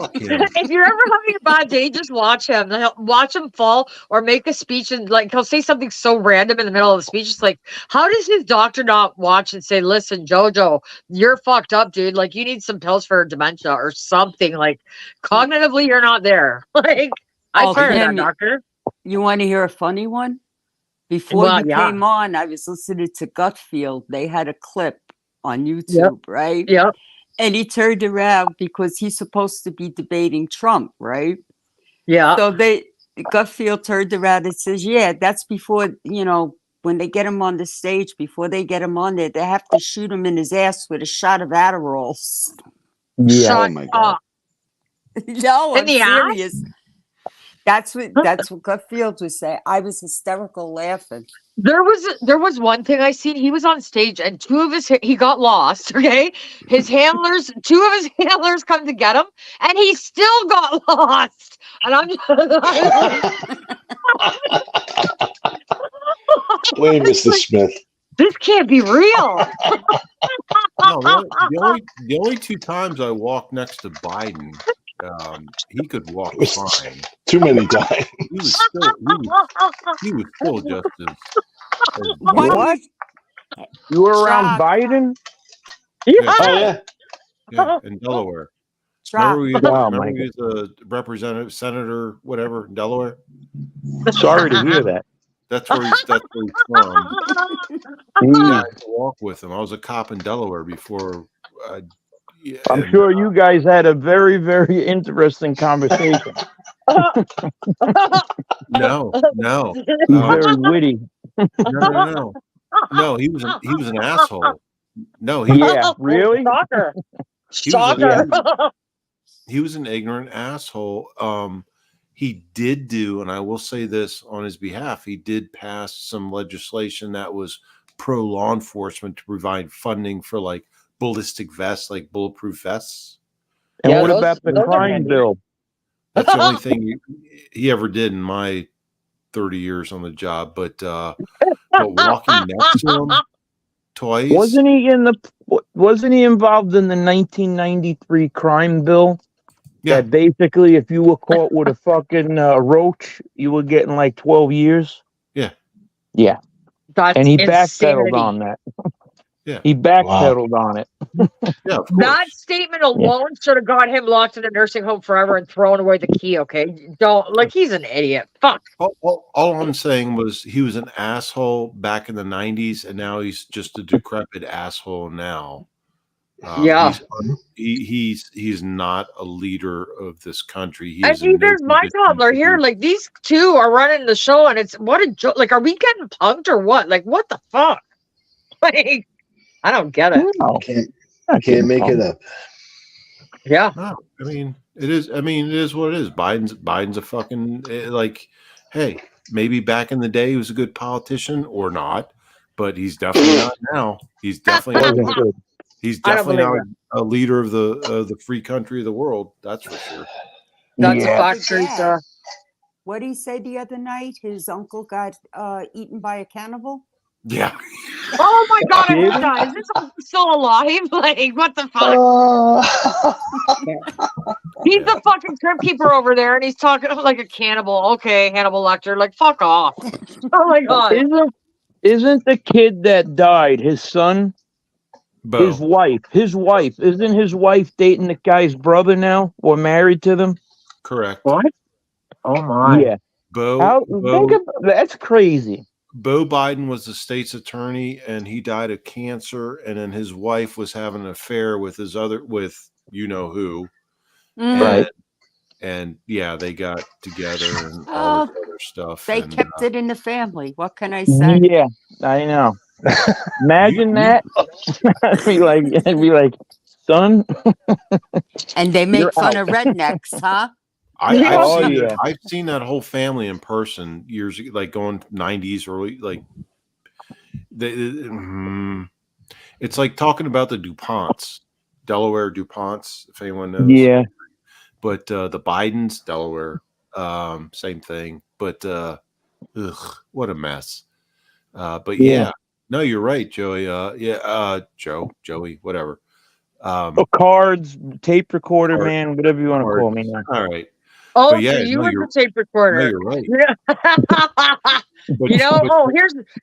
Fuck him. If you're ever having a bad day, just watch him. Watch him fall or make a speech, and like he'll say something so random in the middle of the speech. It's like, how does his doctor not watch and say, "Listen, Jojo, you're fucked up, dude. Like you need some pills for dementia or something. Like cognitively, you're not there." Like I Oh, swear to that Kim, doctor. you want to hear a funny one? Before Well, you yeah. came on, I was listening to Gutfield. They had a clip on YouTube, Yep. right? Yep. And he turned around because he's supposed to be debating Trump, right? Yeah. So Gutfield turned around and says, yeah, that's before, when they get him on the stage, before they get him on there, they have to shoot him in his ass with a shot of Adderall. Yeah. Shut my God. up. No, In I'm the ass? serious. That's what Gutfield was saying. I was hysterical laughing. There was one thing I seen. He was on stage and he got lost. Okay, two of his handlers come to get him, and he still got lost. And I was Wait, Mr. Smith. this can't be real. No, the only two times I walked next to Biden, he could walk fine. Too many times. He was still just as What? You were around Shock. Biden? Yeah. Oh, yeah. Yeah, in Delaware. Drop. Remember he was a representative, senator, whatever, in Delaware? Sorry to hear that. That's where he's from. Jeez. I had to walk with him. I was a cop in Delaware before. I'm sure you guys had a very, very interesting conversation. No. He's very witty. No. He was an asshole. No, Yeah, really? Shocker. He was an ignorant asshole. He did do, and I will say this on his behalf, he did pass some legislation that was pro law enforcement to provide funding for like ballistic vests, like bulletproof vests. And Yeah, what those- about the those are crime handy. bill? That's the only thing he ever did in my 30 years on the job. But walking next to him twice. Wasn't he involved in the 1993 crime bill? Yeah. That basically, if you were caught with a fucking roach, you were getting like 12 years. Yeah. Yeah. That's And he insanity. backpedaled on that. Yeah. He backpedaled on it. Yeah, of That course. statement alone should have got him locked in a nursing home forever and thrown away the key. Okay, he's an idiot. Fuck. All I'm saying was he was an asshole back in the 90s, and now he's just a decrepit asshole now. Yeah. He's not a leader of this country. He And is a neither's my no-condition toddler here. leader. Like these two are running the show, and it's what a joke. Like, are we getting punked or what? Like, what the fuck? Like, I don't get it. No. Can't make it up. Yeah. No, I mean it is what it is. Biden's a fucking like, hey, maybe back in the day he was a good politician or not, but he's definitely not now. He's definitely Wasn't not. good. He's I don't definitely not believe a leader of the free country of the world. That's for sure. That's Yeah. a fact, Teresa. What did he say the other night? His uncle got eaten by a cannibal? Yeah. Oh my god, I Did heard that. Is this still alive? Like, what the fuck? He's the fucking crypt keeper over there, and he's talking like a cannibal. Okay, Hannibal Lecter, like fuck off. Oh my god. Isn't the kid that died his son? Bo. His wife. Isn't his wife dating the guy's brother now or married to them? Correct. What? Oh my. Yeah. That's crazy. Bo Biden was the state's attorney, and he died of cancer. And then his wife was having an affair with you know who, Right. And yeah, they got together and all this other stuff. They and, kept it in the family. What can I say? Yeah, I know. Imagine that. I'd be like, son, And they You're make fun out. of rednecks, huh? Oh, yeah. I've seen that whole family in person years ago, like going 90s early, like it's like talking about the DuPonts, Delaware DuPonts, if anyone knows. Yeah. But the Bidens, Delaware, same thing. But what a mess. But yeah, no, you're right, Joey. Joey, whatever. Cards, tape recorder, man, whatever you want to call me now. All right. Oh, But yeah, so you no, were the tape No, recorder. you're right.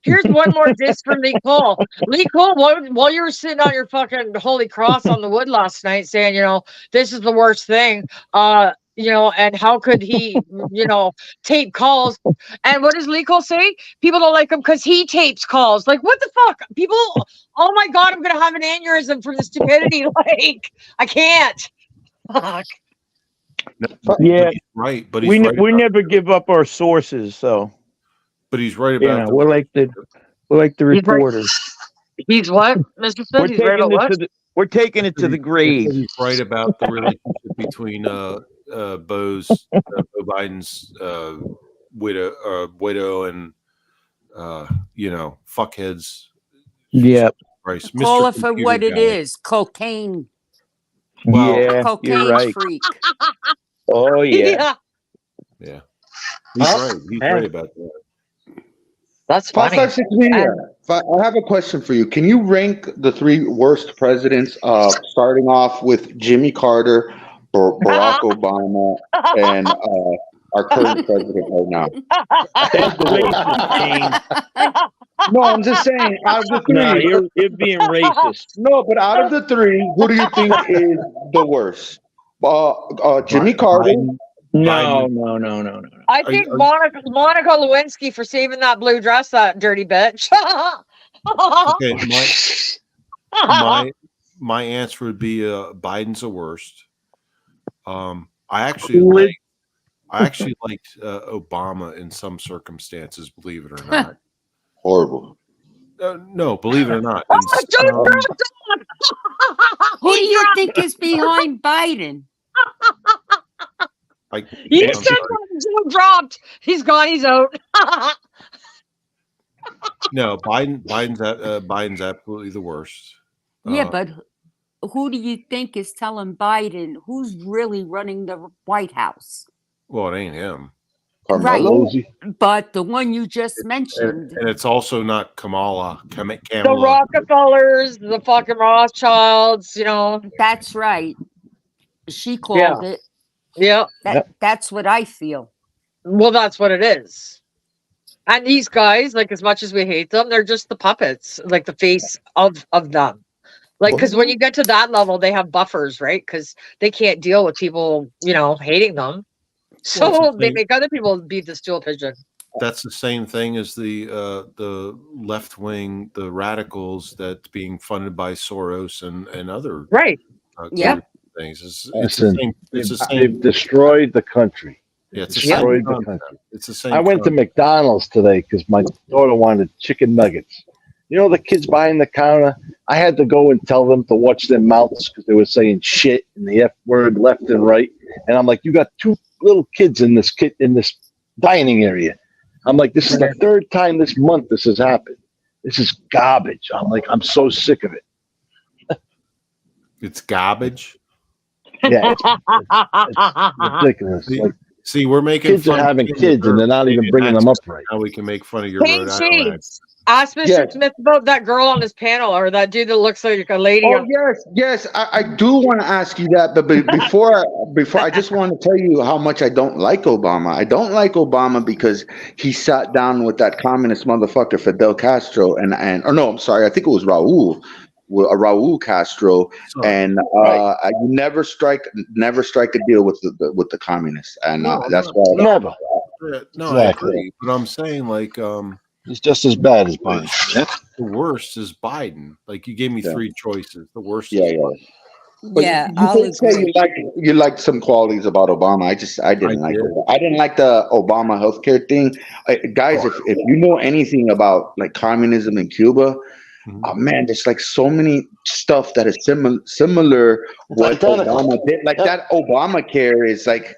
Here's one more diss for Lee Cole. Lee Cole, while you were sitting on your fucking holy cross on the wood last night saying, this is the worst thing, and how could he, tape calls? And what does Lee Cole say? People don't like him because he tapes calls. Like, what the fuck? People, oh my God, I'm going to have an aneurysm from the stupidity. Like, I can't. Fuck. No, Yeah, right. But we never give up our sources, so. But he's right about we're like the reporters. He's what, Mr. Smith? He's right about what? We're taking it to the grave. He's right about the relationship between Bo Biden's widow and fuckheads. Yeah. Christ, Call it for what it is. Cocaine. Well, yeah, cocaine you're right. freak. Oh yeah. Yeah. He's right. He's right about that. That's funny. I have a question for you. Can you rank the 3 worst presidents, starting off with Jimmy Carter, Barack Obama, and our current president right now? No, I'm just saying, out of the 3. No, you're being racist. No, but out of the 3, who do you think is the worst? Jimmy Carter. No. I think Monica Lewinsky for saving that blue dress, that dirty bitch. Okay, my answer would be Biden's the worst. I actually liked Obama in some circumstances, believe it or not. Horrible. No, believe it or not. Who do you think is behind Biden? He said Joe dropped. He's gone. He's out. No, Biden's absolutely the worst. Yeah, but who do you think is telling Biden who's really running the White House? Well, it ain't him. Carmelo. Right. But the one you just mentioned. And it's also not Kamala. The Rockefellers, the fucking Rothschilds, That's right. She called it. Yeah. That's what I feel. Well, that's what it is. And these guys, like, as much as we hate them, they're just the puppets, like the face of them. Like, because when you get to that level, they have buffers, right? Because they can't deal with people, hating them. So they make other people be the stool pigeon. That's the same thing as the left wing, the radicals that's being funded by Soros and other things. It's the same. They've destroyed the country. Yeah, it's destroyed the country. It's the same. I went to McDonald's today because my daughter wanted chicken nuggets. The kids behind the counter, I had to go and tell them to watch their mouths because they were saying shit and the F word left and right. And I'm like, you got 2 little kids in this dining area. I'm like, this is the 3rd time this month this has happened. This is garbage. I'm like, I'm so sick of it. It's garbage. Yeah, it's ridiculous. See, we're making kids are having kids and they're not even bringing them up right. How we can make fun of your Rhode Island. Ask Mr. Smith about that girl on his panel, or that dude that looks like a lady. Oh yes. I do want to ask you that, but before I just want to tell you how much I don't like Obama. I don't like Obama because he sat down with that communist motherfucker Fidel Castro and I think it was Raul Castro, and you never strike a deal with the communists, and that's why never. No, I agree, but I'm saying he's just as bad as Biden. The worst is Biden. Like, you gave me 3 choices. The worst. Yeah. But Yeah, you I'll did say agree. you liked some qualities about Obama. I I didn't like did. it. I didn't like the Obama healthcare thing. Guys, Oh, if you know anything about like communism in Cuba, mhm. oh man, there's like so many stuff that is similar It's what identical. Obama did. Like Yep. that Obamacare is like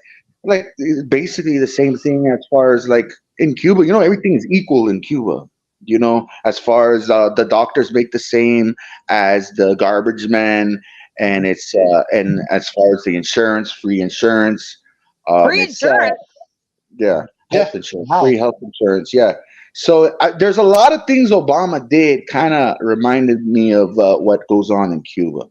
basically the same thing as far as like in Cuba. You know, everything is equal in Cuba. You know, as far as the doctors make the same as the garbage men, and it's and as far as the insurance, free insurance, Free it's insurance. yeah, Yeah. health insurance, Wow. free health insurance. Yeah. So there's a lot of things Obama did kind of reminded me of what goes on in Cuba.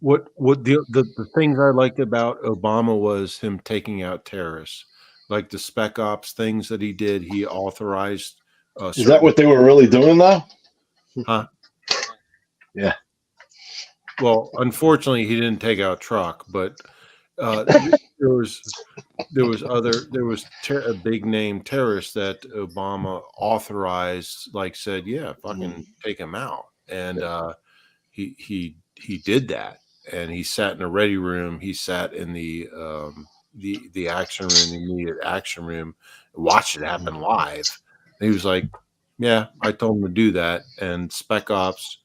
What the things I liked about Obama was him taking out terrorists, like the spec ops things that he did. He authorized Is that certain, what they were really doing now? huh? Yeah. Well, unfortunately, he didn't take out Truck, but there was a big name terrorist that Obama authorized, like said, yeah, fucking take him out, and he did that, and he sat in a ready room. He sat in the action room, the immediate action room, watched it happen live. And he was like, yeah, I told him to do that, and Spec Ops,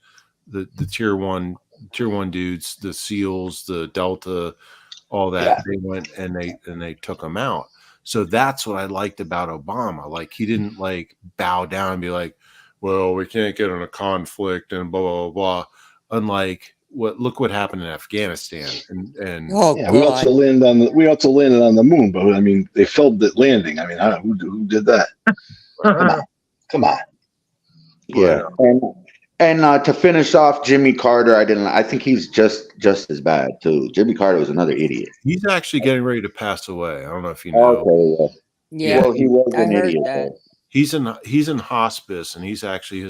the tier one dudes, the SEALs, the Delta, all that, Yeah. they went and they took him out. So that's what I liked about Obama. Like, he didn't like bow down and be like, well, we can't get in a conflict and blah blah blah. Unlike look what happened in Afghanistan, and Oh Yeah. We also God. landed on the moon, but I mean, they filmed it landing. I mean, who did that? Come on. Yeah, and to finish off, Jimmy Carter, I didn't. I think he's just as bad too. Jimmy Carter was another idiot. he's actually getting ready to pass away. I don't know if you know. Okay, yeah. Yeah, Well, he was I an heard idiot. that. Though. He's in hospice, and his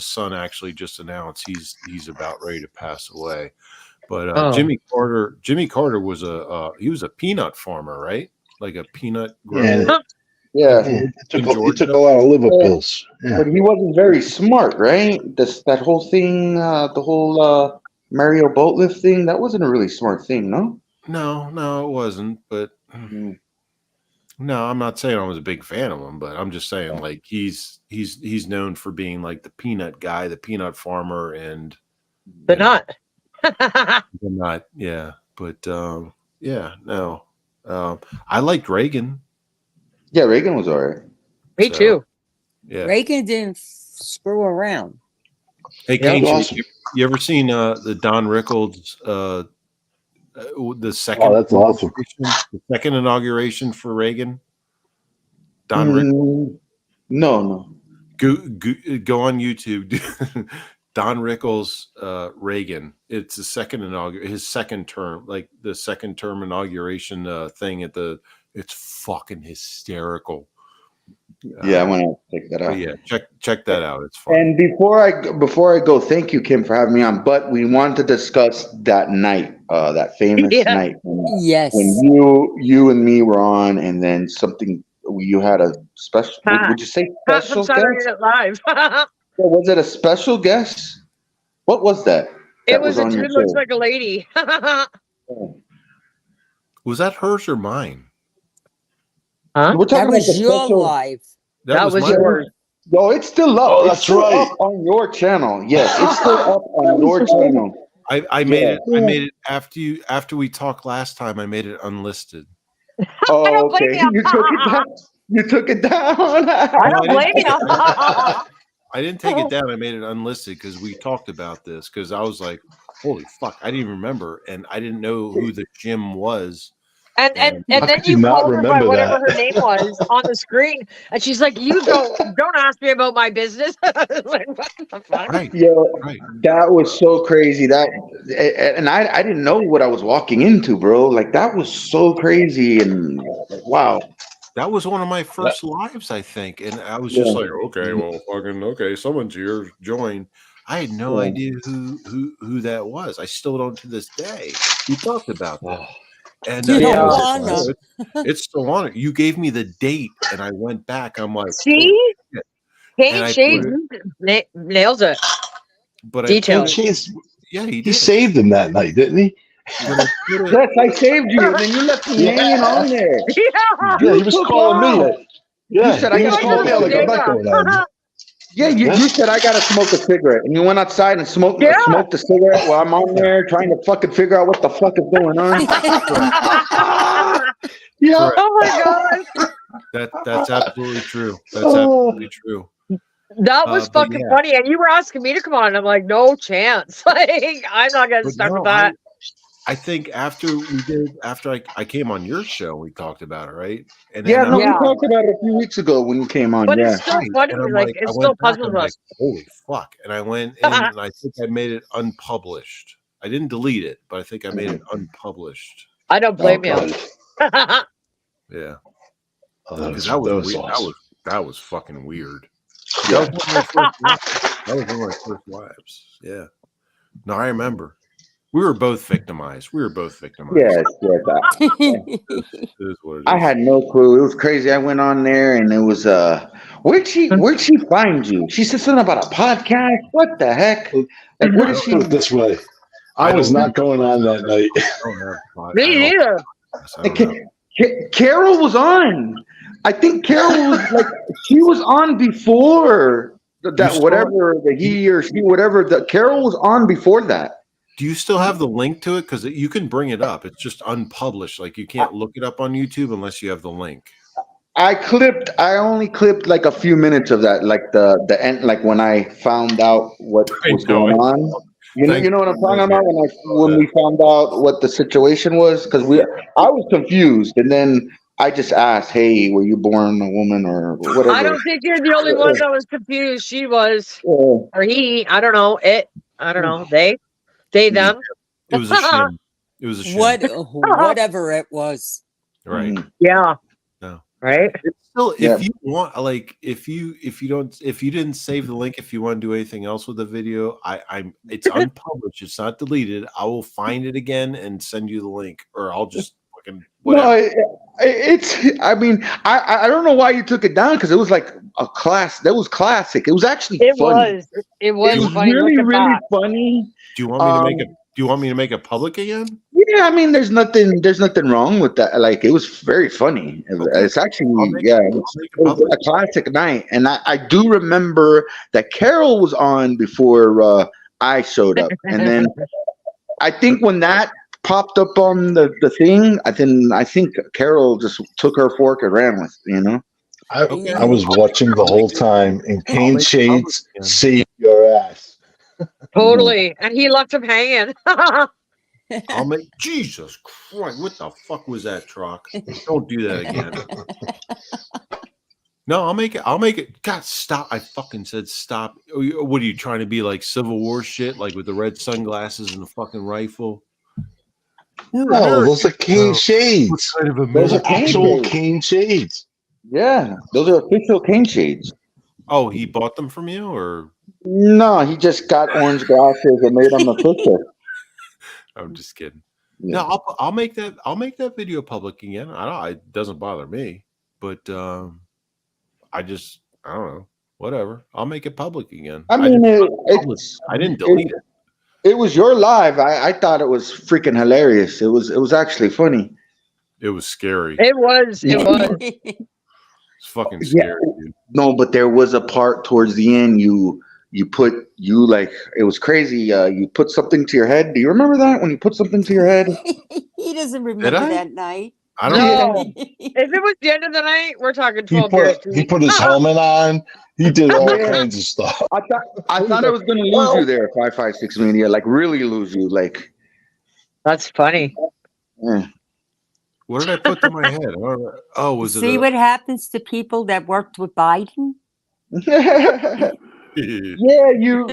son actually just announced he's about ready to pass away. But Oh. Jimmy Carter was he was a peanut farmer, right? Like a peanut grower. Yeah. Yeah, Yeah. He In took Georgia. a lot of liver pills. Yeah. but he wasn't very smart, right? That whole thing, the whole Mario boat lift thing, that wasn't a really smart thing, no? No, it wasn't. But Mm. no, I'm not saying I was a big fan of him, but I'm just saying like he's known for being like the peanut guy, the peanut farmer, and The nut. not, yeah. But yeah, no. I liked Reagan. Yeah, Reagan was alright. Me So, too. yeah. Reagan didn't screw around. Hey, Yeah. Kane, Awesome. you ever seen the Don Rickles the second Oh, that's awesome. the second inauguration for Reagan? Don Rickles. No. Go on YouTube. Don Rickles, Reagan. It's the his second term, like the second term inauguration thing it's fucking hysterical. Yeah, I want to check that out. Yeah, check that out. It's fun. And before I go, thank you, Kim, for having me on. But we want to discuss that night, that famous Yeah. night Yes. when you and me were on, and then something you had a special. Would you say From special Saturday guest? Night Live. Or was it a special guest? What was that? It That was a on your dude looks show? like a lady. Was that hers or mine? Huh? We're That talking was like a your special. live. That was mine. yours. No, it's still up. Oh, It's that's still right. up on your channel. Yes, it's still up on your channel. I made it after we talked last time. I made it unlisted. I Oh, don't blame okay. you. You took it down. You took it down. I don't blame you. I didn't take it down. I made it unlisted because we talked about this. Because I was like, "Holy fuck!" I didn't even remember, and I didn't know who the Jim was. And How then could you you not called her by remember whatever that? her name was on the screen, and she's like, "You don't ask me about my business." Like, what the fuck? Right, Yo, right. that was so crazy. And I didn't know what I was walking into, bro. Like that was so crazy, and wow. That was one of my first lives, I think, and I was just like, "Okay, well, fucking okay, someone's here, join." I had no idea who that was. I still don't to this day. We talked about that. And You don't wanna. it's still on it. You gave me the date, and I went back. I'm like, See, and Kane I Shades nails it. but Details. Chase, yeah, he he did. saved him that night, didn't he? Yes, I saved you, and then you left me hanging on there. Yeah. Yeah, he was took calling me. off. Yeah, You said, I he was gotta calling me. I'm like, I'm not Yeah. going on. Yeah, you said I gotta smoke a cigarette, and you went outside and smoked Yeah. a cigarette while I'm on there trying to fucking figure out what the fuck is going on. Yeah. Correct. Oh my god. That's absolutely true. That's absolutely true. That was But fucking yeah, funny. And you were asking me to come on. And I'm like, no chance. Like, I'm not gonna but start with no, that. I think after I came on your show, we talked about it, right? And Yeah, then no, we Yeah. talked about it a few weeks ago when you came on. But Yeah. it's still right, funny. and I'm Like, like, I it still went back and puzzles I'm like, us. holy fuck! And I went in and I think I made it unpublished. I didn't delete it, but I think I made it unpublished. I don't Oh, blame you. God. Yeah, Oh, that because was weird. awesome. That was fucking weird. Yeah. That was one of my first wives. That was one of my first wives. Yeah. No, I remember. We were both victimized. Yes, It is what it I is. had no clue. It was crazy. I went on there and it was where'd she find you? She said something about a podcast. What the heck? Like where did she Put it this way. I was not going on that night. I don't have pot. Me neither. I don't know. Carol was on. I think Carol was like she was on before that still- whatever the he or she whatever the Carol was on before that. Do you still have the link to it? Because you can bring it up. It's just unpublished. Like you can't look it up on YouTube unless you have the link. I only clipped like a few minutes of that, like the end, like when I found out what was going on. You know what I'm talking about when we found out what the situation was, because I was confused, and then I just asked, "Hey, were you born a woman or whatever?" I don't think you're the only one that was confused. She was, or he. I don't know. I don't know. They, them. It was a shim. It was a shim. Whatever it was. Right. Yeah. No. Right. It's still, Yeah. if you want, like, if you didn't save the link, if you want to do anything else with the video, it's unpublished. It's not deleted. I will find it again and send you the link, or I'll just fucking whatever. No, it's. I mean, I don't know why you took it down, because it was like a class. That was classic. It was actually It funny. was. It It was was funny. really, Look at really that. funny. Do you want me to make it? Do you want me to make it public again? Yeah, I mean, there's nothing wrong with that. Like, it was very funny. Okay. It's actually, I'll make it it was public. a classic night. And I do remember that Carol was on before I showed up. And then I think when that popped up on the thing, I think Carol just took her fork and ran with it, you know? I was watching the whole time, and Kane make it Shades public, saved your ass. Totally. And he left him hanging. I'll make Jesus Christ. What the fuck was that, truck? Don't do that again. No, I'll make it. God, stop. I fucking said stop. What are you trying to be, like Civil War shit? Like with the red sunglasses and the fucking rifle? No, those are Kane Shades. Kind of a Those are Kane Actual Shades. Kane Shades. Yeah, those are official Kane Shades. Oh, he bought them from you, or No, he just got orange glasses and made them official. I'm just kidding. Yeah. No, I'll make that. I'll make that video public again. I don't. It doesn't bother me, but I don't know. Whatever. I'll make it public again. I mean, I didn't delete it. It was your live. I thought it was freaking hilarious. It was actually funny. It was scary. It was. It's fucking scary, dude. No, but there was a part towards the end. You like it was crazy. You put something to your head. Do you remember that when you put something to your head? He doesn't remember I? that night. I don't No. know. If it was the end of the night, we're talking He 12 years. put his helmet on. He did all kinds of stuff. I thought I was gonna lose you there, 556 Media. Like really lose you. Like That's funny. eh. What did I put to my head? Oh, was See it? what happens to people that worked with Biden? Yeah, you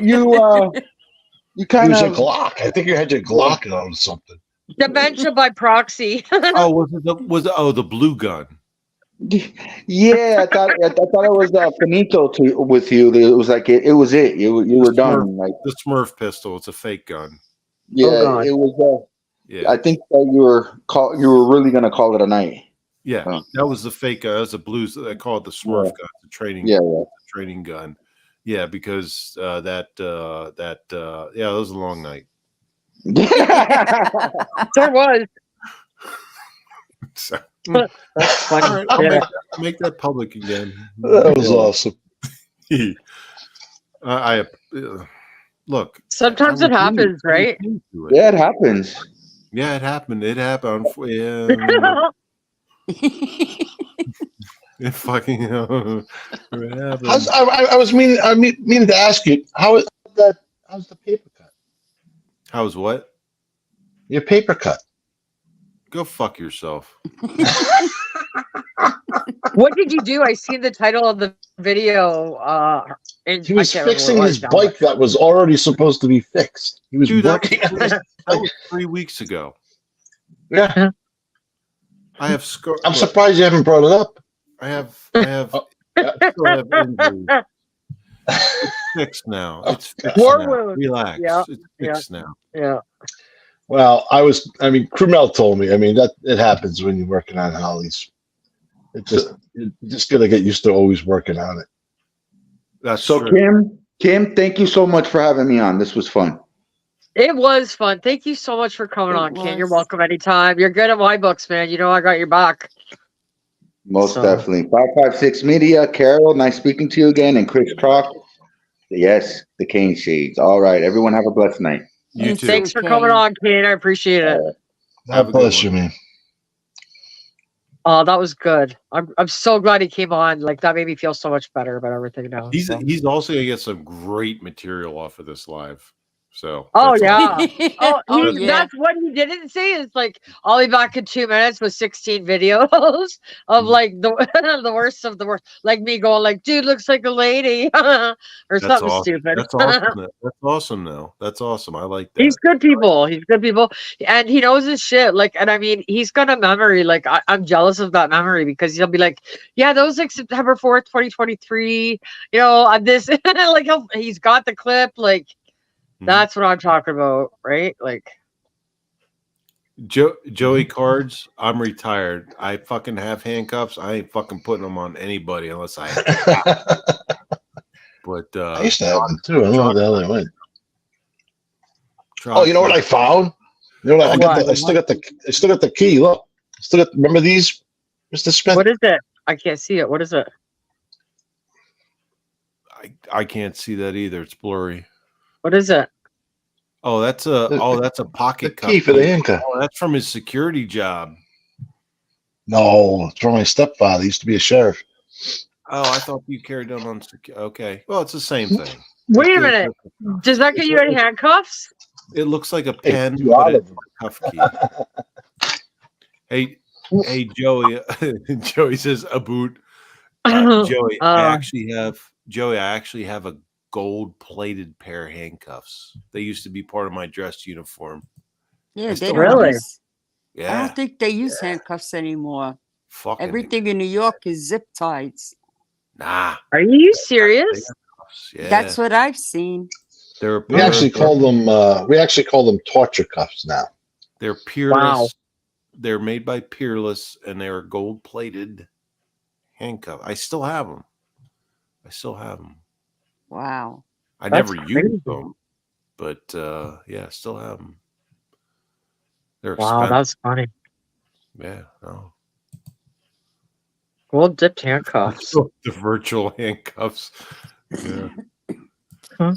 kind Use a of. Glock. I think you had your Glock on something. Dementia by proxy. Oh, was the blue gun? Yeah, I thought it was finito with you. It was like it was it. You were done. Like The Smurf pistol. It's a fake gun. yeah, God. it was. Yeah, I think that you were really gonna call it a night. yeah. Oh. That was the fake. That was a blues. They call it the Smurf gun. The training. Yeah. Training gun. Yeah, because that was a long night. There was. So, That's funny. all right, I'll Yeah. make that public again. That was awesome. I look. Sometimes I it happens, right? into it. Yeah, it happens. Yeah, it happened. It happened. Yeah, it fucking it happened. I was meaning to ask you how's the paper cut? How's what? Your paper cut. Go fuck yourself. What did you do? I seen the title of the video. And He was I can't remember fixing what it his was now, bike that was already supposed to be fixed. He was Dude, that working. that was 3 weeks ago. Yeah, I have scar. I'm look, surprised you haven't brought it up. I have Oh, I still have injuries. It's fixed now. It's fixed War now. wound. Relax. Yeah, It's fixed now. Yeah. Well, Krumel told me. That it happens when you're working on Hollies. You're just gonna get used to always working on it. That's So true. Kim, thank you so much for having me on. This was fun. It was fun. Thank you so much for coming It on, Ken. You're was. welcome anytime. You're good at my books, man. You know I got your back. Most So- definitely. 556 Media, Carol, nice speaking to you again, and Chris Croft. Yes, the Cane Shades. All right, everyone have a blessed night. You too. Thanks for Okay. coming on, Ken. I appreciate it. Have a God good bless one. you, man. Oh, that was good. I'm so glad he came on. Like that made me feel so much better about everything now. He's so. he's also gonna get some great material off of this live. So Oh that's yeah. awesome. Oh, yeah. that's what he didn't say. Is like I'll be back in 2 minutes with 16 videos of like the the worst of the worst. Like me going like, dude looks like a lady or That's something awesome. stupid. That's awesome. That's awesome though. That's awesome. I like that. He's good people. He's good people, and he knows his shit. Like, and I mean, he's got a memory. Like, I'm jealous of that memory because he'll be like, "Yeah, that was like September 4th, 2023." You know, on this, like, he's got the clip. Like, that's what I'm talking about, right? Like, Joey Cards, I'm retired. I fucking have handcuffs. I ain't fucking putting them on anybody unless I have to. But I used to have them too. I don't know where the hell they went. Truck- Oh, you know what I found? You know what? I still got the key. Look, remember these, Mr. Smith? what is it? I can't see it. What is it? I can't see that either. It's blurry. What is it? Oh, that's a pocket The key cuff. for the handcuff. Oh, that's from his security job. No, it's from my stepfather. He used to be a sheriff. Oh, I thought you carried them on. Okay, well, it's the same thing. Wait a minute. Does that get you in handcuffs? It looks like a pen, you but out it's a cuff key. Hey, Joey. Joey says a boot. Joey, I actually have a gold-plated pair of handcuffs. They used to be part of my dress uniform. Yeah, I they still don't have them. use. I Yeah, don't think they use handcuffs anymore. fucking Everything in New York is zip ties. nah. Are you serious? Yeah, That's what I've seen. they're We actually call them torture cuffs now. They're Peerless. Wow. They're made by Peerless, and they're gold-plated handcuff. I still have them. Wow. I That's never crazy. used them, but yeah, I still have them. They're Wow, expensive. that's funny. Yeah, no. Gold dipped handcuffs. The virtual handcuffs. Yeah. Huh.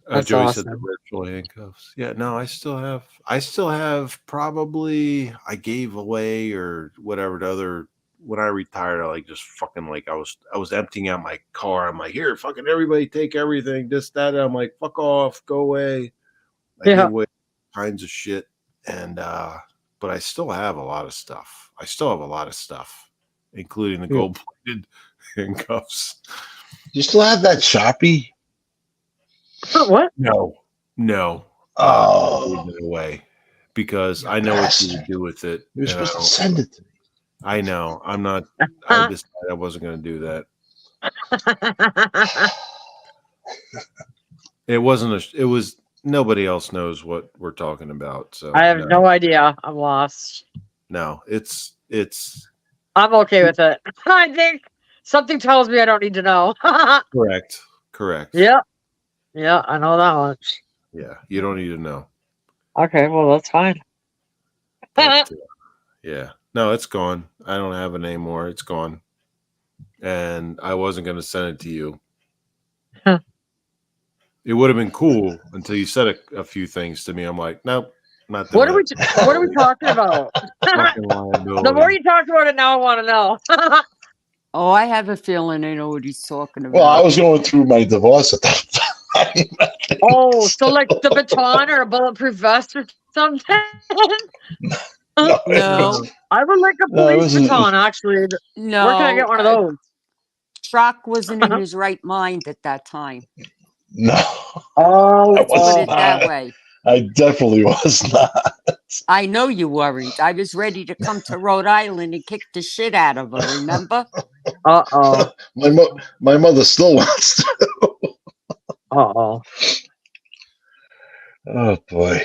That's Joey said the awesome. virtual handcuffs. Yeah, no, I still have probably I gave away or whatever the other when I retired, I like just fucking like I was emptying out my car. I'm like, here, fucking everybody take everything, this, that. And I'm like, fuck off, go away. I gave away all kinds of shit. And but I still have a lot of stuff. Including the gold plated handcuffs. You still have that Sharpie? What? No. Oh, I gave it away because I know what you would do with it. you were and supposed I to don't- send it to me. I know. I'm not. I decided I wasn't going to do that. It wasn't. It was. Nobody else knows what we're talking about. So I have no idea. I'm lost. No, it's. I'm okay with it. I think something tells me I don't need to know. Correct. Yeah, I know that much. Yeah, you don't need to know. Okay, well that's fine. But, yeah, no, it's gone. I don't have it anymore. It's gone. And I wasn't going to send it to you. It would have been cool until you said a few things to me. I'm like, nope, not doing What are we? it. What are we talking about? Fucking The more liability. you talk about it, now I want to know. Oh, I have a feeling I know what he's talking about. Well, I was going through my divorce at that time. Oh, so like the baton or a bulletproof vest or something? No, I would like a No, it police was baton, actually. no. Where can I get one of those? Shock wasn't in his right mind at that time. no. Oh, I Let's put was it that not. way. I definitely was not. I know you weren't. I was ready to come to Rhode Island and kick the shit out of her, remember? uh-oh. My mother still wants to. Uh-oh. Oh boy.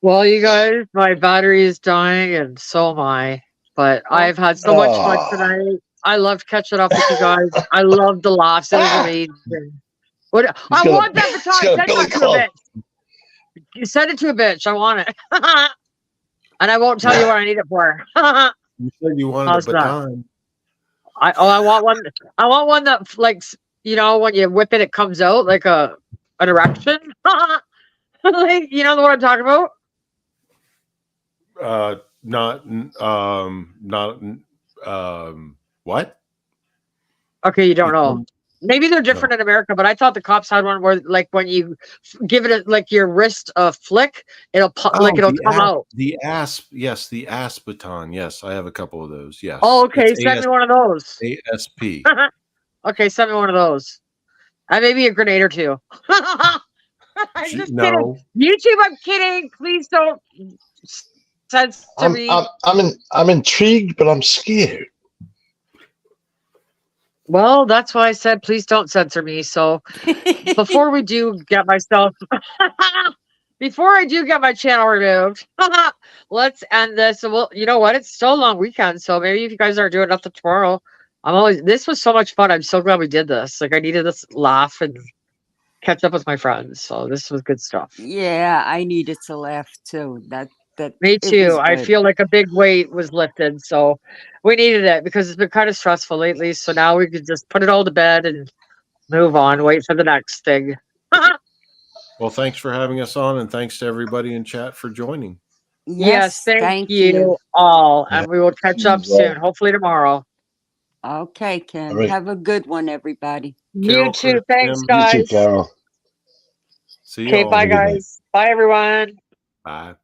Well, you guys, my battery is dying and so am I. But I've had so much fun tonight. I loved catching up with you guys. I loved the laughs. It was amazing. What I got a- want that he's baton. got a Send billy that to a club. bitch. You send it to a bitch. I want it. And I won't tell you what I need it for. You said you wanted How's a that? baton. I want one. I want one that like when you whip it, it comes out like an erection. Like, you know what I'm talking about? What? Okay, you don't know. Maybe they're different in America, but I thought the cops had one where, like, when you give it like your wrist a flick, it'll it'll come out. The asp, yes, the asp baton. Yes, I have a couple of those. Yes. Oh, okay. It's Send me one of those. ASP. Okay, send me one of those. And maybe a grenade or two. I'm just kidding. No. YouTube, I'm kidding. Please don't censor me. I'm intrigued, but I'm scared. Well, that's why I said please don't censor me. So before we do get myself before I do get my channel removed, let's end this. So well, you know what? It's still a long weekend, so maybe if you guys aren't doing nothing tomorrow, this was so much fun. I'm so glad we did this. Like I needed this laugh and catch up with my friends. So this was good stuff. Yeah, I needed to laugh too. Me it too. was I good. feel like a big weight was lifted. So we needed it because it's been kind of stressful lately. So now we could just put it all to bed and move on, wait for the next thing. Well, thanks for having us on, and thanks to everybody in chat for joining. Yes, thank thank you all. And we will catch up soon, hopefully tomorrow. Okay, Kim. All right. Have a good one, everybody. You Carol, too. Chris, Thanks, Tim. You too, guys. Carol. See you Okay, all. bye, Have a good night. guys. Bye, everyone. Bye.